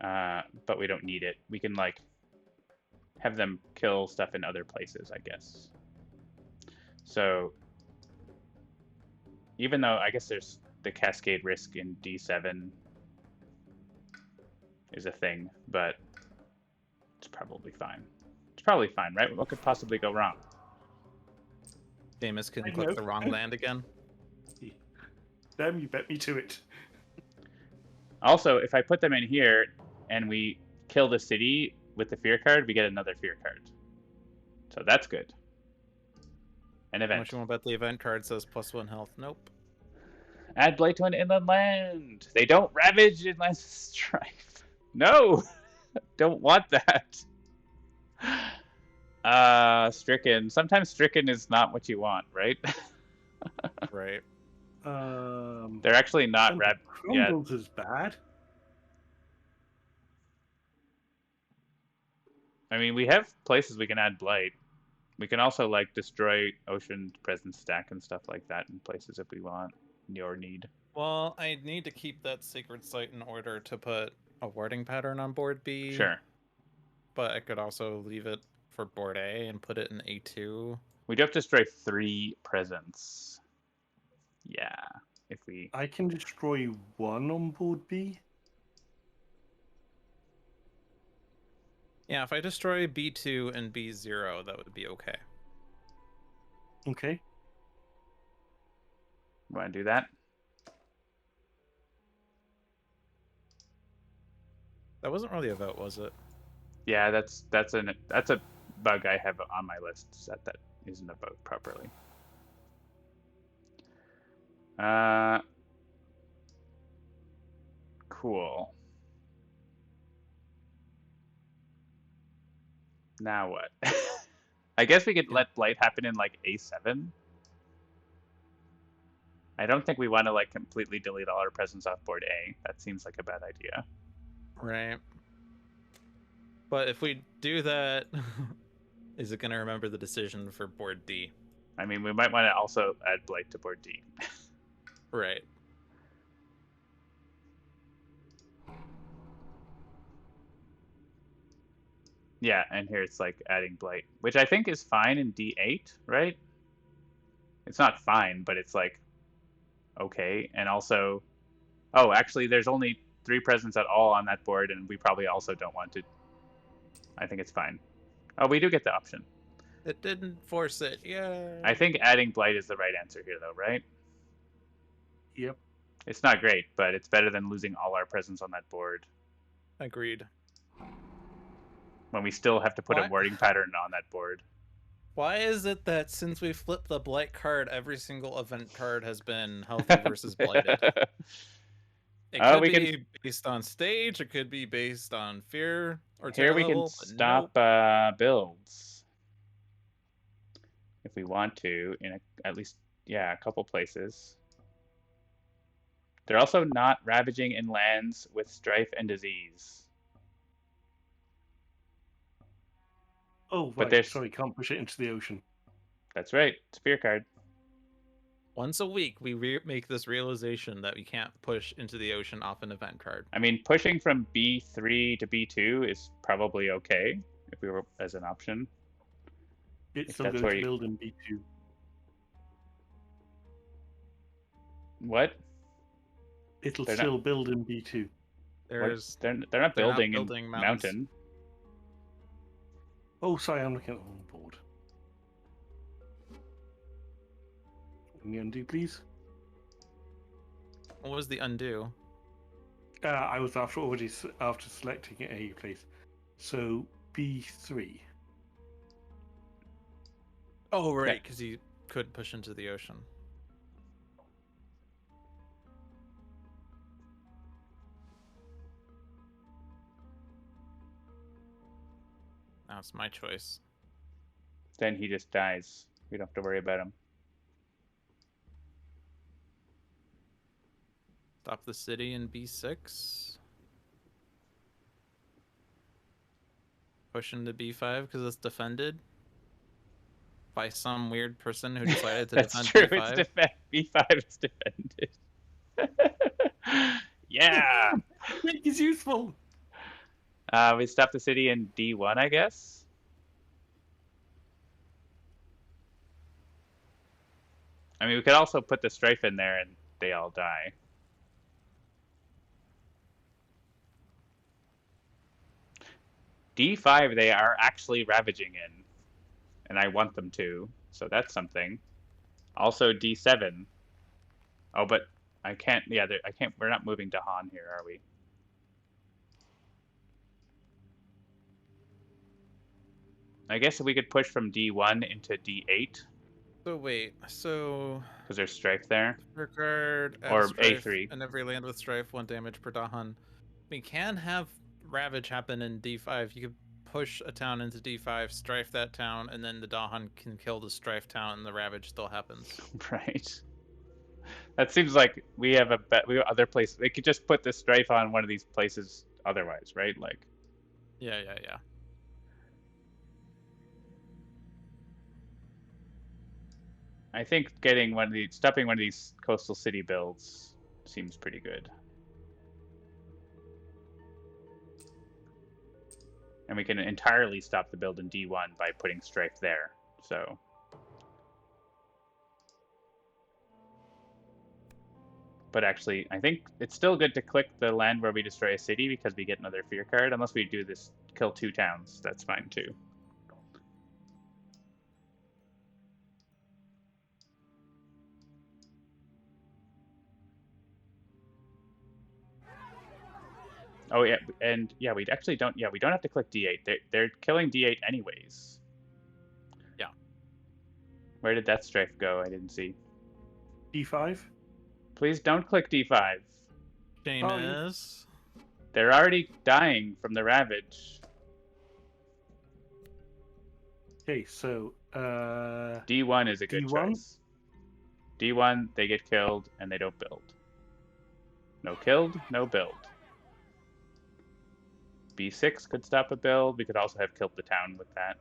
But we don't need it. We can like have them kill stuff in other places, I guess. So even though I guess there's the cascade risk in D7 is a thing, but it's probably fine. It's probably fine, right? What could possibly go wrong? Damus can I click know. the wrong land again. Damn, you bet me to it. Also, if I put them in here and we kill the city with the fear card, we get another fear card. So that's good. An How event. much you want to bet the event card says +1 health? Nope. Add blight to an inland land. They don't ravage unless strife. No, don't want that. Stricken. Sometimes stricken is not what you want, right? Right. They're actually not yeah. Crumbles is bad. I mean, we have places we can add blight. We can also like destroy ocean presence stack and stuff like that in places if we want or need. Well, I need to keep that sacred site in order to put a warding pattern on board B. Sure. But I could also leave it for board A and put it in A2. We do have to destroy 3 presence. Yeah, if we. I can destroy 1 on board B. Yeah, if I destroy B2 and B0, that would be okay. Okay. Want to do that? That wasn't really a vote, was it? Yeah, that's a bug I have on my list set that isn't a bug properly. Cool. Now what? I guess we could let blight happen in like A7. I don't think we want to like completely delete all our presence off board A. That seems like a bad idea. Right. But if we do that, is it going to remember the decision for board D? I mean, we might want to also add blight to board D. Right. Yeah, and here it's like adding blight, which I think is fine in D8, right? It's not fine, but it's like okay. And also, oh, actually, there's only 3 presence at all on that board, and we probably also don't want to. I think it's fine. Oh, we do get the option. It didn't force it. Yeah. I think adding blight is the right answer here, though, right? Yep. It's not great, but it's better than losing all our presence on that board Agreed. when we still have to put a What? warding pattern on that board. Why is it that since we flipped the blight card, every single event card has been healthy versus blighted? It could we be based on stage, it could be based on fear or Here terror we can level, but stop builds if we want to in at least a couple places. They're also not ravaging in lands with strife and disease. Oh, But right. there's- Sorry, can't push it into the ocean. That's right. Spear card. Once a week, we make this realization that we can't push into the ocean off an event card. I mean, pushing from B3 to B2 is probably okay if we were as an option. It's If still that's going where to you- build in B2. What? It'll They're not- still build in B2. There's They're not they're not building building in mountains. mountain. Oh, sorry, I'm looking at the wrong board. Can you undo, please? what was the undo? I was after selecting a place. So B3. Oh, right, because you couldn't push into the ocean. Now it's my choice. Then he just dies. We don't have to worry about him. Stop the city in B6. Push into B5 because it's defended by some weird person who decided to That's defend true. B5. It's B5 is defended. Yeah. Make is useful. We stop the city in D1, I guess. I mean, we could also put the strife in there and they all die. D5, they are actually ravaging in, and I want them to, so that's something. Also D7. Oh, but I can't. Yeah, I can't. We're not moving to Han here, are we? I guess if we could push from D1 into D8. So wait, so Because there's strife there. Burgard, add Or strife, A3. and every land with strife, 1 damage per Dahan. We can have ravage happen in D5. You could push a town into D5, strife that town, and then the Dahan can kill the strife town, and the ravage still happens. Right. That seems like we have we have other places. They could just put the strife on one of these places otherwise, right? Like. Yeah. I think stopping one of these coastal city builds seems pretty good. And we can entirely stop the build in D1 by putting strife there. So. But actually, I think it's still good to click the land where we destroy a city because we get another fear card. Unless we do this, kill 2 towns. That's fine too. Oh yeah, and yeah, we actually don't. Yeah, we don't have to click D8. They're killing D8 anyways. Yeah. Where did that strife go? I didn't see. D5. Please don't click D5. Seamus. They're already dying from the ravage. Okay, so D1 is a good D1? choice. D1, they get killed and they don't build. No killed, no build. B6 could stop a build. We could also have killed the town with that.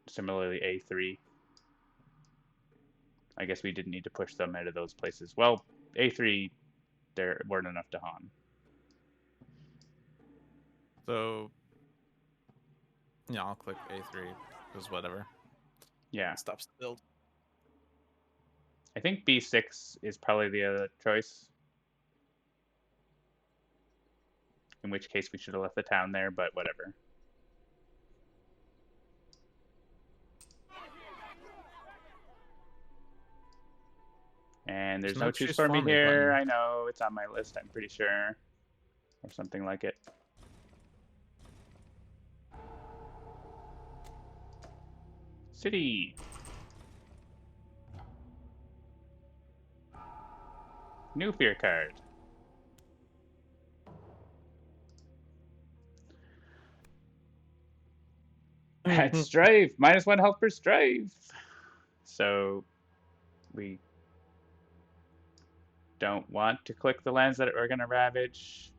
Similarly, A3. I guess we didn't need to push them out of those places. Well, A3, there weren't enough to Han. So, yeah, I'll click A3, because whatever. Yeah. It stops the build. I think B6 is probably the other choice. In which case we should have left the town there, but whatever. And there's no choose for me here. button. I know, it's on my list, I'm pretty sure. Or something like it. City. New fear card. At strife, -1 health per strife. So we don't want to click the lands that are going to ravage.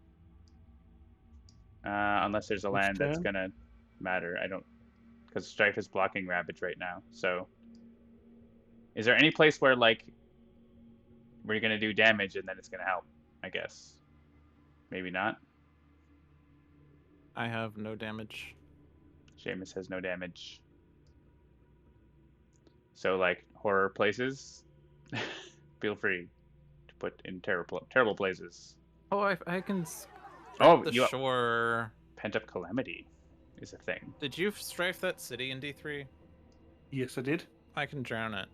Unless there's a land that's going to matter. I don't, because strife is blocking ravage right now. So is there any place where like we're going to do damage and then it's going to help? I guess. Maybe not. I have no damage. Seamus has no damage. So like horror places, feel free to put in terrible places. Oh, I can. Oh, the shore. Pent up calamity is a thing. Did you strife that city in D3? Yes, I did. I can drown it.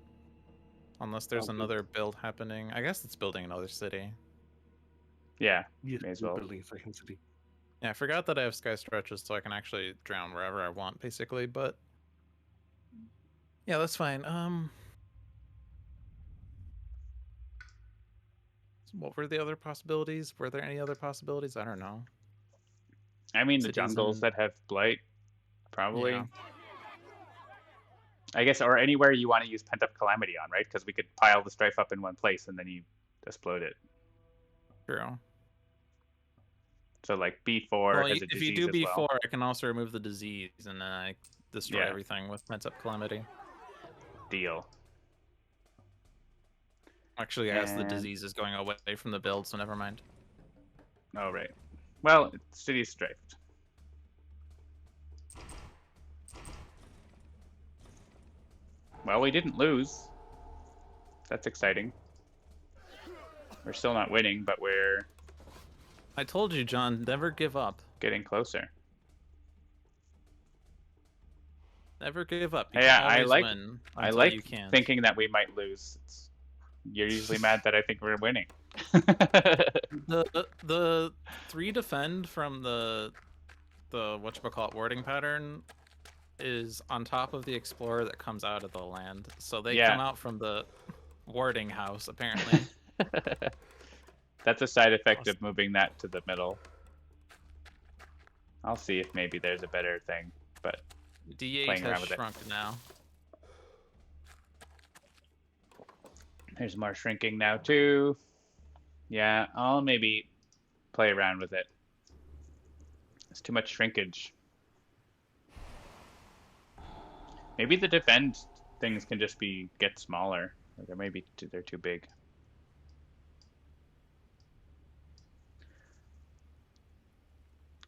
Unless there's another build happening. I guess it's building another city. Yeah, Yes, may as we're well. building a second city. Yeah, I forgot that I have sky stretches, so I can actually drown wherever I want, basically. But yeah, that's fine. What were the other possibilities? Were there any other possibilities? I don't know. I mean, the Cities jungles and that have blight, probably. yeah, I guess, or anywhere you want to use pent up calamity on, right? Because we could pile the strife up in one place and then you explode it. true. So like B4 Well, has a if you disease do as well. B4, I can also remove the disease, and then I destroy Yeah. everything with pent up calamity. Deal. Actually, I guess the And disease is going away from the build, so never mind. oh right. Well, city's strifed. Well, we didn't lose. That's exciting. We're still not winning, but we're I told you, John, never give up. getting closer. Never give up. You Yeah, can always win I until like you can't. thinking that we might lose. You're usually mad that I think we're winning. The 3 defend from the whatchamacallit warding pattern is on top of the explorer that comes out of the land. So they Yeah. come out from the warding house, apparently. That's a side effect of moving that to the middle. I'll see if maybe there's a better thing, but D8 playing around has with it. shrunk now. There's more shrinking now too. Yeah, I'll maybe play around with it. It's too much shrinkage. Maybe the defend things can just get smaller. Or maybe they're too big.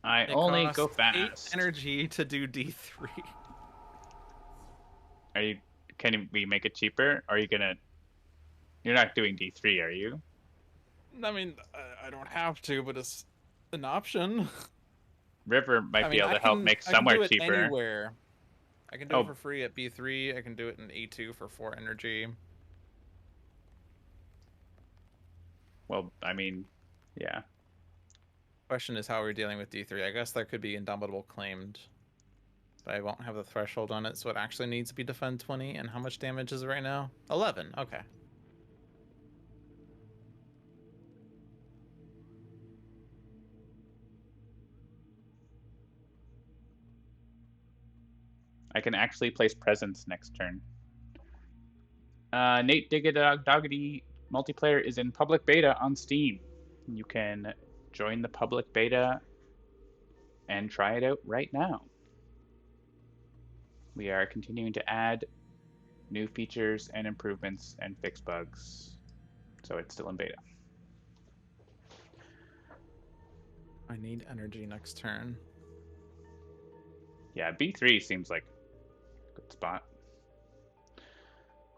I It only go costs 8 fast. energy to do D3. Can we make it cheaper? Or are you gonna? You're not doing D3, are you? I mean, I don't have to, but it's an option. River might be able to I help can- make I can somewhere do it cheaper. Anywhere. I can do Oh. it for free at B3. I can do it in A2 for 4 energy. Well, I mean, yeah. Question is how we're dealing with D3. I guess that could be Indomitable claimed. But I won't have the threshold on it, so it actually needs to be defend 20. And how much damage is it right now? 11. Okay. I can actually place presence next turn. Nate Doggity multiplayer is in public beta on Steam. You can join the public beta and try it out right now. We are continuing to add new features and improvements and fix bugs. So it's still in beta. I need energy next turn. Yeah, B3 seems like a good spot.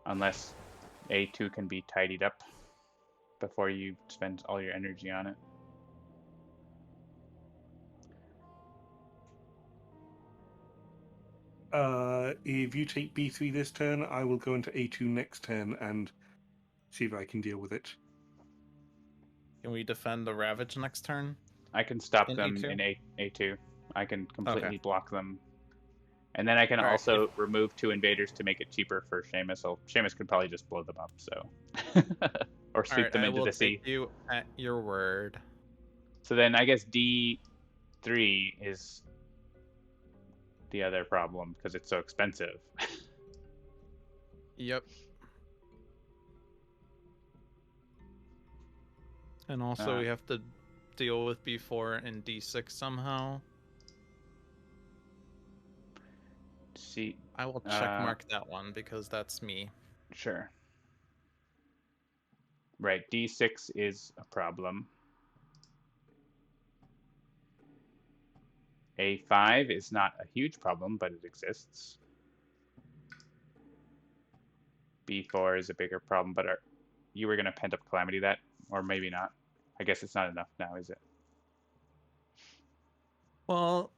Unless A2 can be tidied up before you spend all your energy on it. If you take B3 this turn, I will go into A2 next turn and see if I can deal with it. Can we defend the Ravage next turn? I can stop In them A2? in A2. I can completely Okay. block them. And then I can All right, also remove 2 invaders to make it cheaper for Seamus. So Seamus could probably just blow them up, so. Or sweep Alright, them I into will the sea. take you at your word. So then I guess D3 is the other problem because it's so expensive. Yep. And also we have to deal with B4 and D6 somehow. See, I will check mark that one because that's me. Sure. Right, D6 is a problem. A5 is not a huge problem, but it exists. B4 is a bigger problem, but you were going to pent up calamity that, or maybe not. I guess it's not enough now, is it? Well,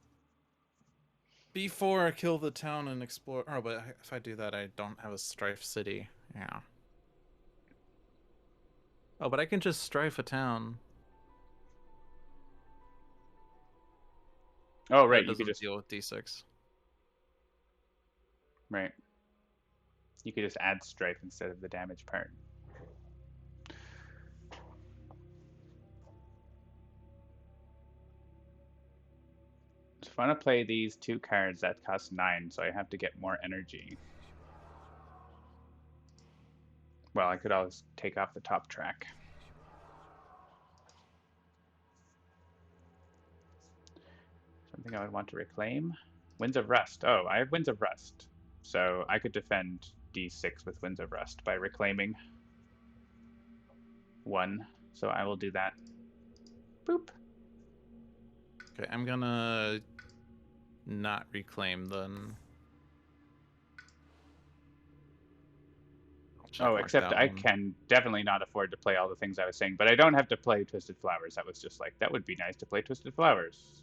B4 I kill the town and explore. Oh, but if I do that, I don't have a strife city. Yeah. Oh, but I can just strife a town. Oh, That right. You could doesn't just deal with D6. right. You could just add strife instead of the damage part. So if I want to play these 2 cards, that cost 9, so I have to get more energy. Well, I could always take off the top track. Something I would want to reclaim. Winds of Rust. Oh, I have Winds of Rust. So I could defend D6 with Winds of Rust by reclaiming 1. So I will do that. Boop. Okay, I'm gonna not reclaim then. I'll check Oh, mark except that I one. can definitely not afford to play all the things I was saying, but I don't have to play Twisted Flowers. That was just like, that would be nice to play Twisted Flowers.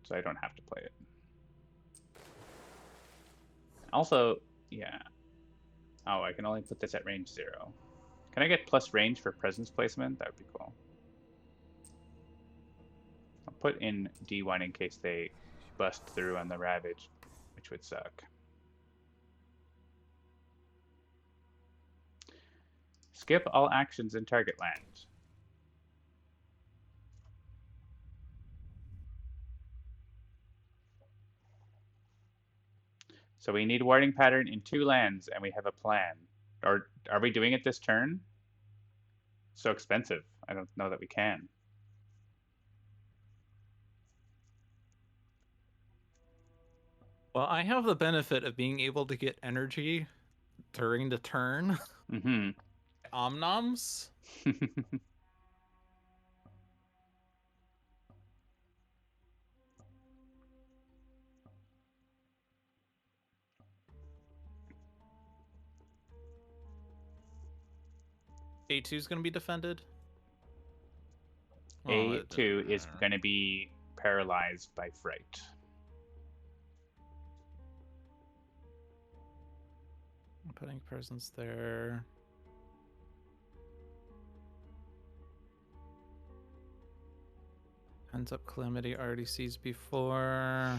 So I don't have to play it. Also, yeah. Oh, I can only put this at range 0. Can I get plus range for presence placement? That would be cool. I'll put in D1 in case they bust through on the Ravage, which would suck. Skip all actions in target land. So we need warding pattern in 2 lands, and we have a plan. Or are we doing it this turn? So expensive. I don't know that we can. Well, I have the benefit of being able to get energy during the turn. Mm-hmm. Omnoms. A2 is gonna be defended. Well, A2 is going to be paralyzed by fright. I'm putting presence there. Ends up Calamity already sees before.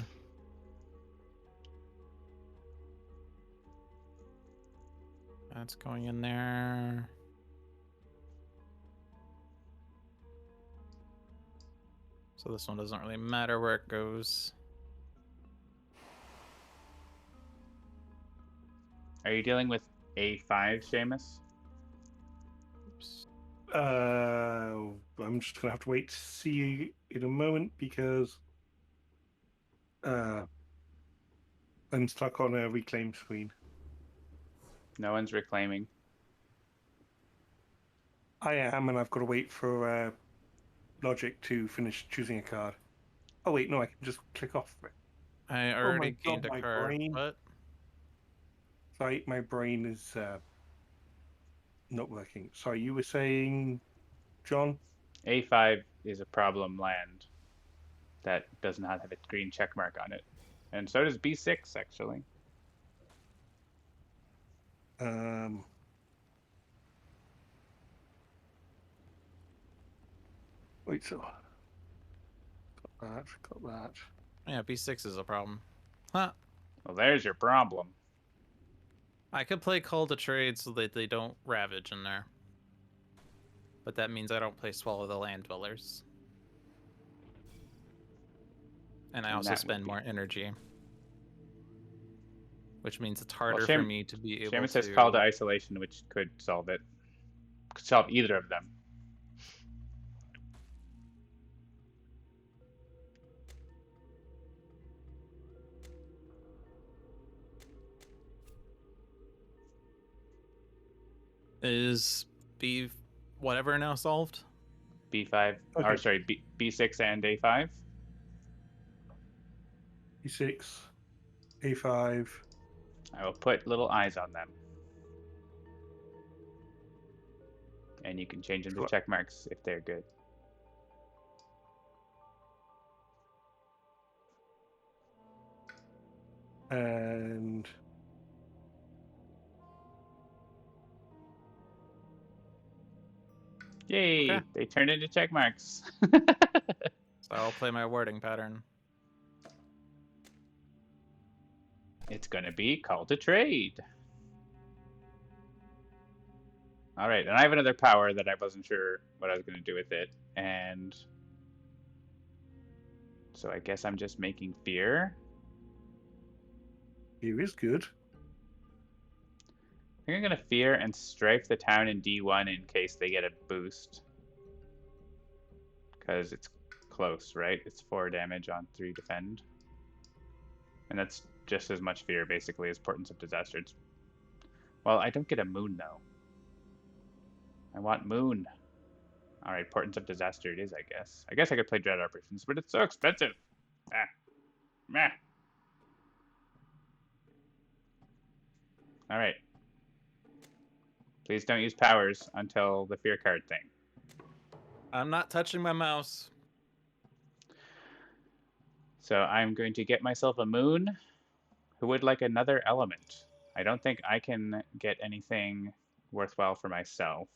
That's going in there. So this one doesn't really matter where it goes. Are you dealing with A5, Seamus? Oops. I'm just gonna have to wait to see in a moment because I'm stuck on a reclaim screen. No one's reclaiming. I am, and I've got to wait for Logic to finish choosing a card. Oh wait, no, I can just click off it. I Oh my already gained God, a my card. brain. What? Sorry, my brain is not working. Sorry, you were saying, John? A5 is a problem land that does not have a green check mark on it. And so does B6, actually. Wait, so got that. Yeah, B6 is a problem. Huh. Well, there's your problem. I could play Call to Trade so that they don't Ravage in there. But that means I don't play Swallow the Land Dwellers. And I And also that would spend be- more energy. Which means it's harder Well, for me to be able Seamus to... has Call to Isolation, which could solve it. Could solve either of them. Is B whatever now solved? B5, or Okay. sorry, B6 and A5. E6, A5. I will put little eyes on them. And you can change them to check marks if they're good. And Yay! Okay. They turned into check marks. So I'll play my wording pattern. It's going to be call to trade. All right, and I have another power that I wasn't sure what I was going to do with it, and so I guess I'm just making fear. Here is good. I think I'm going to fear and strafe the town in D1 in case they get a boost. Because it's close, right? It's 4 damage on 3 defend. And that's just as much fear, basically, as Portents of Disaster. Well, I don't get a moon, though. I want moon. Alright, Portents of Disaster it is, I guess. I guess I could play Dread Operations, but it's so expensive. Ah. Meh. Alright. Please don't use powers until the fear card thing. I'm not touching my mouse. So I'm going to get myself a moon. Who would like another element? I don't think I can get anything worthwhile for myself.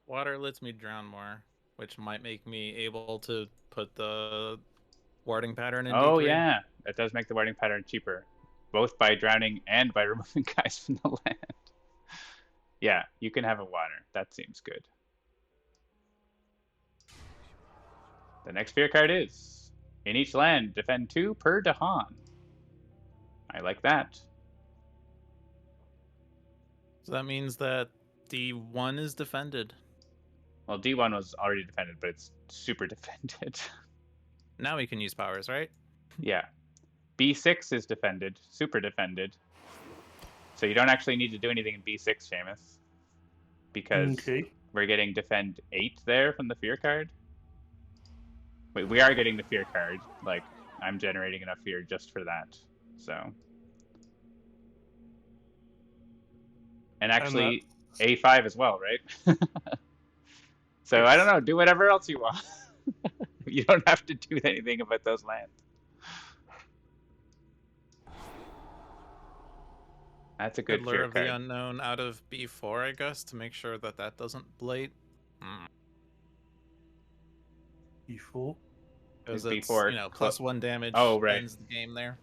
Water lets me drown more, which might make me able to put the warding pattern in Oh D3. yeah, that does make the warding pattern cheaper, both by drowning and by removing guys from the land. Yeah, you can have a water. That seems good. The next fear card is, in each land, defend 2 per Dahan. I like that. So that means that D1 is defended. Well, D1 was already defended, but it's super defended. Now we can use powers, right? Yeah. B6 is defended, super defended. So you don't actually need to do anything in B6, Seamus. Because we're getting defend 8 there from the fear card. Wait, we are getting the fear card. Like, I'm generating enough fear just for that. So. And actually, A5 as well, right? So, yes. I don't know, do whatever else you want. You don't have to do anything about those lands. That's a good Lure fear of card. the Unknown out of B4, I guess, to make sure that that doesn't blade. B4? Because it's, B4 you know, +1 damage ends the game there.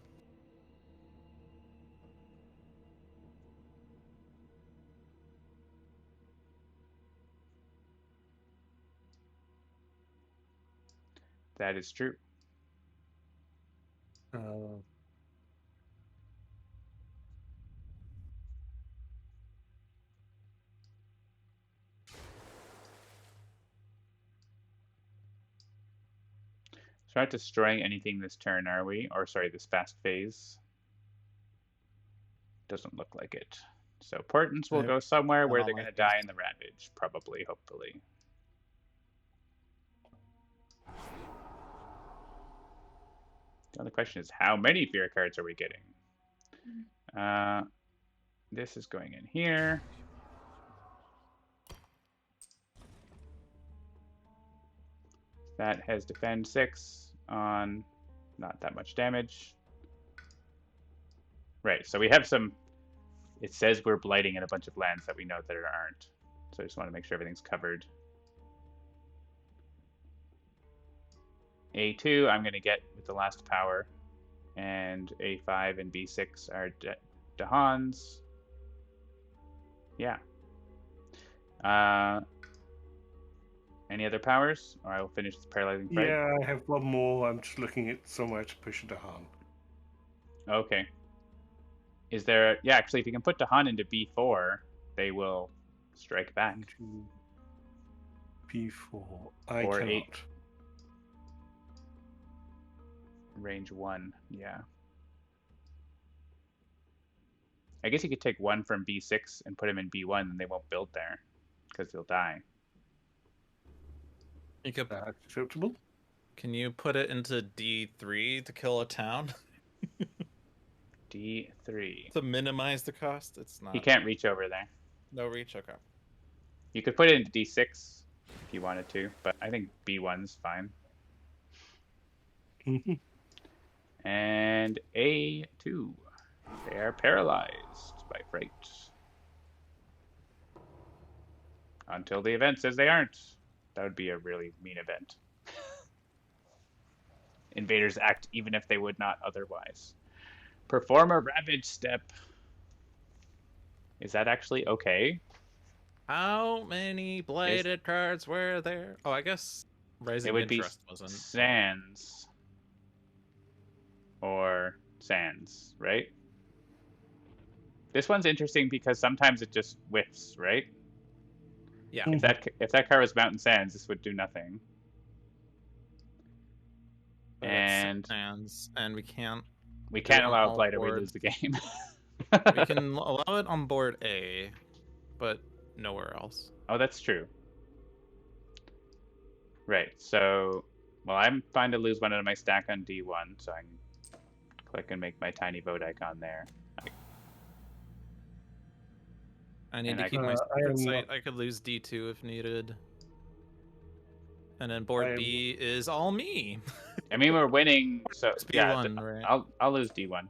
That is true. So we're not destroying anything this turn, are we? Or sorry, this fast phase. Doesn't look like it. So Portents will go somewhere where they're going to die in the Ravage, probably, hopefully. The only question is, how many fear cards are we getting? This is going in here. That has defend 6 on not that much damage. Right, so we have some, it says we're blighting in a bunch of lands that we know that aren't. So I just want to make sure everything's covered. A2 I'm going to get with the last power, and A5 and B6 are Dahans. Yeah. Any other powers? Or I will finish this paralyzing fright. Yeah, I have one more. I'm just looking at somewhere to push a Dahan. Okay. Is there... Yeah, actually, if you can put Dahan into B4, they will strike back. B4. I or cannot. 8. Range 1, yeah. I guess you could take 1 from B6 and put him in B1, and they won't build there, because they'll die. You could. That's acceptable. Can you put it into D3 to kill a town? D3. To minimize the cost? It's not. He can't reach over there. No reach? Okay. You could put it into D6 if you wanted to, but I think B1's fine. And A2. They are paralyzed by fright. Until the event says they aren't. That would be a really mean event. Invaders act even if they would not otherwise. Perform a ravage step. Is that actually okay? How many blighted cards were there? Oh, I guess It Rising would be Interest wasn't. Sands or Sands, right? This one's interesting because sometimes it just whiffs, right? Yeah. If that card was Mountain Sands, this would do nothing. But And it's Sands, and we can't allow a all blight or we boards. lose the game. We can allow it on board A, but nowhere else. Oh, that's true. Right. So, well, I'm fine to lose one out of my stack on D1, so I can click and make my tiny vote icon there. I need And to I keep can- my I secret am- site. I could lose D2 if needed. And then board I am- B is all me. I mean, we're winning, so It's yeah. B1, right? I'll lose D1.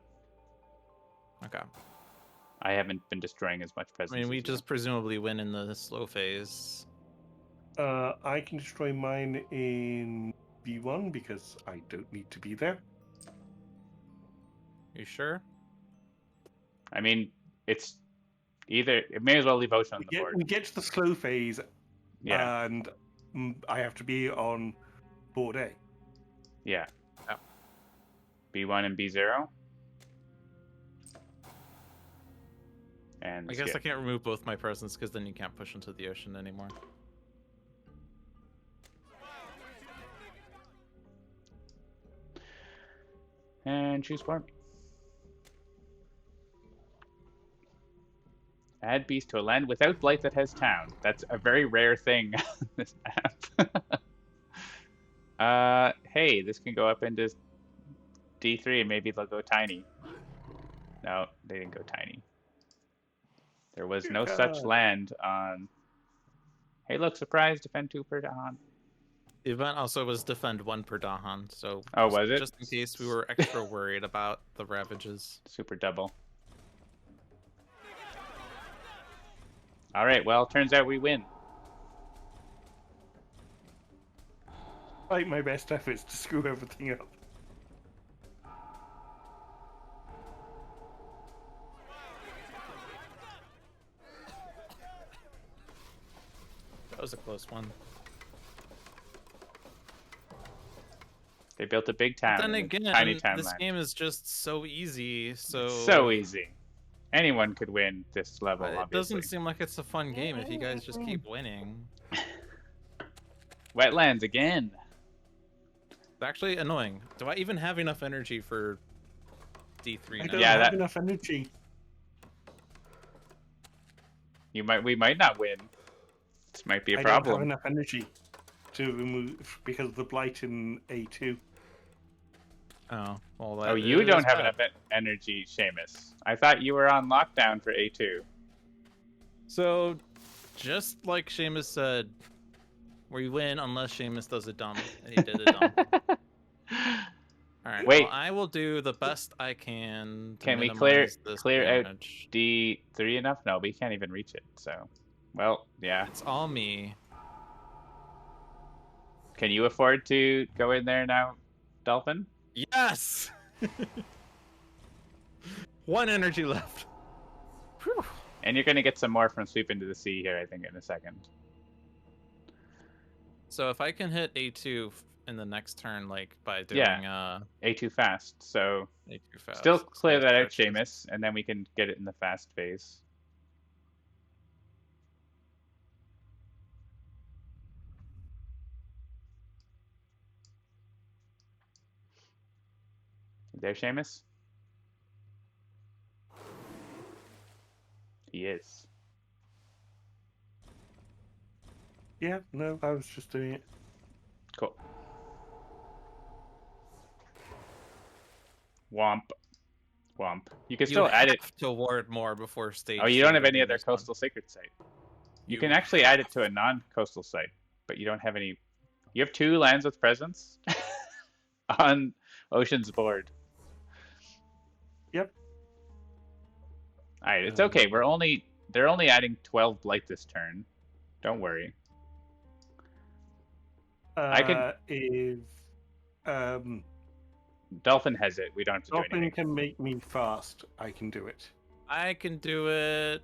Okay. I haven't been destroying as much I presence. mean, we as you. just presumably win in the slow phase. I can destroy mine in B1 because I don't need to be there. You sure? I mean, it's either. It may as well leave Ocean on the We board. get to the slow phase, Yeah, and I have to be on board A. yeah. Yeah. B1 and B0. And I guess skip. I can't remove both my presents because then you can't push into the ocean anymore. And choose for me. Add beast to a land without blight that has town. That's a very rare thing on this map. Hey, this can go up into D3 and maybe they'll go tiny. No, they didn't go tiny. There was no such land on. Hey, look, surprise! Defend 2 per Dahan. The event also was defend 1 per Dahan, so Oh, was it? just in case we were extra worried about the ravages. Super double. All right. Well, turns out we win. Like my best efforts to screw everything up. That was a close one. They built a big town. Then in a again, tiny town this land. game is just so easy. So So easy. Anyone could win this level. it Obviously. doesn't seem like it's a fun game if you guys just keep winning. Wetlands again. It's actually annoying. Do I even have enough energy for D3 I now? don't Yeah, have that- enough energy. We might not win. This might be a I don't have problem. enough energy to remove because of the blight in A2. Oh, well, Oh, that you is don't have bad. enough energy, Seamus. I thought you were on lockdown for A2. So, just like Seamus said, we win unless Seamus does it dumb, and he did it dumb. All right. Wait. Well, I will do the best I can. To Can we minimize this clear out damage. D3 enough? No, we can't even reach it. So, well, yeah. It's all me. Can you afford to go in there now, Dolphin? Yes. 1 energy left. Whew. And you're going to get some more from Sweep into the Sea here, I think, in a second. So if I can hit A2 in the next turn, like by doing Yeah. A2 fast. So A2 fast, still clear so that out, stretches. Seamus, and then we can get it in the fast phase. There, Seamus? He is. Yeah, no, I was just doing it. Cool. Womp. Womp. You can still add it. have to ward more before stage. Oh, you don't 2 have to any do other this one. coastal sacred site. You can actually add it to a non-coastal site, but you don't have any. You have 2 lands with presence on Ocean's board. Yep. All right, it's okay. They're only adding 12 blight this turn. Don't worry. I could- If Dolphin has it. We don't have to do Dolphin anything. can make me fast. I can do it. I can do it.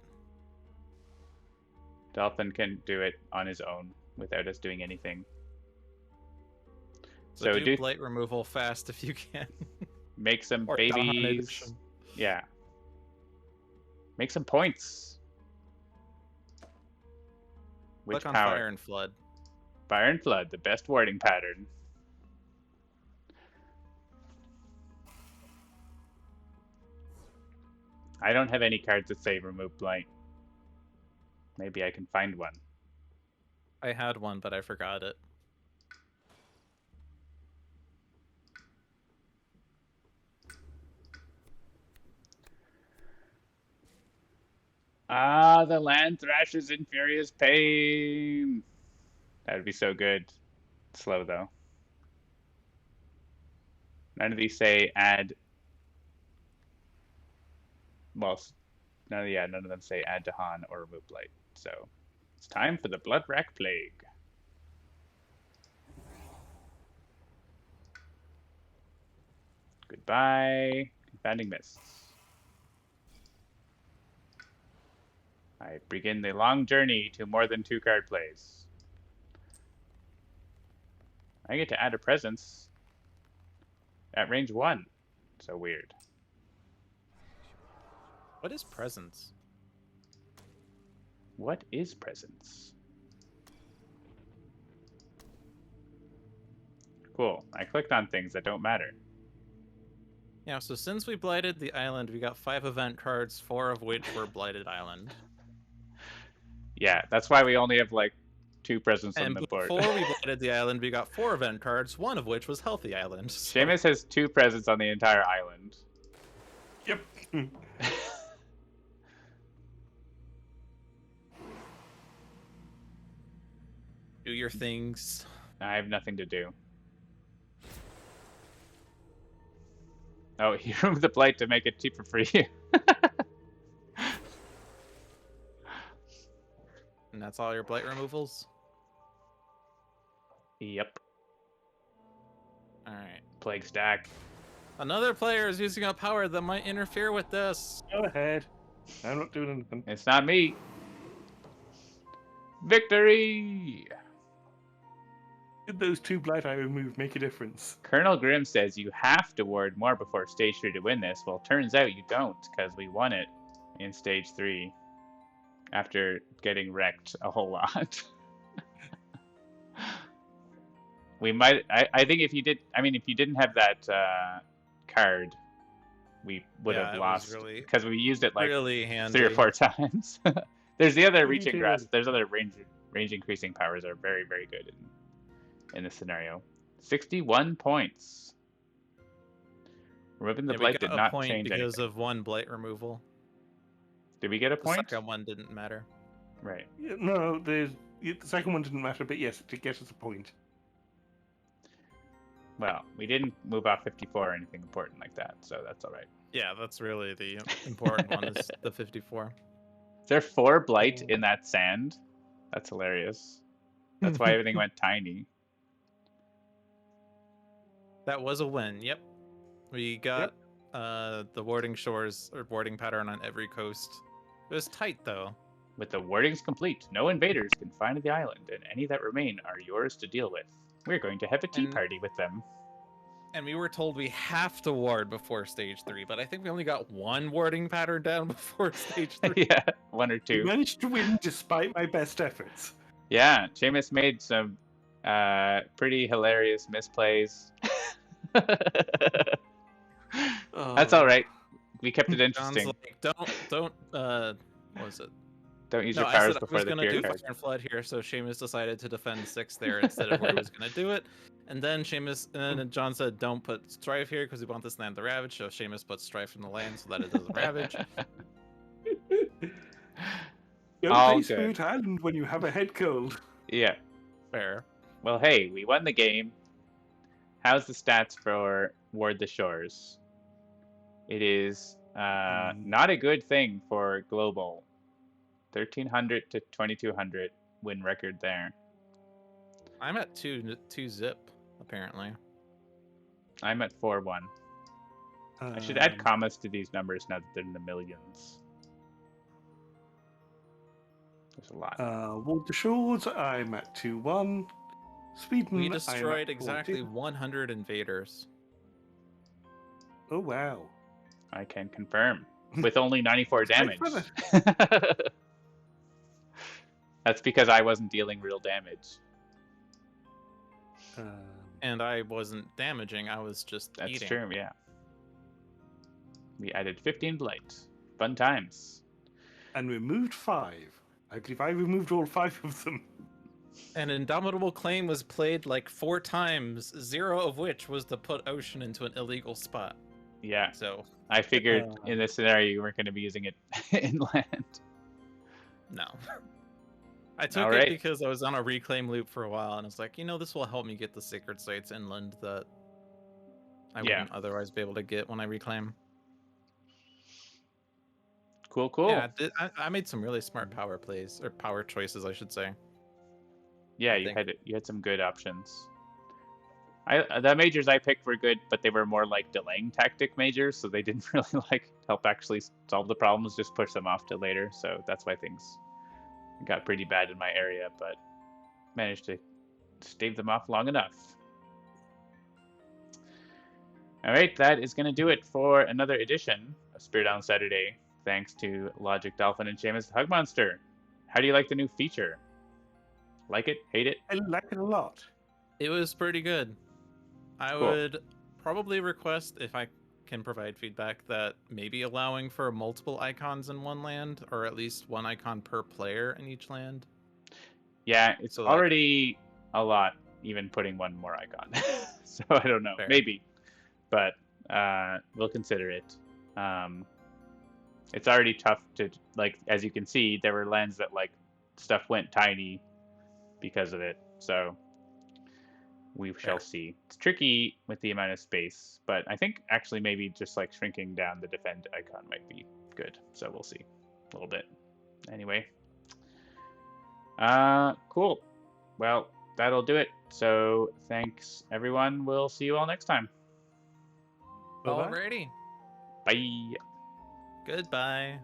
Dolphin can do it on his own without us doing anything. So So do blight removal fast if you can. make some Or Dahan babies. edition. Yeah. Make some points. Which Click on power? Fire and Flood. Fire and Flood, the best warding pattern. I don't have any cards that say remove blight. Maybe I can find one. I had one, but I forgot it. Ah, the land thrashes in furious pain. That would be so good. Slow though. None of these say add. Well, none of them say add to Han or remove blight. So it's time for the Blood Rack Plague. Goodbye, confounding mists. I begin the long journey to more than 2 card plays. I get to add a presence at range 1. So weird. What is Presence? What is presence? Cool. I clicked on things that don't matter. Yeah, so since we blighted the island, we got 5 event cards, 4 of which were Blighted Island. Yeah, that's why we only have like 2 presents on And the board. before we blighted the island, we got 4 event cards, 1 of which was Healthy Island. So... Seamus has 2 presents on the entire island. Yep. Do your things. I have nothing to do. Oh, he removed the blight to make it cheaper for you. And that's all your blight removals? Yep. Alright. Plague stack. Another player is using a power that might interfere with this. Go ahead. I'm not doing anything. It's not me. Victory! Did those 2 blight I removed make a difference? Colonel Grimm says you have to ward more before stage 3 to win this. Well, turns out you don't, because we won it in stage 3 after getting wrecked a whole lot. We might, I think if you didn't have that card, we would have lost, because we used it like really handy. 3 or 4 times. There's the other Really reaching good. grasp. There's other range increasing powers are very, very good in this scenario. 61 points. Removing the Yeah, we blight got did a not point change because anything. of 1 blight removal. Did we get a The point? second one didn't matter. Right. Yeah, no, the second one didn't matter, but yes, it did get us a point. Well, we didn't move off 54 or anything important like that, so that's all right. Yeah, that's really the important one, is the 54. Is there 4 blight in that sand? That's hilarious. That's why everything went tiny. That was a win, yep. We got the warding shores, or warding pattern on every coast. It was tight, though. With the wardings complete, no invaders can find the island, and any that remain are yours to deal with. We're going to have a tea party with them. And we were told we have to ward before stage 3, but I think we only got 1 warding pattern down before stage 3. Yeah, 1 or You 2. managed to win despite my best efforts. Yeah, Seamus made some pretty hilarious misplays. That's all right. We kept it John's interesting. like, don't, what was it? Don't use No, your I powers said I before was the going fear to do card. Fire and Flood here, so Seamus decided to defend 6 there instead of where he was going to do it. And then John said, don't put Strife here because we want this land to ravage, so Seamus put Strife in the land so that it doesn't ravage. Don't All play good. Spirit Island when you have a head cold. Yeah. Fair. Well, hey, we won the game. How's the stats for Ward the Shores? It is not a good thing for global. 1,300 to 2,200 win record there. I'm at 2 zip, apparently. I'm at 4-1. I should add Um, commas to these numbers now that they're in the millions. There's a lot. Walter Shores, I'm at 2-1. Sweden, We I'm destroyed at exactly 4-2. 100 invaders. Oh, wow. I can confirm. With only 94 It's quite damage. fun. That's because I wasn't dealing real damage. Um, And I wasn't damaging, I was just That's eating. true, yeah. We added 15 blight. Fun times. and removed 5. I believe I removed all 5 of them. An Indomitable Claim was played like 4 times, 0 of which was to put Ocean into an illegal spot. Yeah, So, I figured in this scenario you weren't going to be using it inland. no. I took All it right. because I was on a reclaim loop for a while, and I was like, you know, this will help me get the sacred sites inland that I Yeah. wouldn't otherwise be able to get when I reclaim. Cool, cool. Yeah, I made some really smart power plays, or power choices, I should say. Yeah, I you think. had some good options. The majors I picked were good, but they were more like delaying tactic majors, so they didn't really like help actually solve the problems, just push them off to later. So that's why things got pretty bad in my area, but managed to stave them off long enough. All right, that is going to do it for another edition of Spirit on Saturday. Thanks to Logic Dolphin and Seamus the Hug Monster. How do you like the new feature? Like it? Hate it? I like it a lot. It was pretty good. I Cool. would probably request, if I can provide feedback, that maybe allowing for multiple icons in one land, or at least one icon per player in each land. Yeah, it's So, like- already a lot, even putting one more icon. So I don't know. Fair. Maybe. But we'll consider it. It's already tough to, like, as you can see, there were lands that, like, stuff went tiny because of it. So we shall see. It's tricky with the amount of space, but I think actually maybe just, like, shrinking down the defend icon might be good. So we'll see a little bit. Anyway. Cool. Well, that'll do it. So thanks, everyone. We'll see you all next time. Bye-bye. Alrighty. Bye. Goodbye.